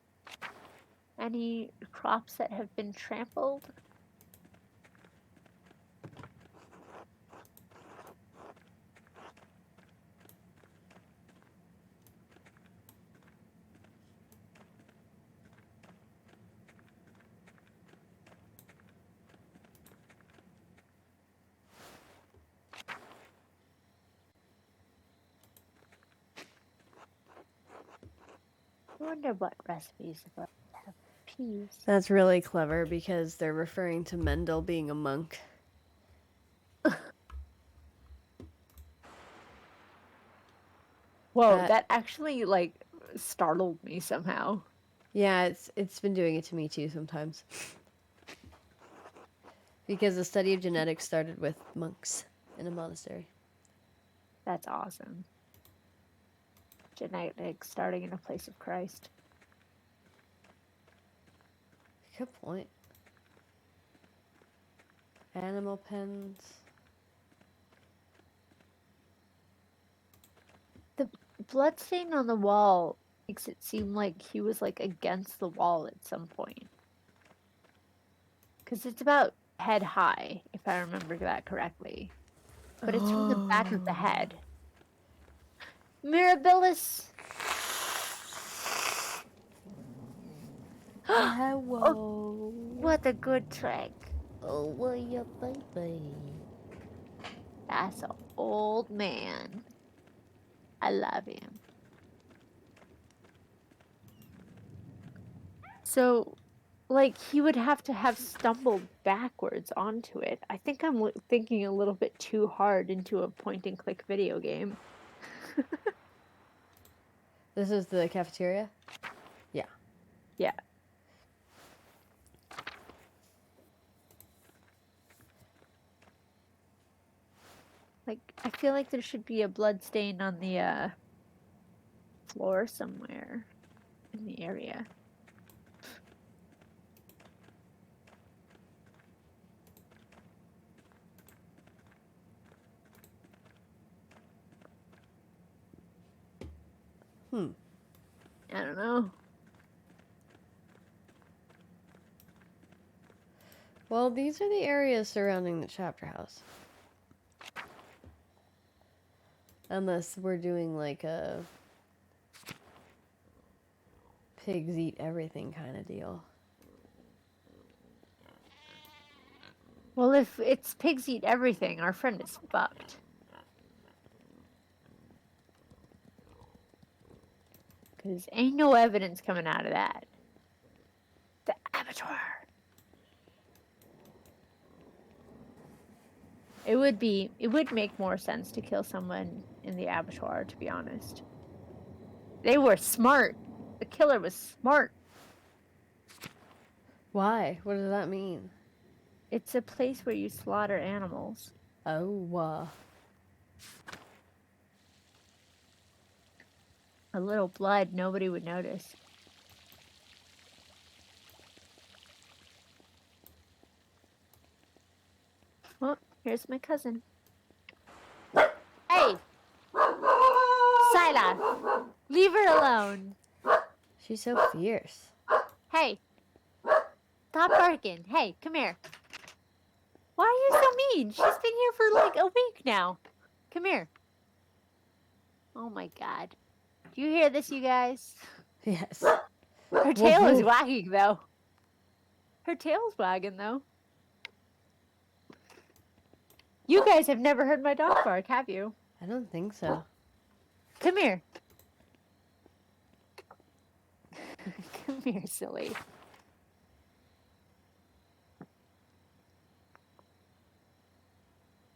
any crops that have been trampled? I wonder what recipes have peas. That's really clever because they're referring to Mendel being a monk. Whoa, that actually like startled me somehow. Yeah, it's been doing it to me too sometimes. Because the study of genetics started with monks in a monastery. That's awesome. Genetics starting in a place of Christ. Good point. Animal pens. The bloodstain on the wall makes it seem like he was like against the wall at some point. Because it's about head high, if I remember that correctly. But it's from the back of the head. Mirabilis. Whoa. What a good trick. Oh, well, yeah, baby. That's an old man. I love him. So, like, he would have to have stumbled backwards onto it. I think I'm thinking a little bit too hard into a point and click video game. This is the cafeteria? Yeah. Yeah. Like, I feel like there should be a blood stain on the floor somewhere in the area. I don't know. Well, these are the areas surrounding the chapter house. Unless we're doing like a pigs eat everything kind of deal. Well, if it's pigs eat everything, our friend is fucked. Because ain't no evidence coming out of that. The abattoir. It would make more sense to kill someone in the abattoir, to be honest. They were smart. The killer was smart. Why? What does that mean? It's a place where you slaughter animals. Oh, A little blood, nobody would notice. Well, here's my cousin. Hey! Sila! Leave her alone! she's so fierce. Hey! Stop barking. Hey, come here. Why are you so mean? She's been here for like a week now. Come here. Oh my god. Do you hear this, you guys? Yes. Her tail is woof. wagging, though. Her tail's wagging, though. You guys have never heard my dog bark, have you? I don't think so. Come here. Come here, silly.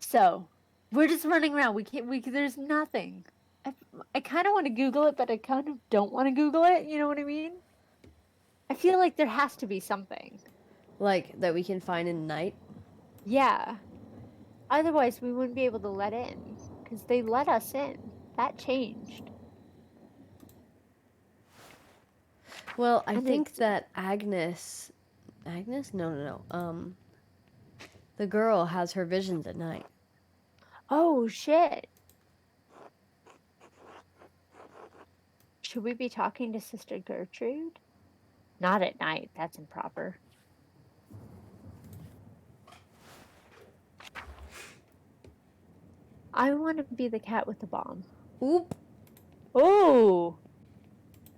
So, we're just running around. There's nothing. I kind of want to Google it, but I kind of don't want to Google it. You know what I mean? I feel like there has to be something. Like, that we can find in night? Yeah. Otherwise, we wouldn't be able to let in. Because they let us in. That changed. Well, I And think it's- that Agnes... Agnes? No. The girl has her visions at night. Oh, shit. Should we be talking to Sister Gertrude? Not at night. That's improper. I want to be the cat with the bomb. Oop! Oh!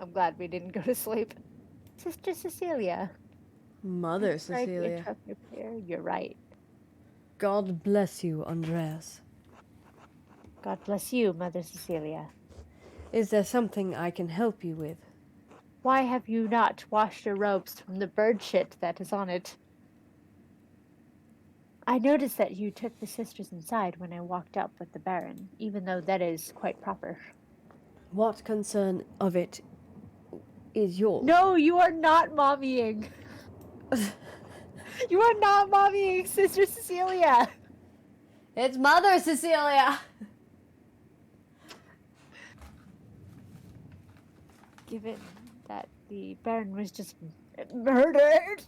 I'm glad we didn't go to sleep. Sister Cecilia. Mother I'm sorry to Cecilia. interrupt your prayer. You're right. God bless you, Andreas. God bless you, Mother Cecilia. Is there something I can help you with? Why have you not washed your robes from the bird shit that is on it? I noticed that you took the sisters inside when I walked up with the Baron, even though that is quite proper. What concern of it is yours? No, you are not mommying. You are not mommying, Sister Cecilia. It's Mother Cecilia! Given that the Baron was just murdered,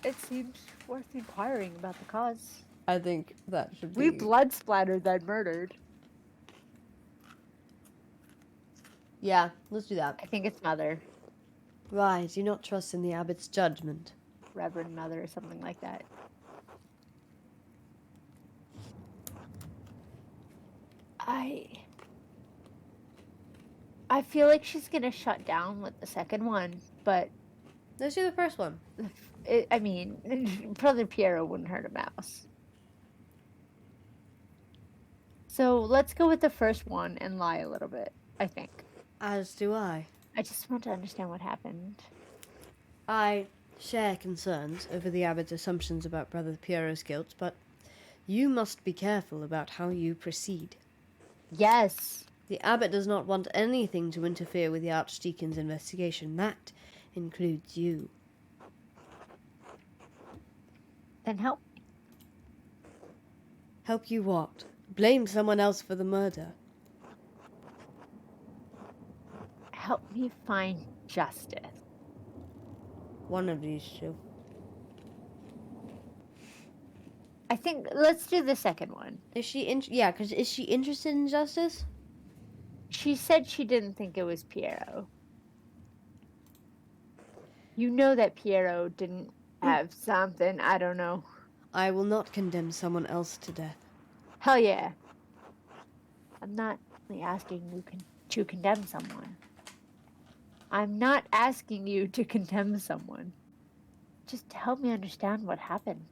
it seemed worth inquiring about the cause. I think that should be... We blood splattered then murdered. Yeah, let's do that. I think it's Mother, Why, do you not trust in the abbot's judgment? Reverend Mother, or something like that. I feel like she's gonna shut down with the second one, but Let's do the first one. I mean, Brother Piero wouldn't hurt a mouse. So let's go with the first one and lie a little bit, I think. As do I. I just want to understand what happened. I share concerns over the abbot's assumptions about Brother Piero's guilt, but you must be careful about how you proceed. Yes. The abbot does not want anything to interfere with the archdeacon's investigation. That includes you. Then help. Help you what? Blame someone else for the murder. Help me find justice. One of these two. I think let's do the second one. Is she is she interested in justice? She said she didn't think it was Piero. You know that Piero didn't have something, I don't know. I will not condemn someone else to death. Hell yeah. I'm not really asking you to condemn someone. I'm not asking you to condemn someone. Just to help me understand what happened.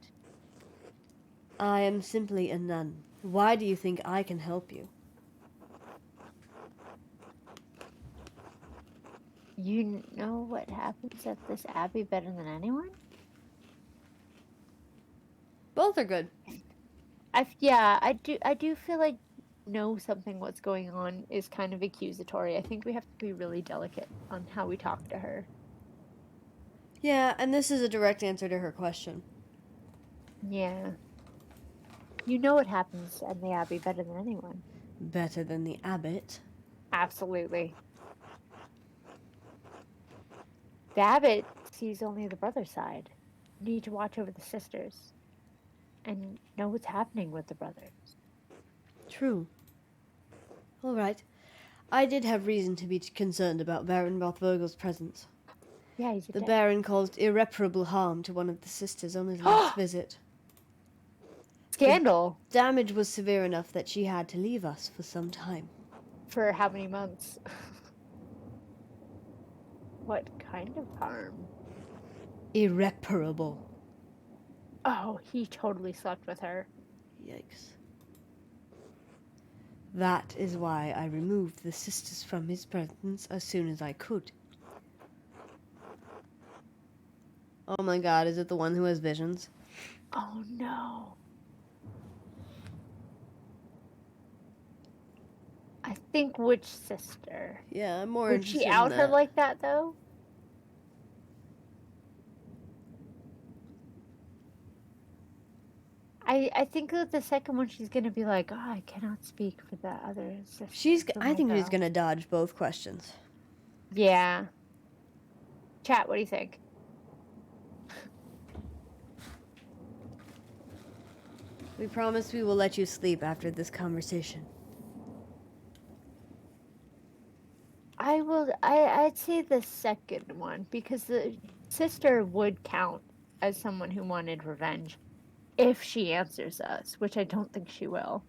I am simply a nun. Why do you think I can help you? You know what happens at this abbey better than anyone? Both are good. I do feel like know something what's going on is kind of accusatory. I think we have to be really delicate on how we talk to her. Yeah, and this is a direct answer to her question. Yeah. You know what happens at the abbey better than anyone. Better than the abbot. Absolutely. The abbot sees only the brother side. You need to watch over the sisters and know what's happening with the brothers. True. All right. I did have reason to be concerned about Baron Rothvogel's presence. Yeah, he's a The dick. Baron caused irreparable harm to one of the sisters on his last visit. Scandal. Damage was severe enough that she had to leave us for some time. For how many months? What kind of harm? Irreparable. Oh, he totally slept with her. Yikes. That is why I removed the sisters from his presence as soon as I could. Oh my god, is it the one who has visions? Oh no. I think which sister? Yeah, I'm more Would interested she in out her that. like that though? I think that the second one she's gonna be like, oh, I cannot speak for the other sister. I think she's gonna dodge both questions. Yeah. Chat, what do you think? We promise we will let you sleep after this conversation. I'd say the second one because the sister would count as someone who wanted revenge if she answers us, which I don't think she will.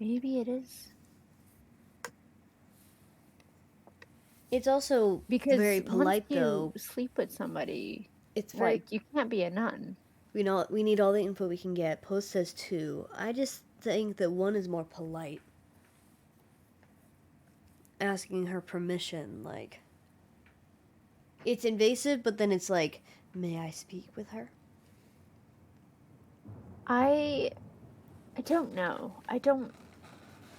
Maybe it is. It's also Because very polite, once you though. sleep with somebody, It's very. like, you can't be a nun. We need all the info we can get. Post says 2. I just think that 1 is more polite. Asking her permission, like. It's invasive, but then it's like, may I speak with her? I don't know. I don't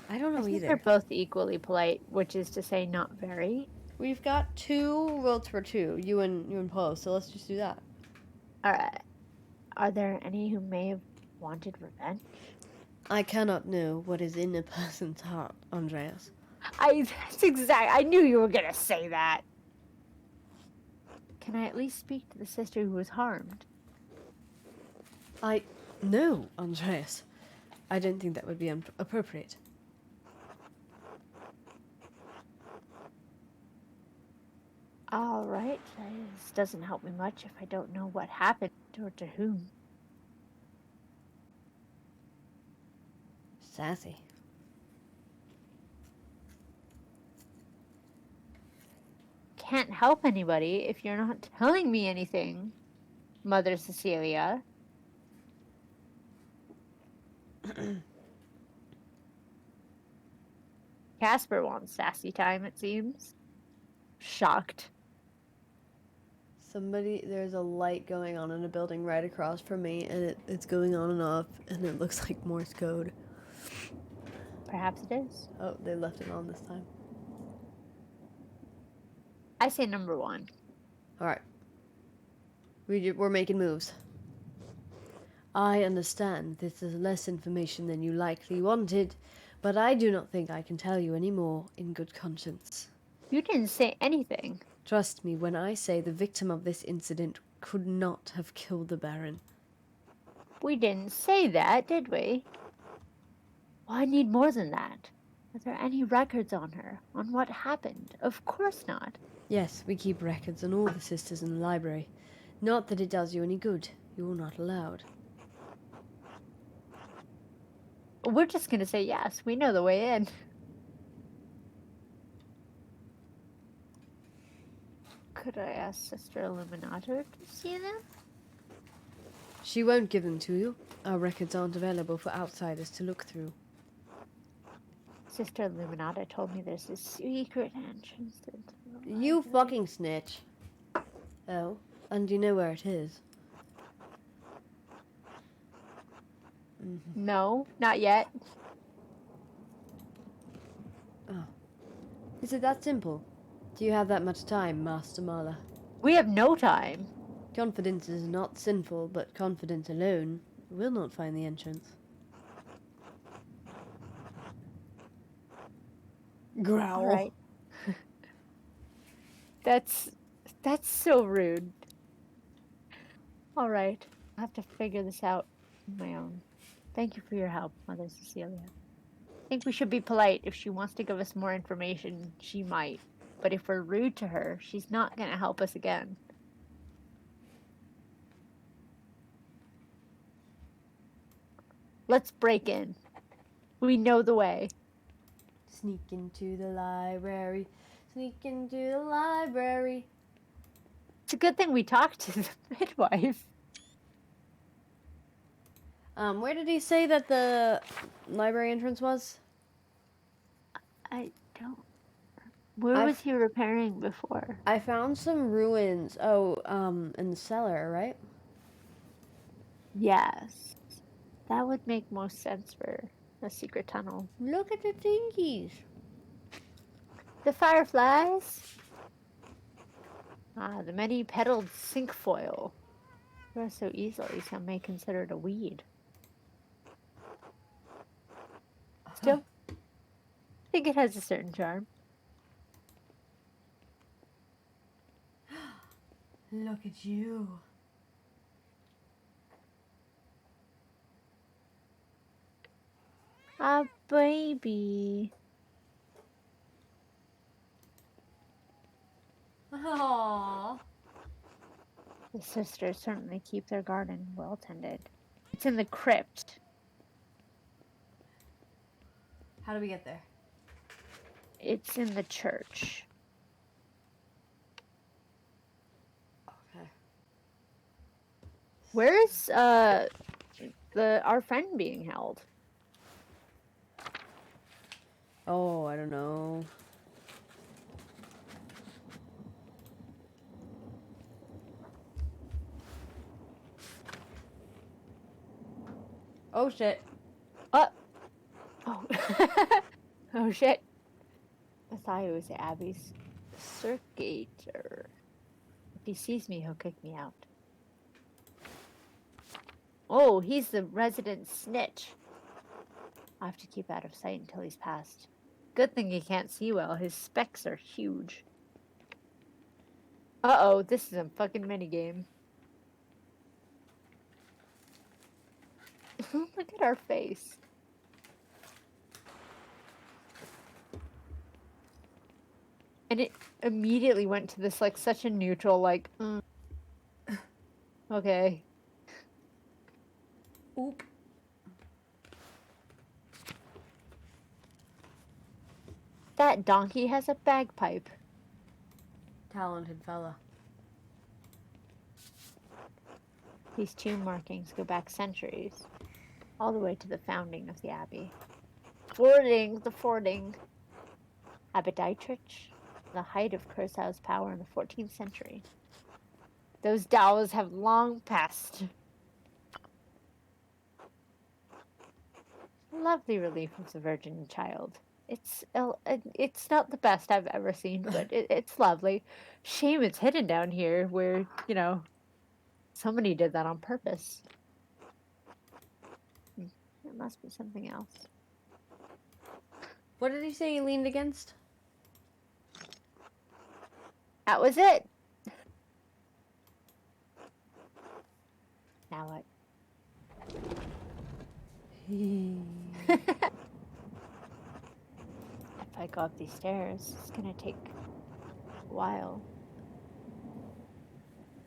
I know don't know think either. they're both equally polite, which is to say not very. We've got 2 votes for 2, you and Poe, so let's just do that. Alright. Are there any who may have wanted revenge? I cannot know what is in a person's heart, Andreas. I knew you were gonna say that. Can I at least speak to the sister who was harmed? No, Andreas. I don't think that would be appropriate. Alright, this doesn't help me much if I don't know what happened or to whom. Sassy. Can't help anybody if you're not telling me anything, Mother Cecilia. Casper wants sassy time, it seems. Shocked. There's a light going on in a building right across from me, and it's going on and off, and it looks like Morse code. Perhaps it is. Oh, they left it on this time. I say number 1. Alright. We're making moves. I understand this is less information than you likely wanted, but I do not think I can tell you any more in good conscience. You didn't say anything. Trust me when I say the victim of this incident could not have killed the Baron. We didn't say that, did we? Well, I need more than that. Are there any records on her? On what happened? Of course not. Yes, we keep records on all the sisters in the library. Not that it does you any good. You're not allowed. We're just gonna say yes. We know the way in. Could I ask Sister Illuminator to see them? She won't give them to you. Our records aren't available for outsiders to look through. Sister Illuminata told me there's a secret entrance into the You library. fucking snitch. Oh, and you know where it is? No, not yet. Is it that simple? Do you have that much time, Master Marla? We have no time. Confidence is not sinful, but confidence alone will not find the entrance. Growl. All right. That's so rude. All right. I'll have to figure this out on my own. Thank you for your help, Mother Cecilia. I think we should be polite. If she wants to give us more information, she might. But if we're rude to her, she's not going to help us again. Let's break in. We know the way. Sneak into the library. Sneak into the library. It's a good thing we talked to the midwife. Where did he say that the library entrance was? I don't... Where I've- was he repairing before? I found some ruins. Oh, in the cellar, right? Yes. That would make most sense for a secret tunnel. Look at the dinkies. The fireflies? Ah, the many-petaled cinquefoil. Grows so easily, some may consider it a weed. Still, I think it has a certain charm. Look at you. Ah, baby. Aww. The sisters certainly keep their garden well tended. It's in the crypt. How do we get there? It's in the church. Okay. Where is our friend being held? Oh, I don't know. Oh shit. Oh. Oh shit. I thought it was Abby's circuiter. If he sees me, he'll kick me out. Oh, he's the resident snitch. I have to keep out of sight until he's passed. Good thing he can't see well. His specs are huge. Uh-oh, this is a fucking minigame. Look at our face. And it immediately went to this, like, such a neutral, like, okay. Oop. That donkey has a bagpipe. Talented fella. These tomb markings go back centuries, all the way to the founding of the abbey. The fording. Abbot Dietrich, the height of Kursaw's power in the 14th century. Those dows have long passed. Lovely relief of the Virgin Child. It's not the best I've ever seen, but it's lovely. Shame it's hidden down here where, somebody did that on purpose. It must be something else. What did he say he leaned against? That was it. Now what? If I go up these stairs, it's gonna take a while.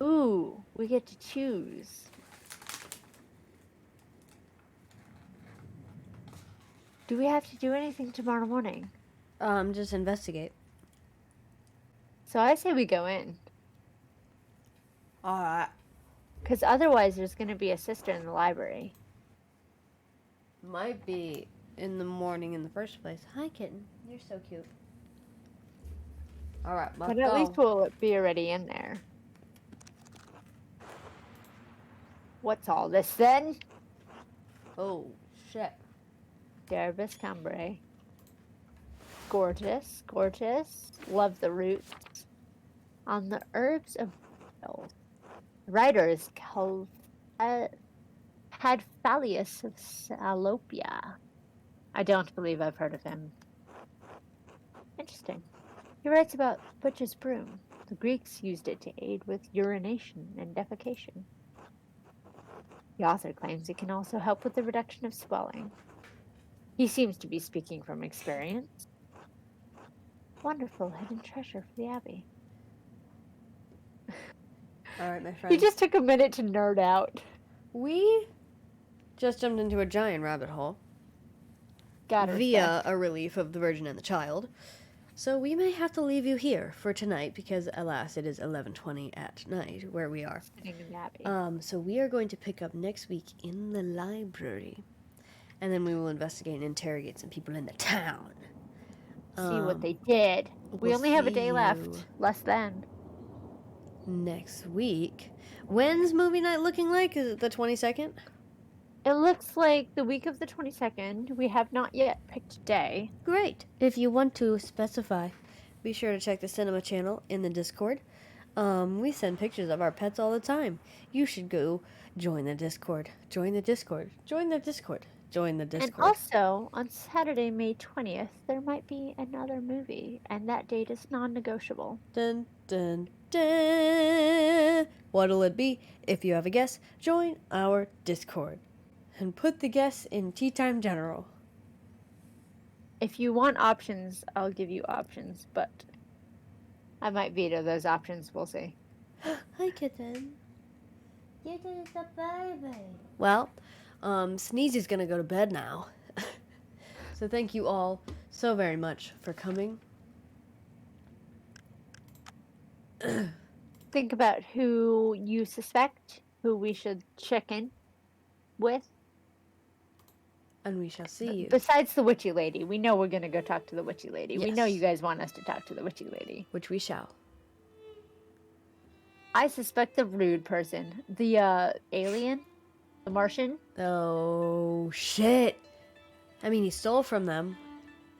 Ooh, we get to choose. Do we have to do anything tomorrow morning? Just investigate. So I say we go in. Alright. Because otherwise there's gonna be a sister in the library. Might be in the morning in the first place. Hi, kitten. You're so cute. Alright, let's But at go. least we'll be already in there. What's all this then? Oh, shit. Derbis Cambrai. Gorgeous, gorgeous. Love the roots. On the herbs of the writer is called Padphalius of Salopia. I don't believe I've heard of him. Interesting. He writes about butcher's broom. The Greeks used it to aid with urination and defecation. The author claims it can also help with the reduction of swelling. He seems to be speaking from experience. Wonderful hidden treasure for the abbey. Alright, my He friend. just took a minute to nerd out. We just jumped into a giant rabbit hole Got via a relief of the Virgin and the Child. So we may have to leave you here for tonight because, alas, it is 11:20 at night where we are. sitting in the abbey. So we are going to pick up next week in the library. And then we will investigate and interrogate some people in the town. See what they did. We we'll only have a see day left. you Less than. next week. When's movie night looking like? Is it the 22nd? It looks like the week of the 22nd. We have not yet picked a day. Great. If you want to specify, be sure to check the cinema channel in the Discord. We send pictures of our pets all the time. You should go join the Discord. Join the Discord. Join the Discord. Join the Discord. And also, on Saturday, May 20th, there might be another movie, and that date is non-negotiable. Dun, dun, dun. What'll it be? If you have a guess, join our Discord. And put the guess in Tea Time General. If you want options, I'll give you options, but I might veto those options. We'll see. Hi, kitten. You did the baby. Well, Sneezy's gonna go to bed now. So thank you all so very much for coming. Think about who you suspect, who we should check in with. And we shall see you. Besides the witchy lady. We know we're going to go talk to the witchy lady. We know Yes. you guys want us to talk to the witchy lady. Which we shall. I suspect the rude person. The alien? The Martian? Oh, shit. I mean, he stole from them.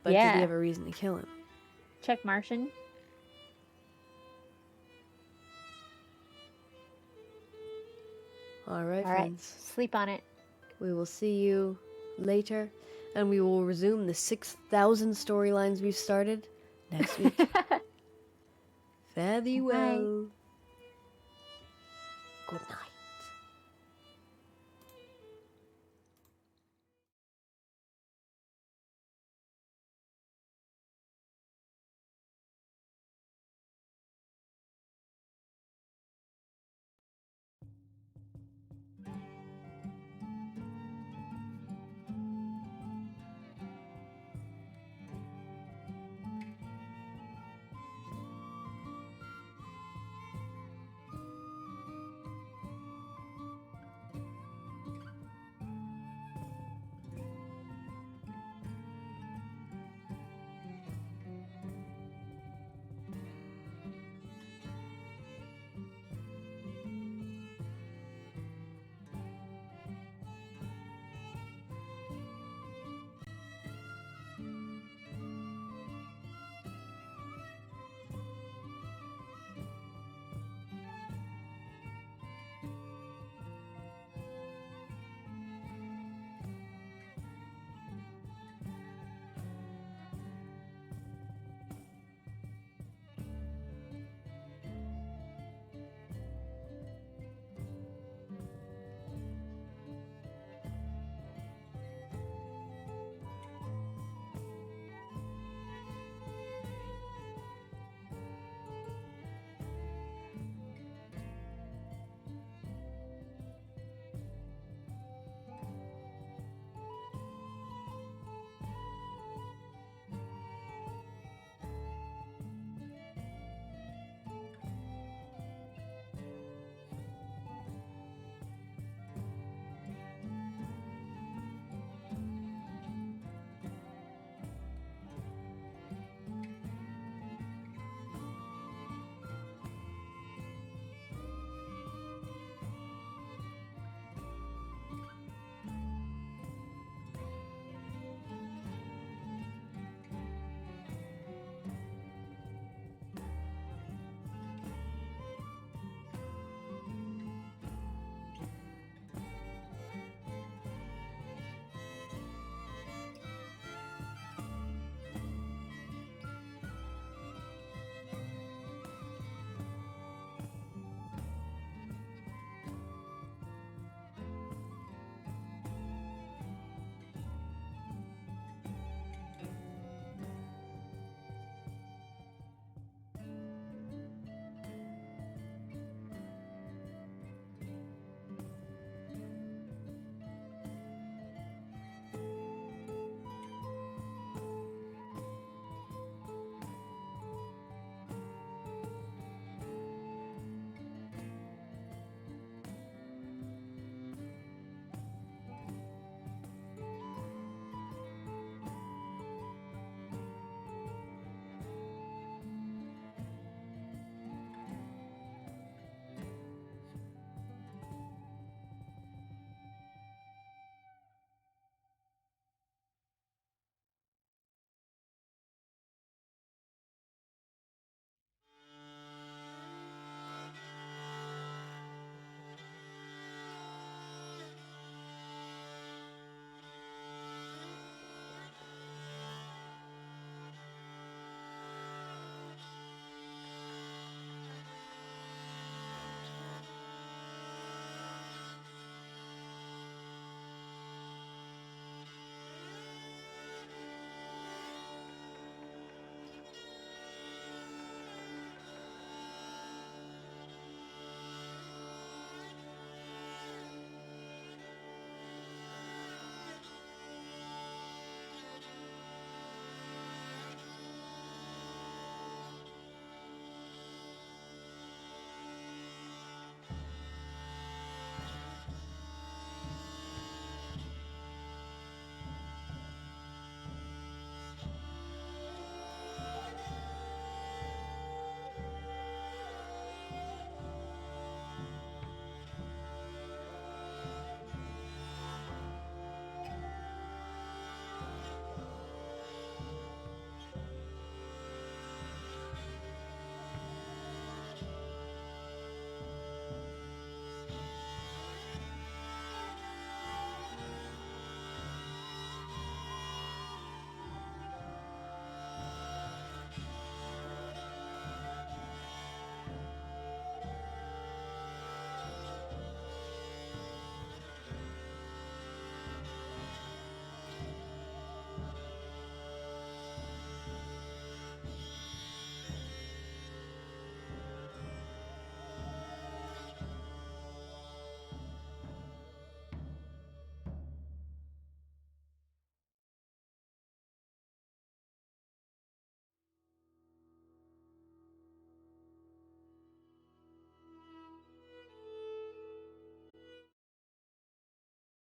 But did Yeah. he have a reason to kill him? Check Martian. All right, All right. friends. Sleep on it. We will see you later. And we will resume the 6,000 storylines we've started next week. Fare thee well. Good night.